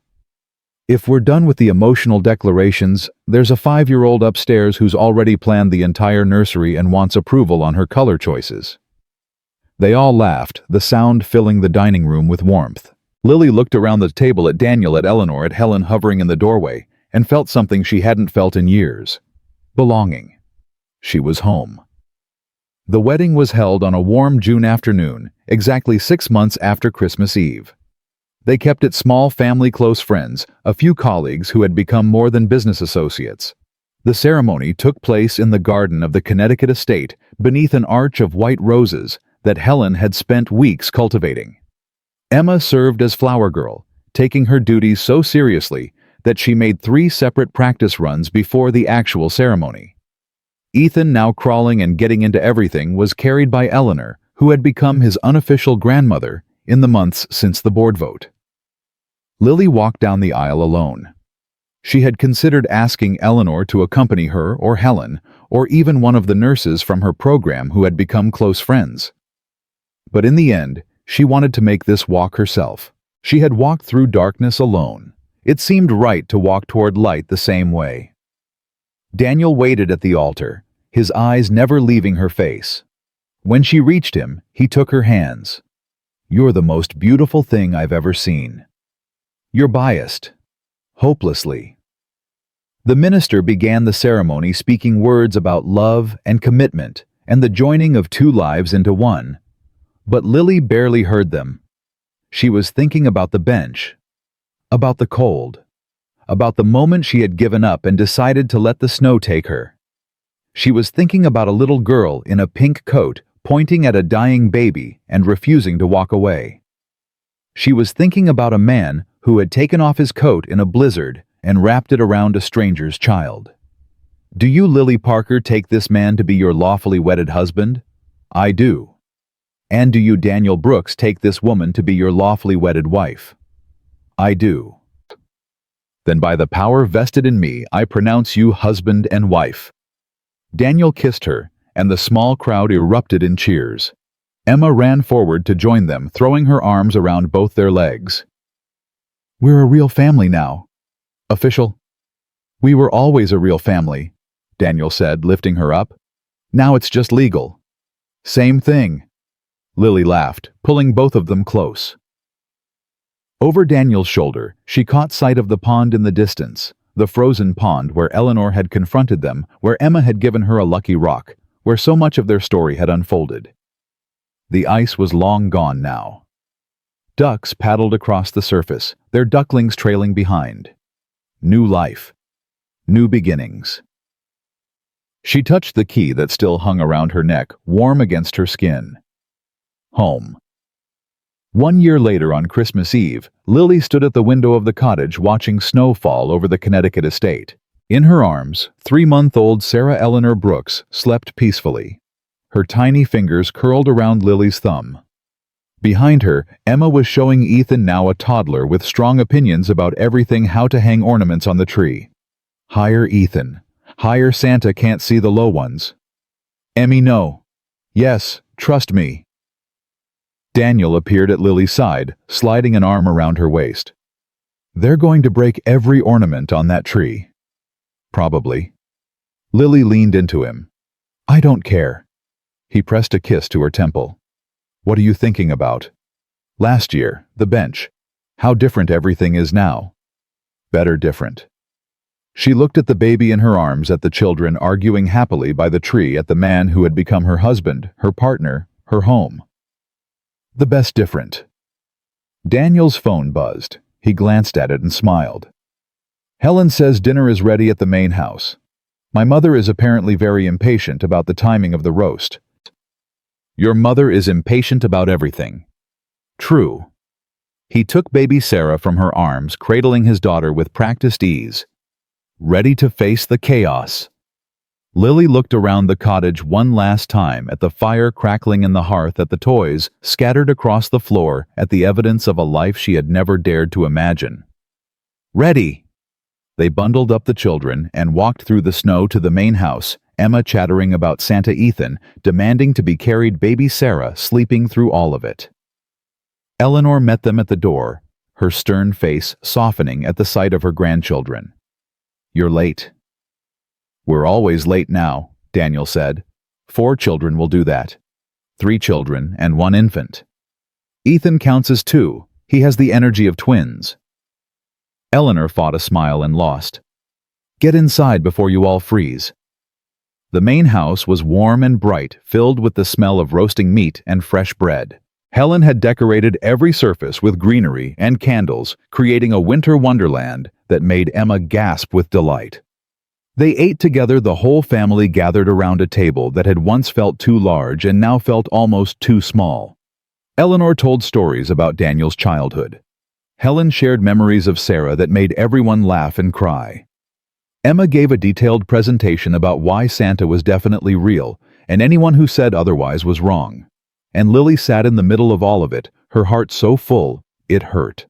If we're done with the emotional declarations, there's a 5-year-old upstairs who's already planned the entire nursery and wants approval on her color choices." They all laughed, the sound filling the dining room with warmth. Lily looked around the table at Daniel, at Eleanor, at Helen hovering in the doorway, and felt something she hadn't felt in years. Belonging. She was home. The wedding was held on a warm June afternoon, exactly 6 months after Christmas Eve. They kept it small, family, close friends, a few colleagues who had become more than business associates. The ceremony took place in the garden of the Connecticut estate, beneath an arch of white roses that Helen had spent weeks cultivating. Emma served as flower girl, taking her duties so seriously that she made 3 separate practice runs before the actual ceremony. Ethan, now crawling and getting into everything, was carried by Eleanor, who had become his unofficial grandmother in the months since the board vote. Lily walked down the aisle alone. She had considered asking Eleanor to accompany her, or Helen, or even one of the nurses from her program who had become close friends. But in the end, she wanted to make this walk herself. She had walked through darkness alone. It seemed right to walk toward light the same way. Daniel waited at the altar, his eyes never leaving her face. When she reached him, he took her hands. "You're the most beautiful thing I've ever seen." "You're biased." Hopelessly. The minister began the ceremony speaking words about love and commitment and the joining of 2 lives into one. But Lily barely heard them. She was thinking about the bench, about the cold, about the moment she had given up and decided to let the snow take her. She was thinking about a little girl in a pink coat pointing at a dying baby and refusing to walk away. She was thinking about a man who had taken off his coat in a blizzard and wrapped it around a stranger's child. "Do you, Lily Parker, take this man to be your lawfully wedded husband?" "I do." "And do you, Daniel Brooks, take this woman to be your lawfully wedded wife?" "I do." "Then by the power vested in me, I pronounce you husband and wife." Daniel kissed her, and the small crowd erupted in cheers. Emma ran forward to join them, throwing her arms around both their legs. "We're a real family now." "Official?" "We were always a real family," Daniel said, lifting her up. "Now it's just legal." "Same thing." Lily laughed, pulling both of them close. Over Daniel's shoulder, she caught sight of the pond in the distance, the frozen pond where Eleanor had confronted them, where Emma had given her a lucky rock, where so much of their story had unfolded. The ice was long gone now. Ducks paddled across the surface, their ducklings trailing behind. New life. New beginnings. She touched the key that still hung around her neck, warm against her skin. Home. 1 year later, on Christmas Eve, Lily stood at the window of the cottage watching snow fall over the Connecticut estate. In her arms, 3-month-old Sarah Eleanor Brooks slept peacefully. Her tiny fingers curled around Lily's thumb. Behind her, Emma was showing Ethan, now a toddler with strong opinions about everything, how to hang ornaments on the tree. "Higher, Ethan. Higher, Santa can't see the low ones." "Emmy, no." "Yes, trust me." Daniel appeared at Lily's side, sliding an arm around her waist. "They're going to break every ornament on that tree." "Probably." Lily leaned into him. "I don't care." He pressed a kiss to her temple. "What are you thinking about?" "Last year, the bench. How different everything is now." "Better different." She looked at the baby in her arms, at the children arguing happily by the tree, at the man who had become her husband, her partner, her home. "The best different." Daniel's phone buzzed. He glanced at it and smiled. "Helen says dinner is ready at the main house. My mother is apparently very impatient about the timing of the roast." "Your mother is impatient about everything." "True." He took baby Sarah from her arms, cradling his daughter with practiced ease. "Ready to face the chaos." Lily looked around the cottage one last time, at the fire crackling in the hearth, at the toys scattered across the floor, at the evidence of a life she had never dared to imagine. "Ready!" They bundled up the children and walked through the snow to the main house, Emma chattering about Santa, Ethan demanding to be carried, baby Sarah sleeping through all of it. Eleanor met them at the door, her stern face softening at the sight of her grandchildren. "You're late." "We're always late now," Daniel said. "4 children will do that. 3 children and 1 infant. Ethan counts as 2. He has the energy of twins." Eleanor fought a smile and lost. "Get inside before you all freeze." The main house was warm and bright, filled with the smell of roasting meat and fresh bread. Helen had decorated every surface with greenery and candles, creating a winter wonderland that made Emma gasp with delight. They ate together, the whole family gathered around a table that had once felt too large and now felt almost too small. Eleanor told stories about Daniel's childhood. Helen shared memories of Sarah that made everyone laugh and cry. Emma gave a detailed presentation about why Santa was definitely real, and anyone who said otherwise was wrong. And Lily sat in the middle of all of it, her heart so full, it hurt.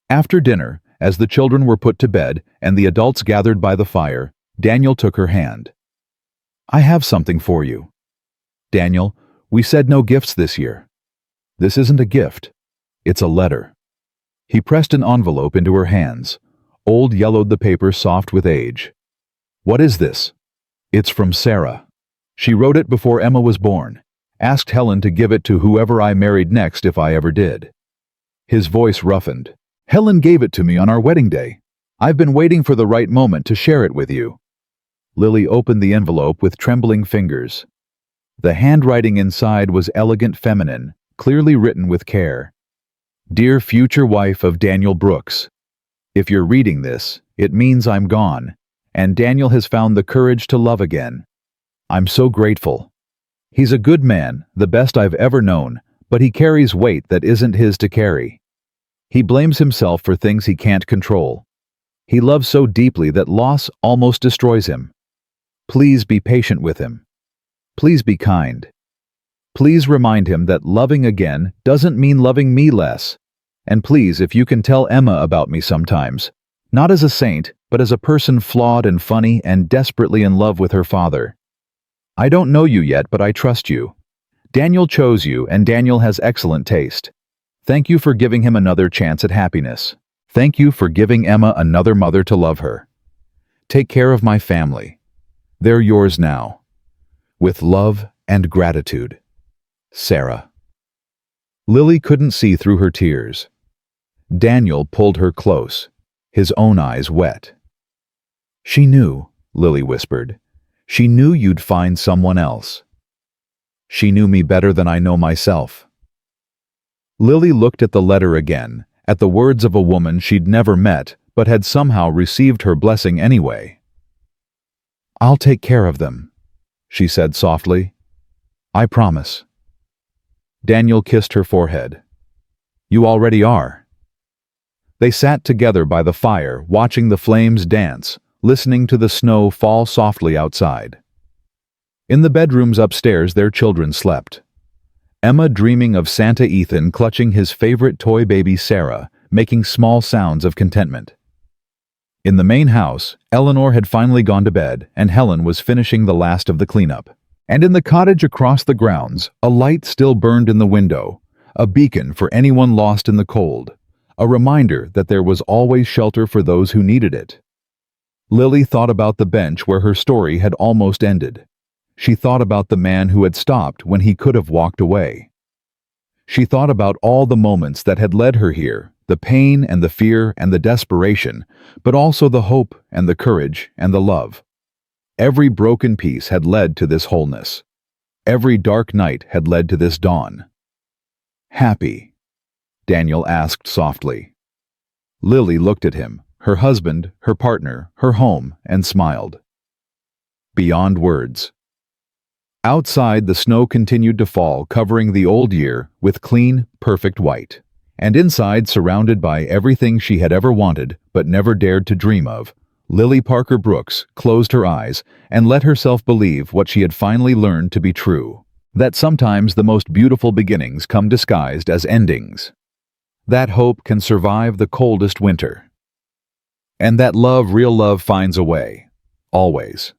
After dinner, as the children were put to bed and the adults gathered by the fire, Daniel took her hand. "I have something for you." "Daniel, we said no gifts this year." "This isn't a gift. It's a letter." He pressed an envelope into her hands. Old yellowed the paper, soft with age. "What is this?" "It's from Sarah. She wrote it before Emma was born. Asked Helen to give it to whoever I married next if I ever did." His voice roughened. "Helen gave it to me on our wedding day. I've been waiting for the right moment to share it with you." Lily opened the envelope with trembling fingers. The handwriting inside was elegant, feminine, clearly written with care. "Dear future wife of Daniel Brooks, if you're reading this, it means I'm gone, and Daniel has found the courage to love again. I'm so grateful. He's a good man, the best I've ever known, but he carries weight that isn't his to carry. He blames himself for things he can't control. He loves so deeply that loss almost destroys him. Please be patient with him. Please be kind. Please remind him that loving again doesn't mean loving me less. And please, if you can tell Emma about me sometimes, not as a saint, but as a person flawed and funny and desperately in love with her father. I don't know you yet, but I trust you. Daniel chose you, and Daniel has excellent taste. Thank you for giving him another chance at happiness. Thank you for giving Emma another mother to love her. Take care of my family. They're yours now. With love and gratitude, Sarah." Lily couldn't see through her tears. Daniel pulled her close, his own eyes wet. "She knew," Lily whispered. "She knew you'd find someone else. She knew me better than I know myself." Lily looked at the letter again, at the words of a woman she'd never met but had somehow received her blessing anyway. "I'll take care of them," she said softly. "I promise." Daniel kissed her forehead. "You already are." They sat together by the fire, watching the flames dance, listening to the snow fall softly outside. In the bedrooms upstairs, their children slept. Emma dreaming of Santa, Ethan clutching his favorite toy baby Sarah, making small sounds of contentment. In the main house, Eleanor had finally gone to bed, and Helen was finishing the last of the cleanup. And in the cottage across the grounds, a light still burned in the window, a beacon for anyone lost in the cold, a reminder that there was always shelter for those who needed it. Lily thought about the bench where her story had almost ended. She thought about the man who had stopped when he could have walked away. She thought about all the moments that had led her here, the pain and the fear and the desperation, but also the hope and the courage and the love. Every broken piece had led to this wholeness. Every dark night had led to this dawn. "Happy?" Daniel asked softly. Lily looked at him, her husband, her partner, her home, and smiled. Beyond words. Outside, the snow continued to fall, covering the old year with clean, perfect white. And inside, surrounded by everything she had ever wanted but never dared to dream of, Lily Parker Brooks closed her eyes and let herself believe what she had finally learned to be true, that sometimes the most beautiful beginnings come disguised as endings. That hope can survive the coldest winter. And that love, real love, finds a way. Always.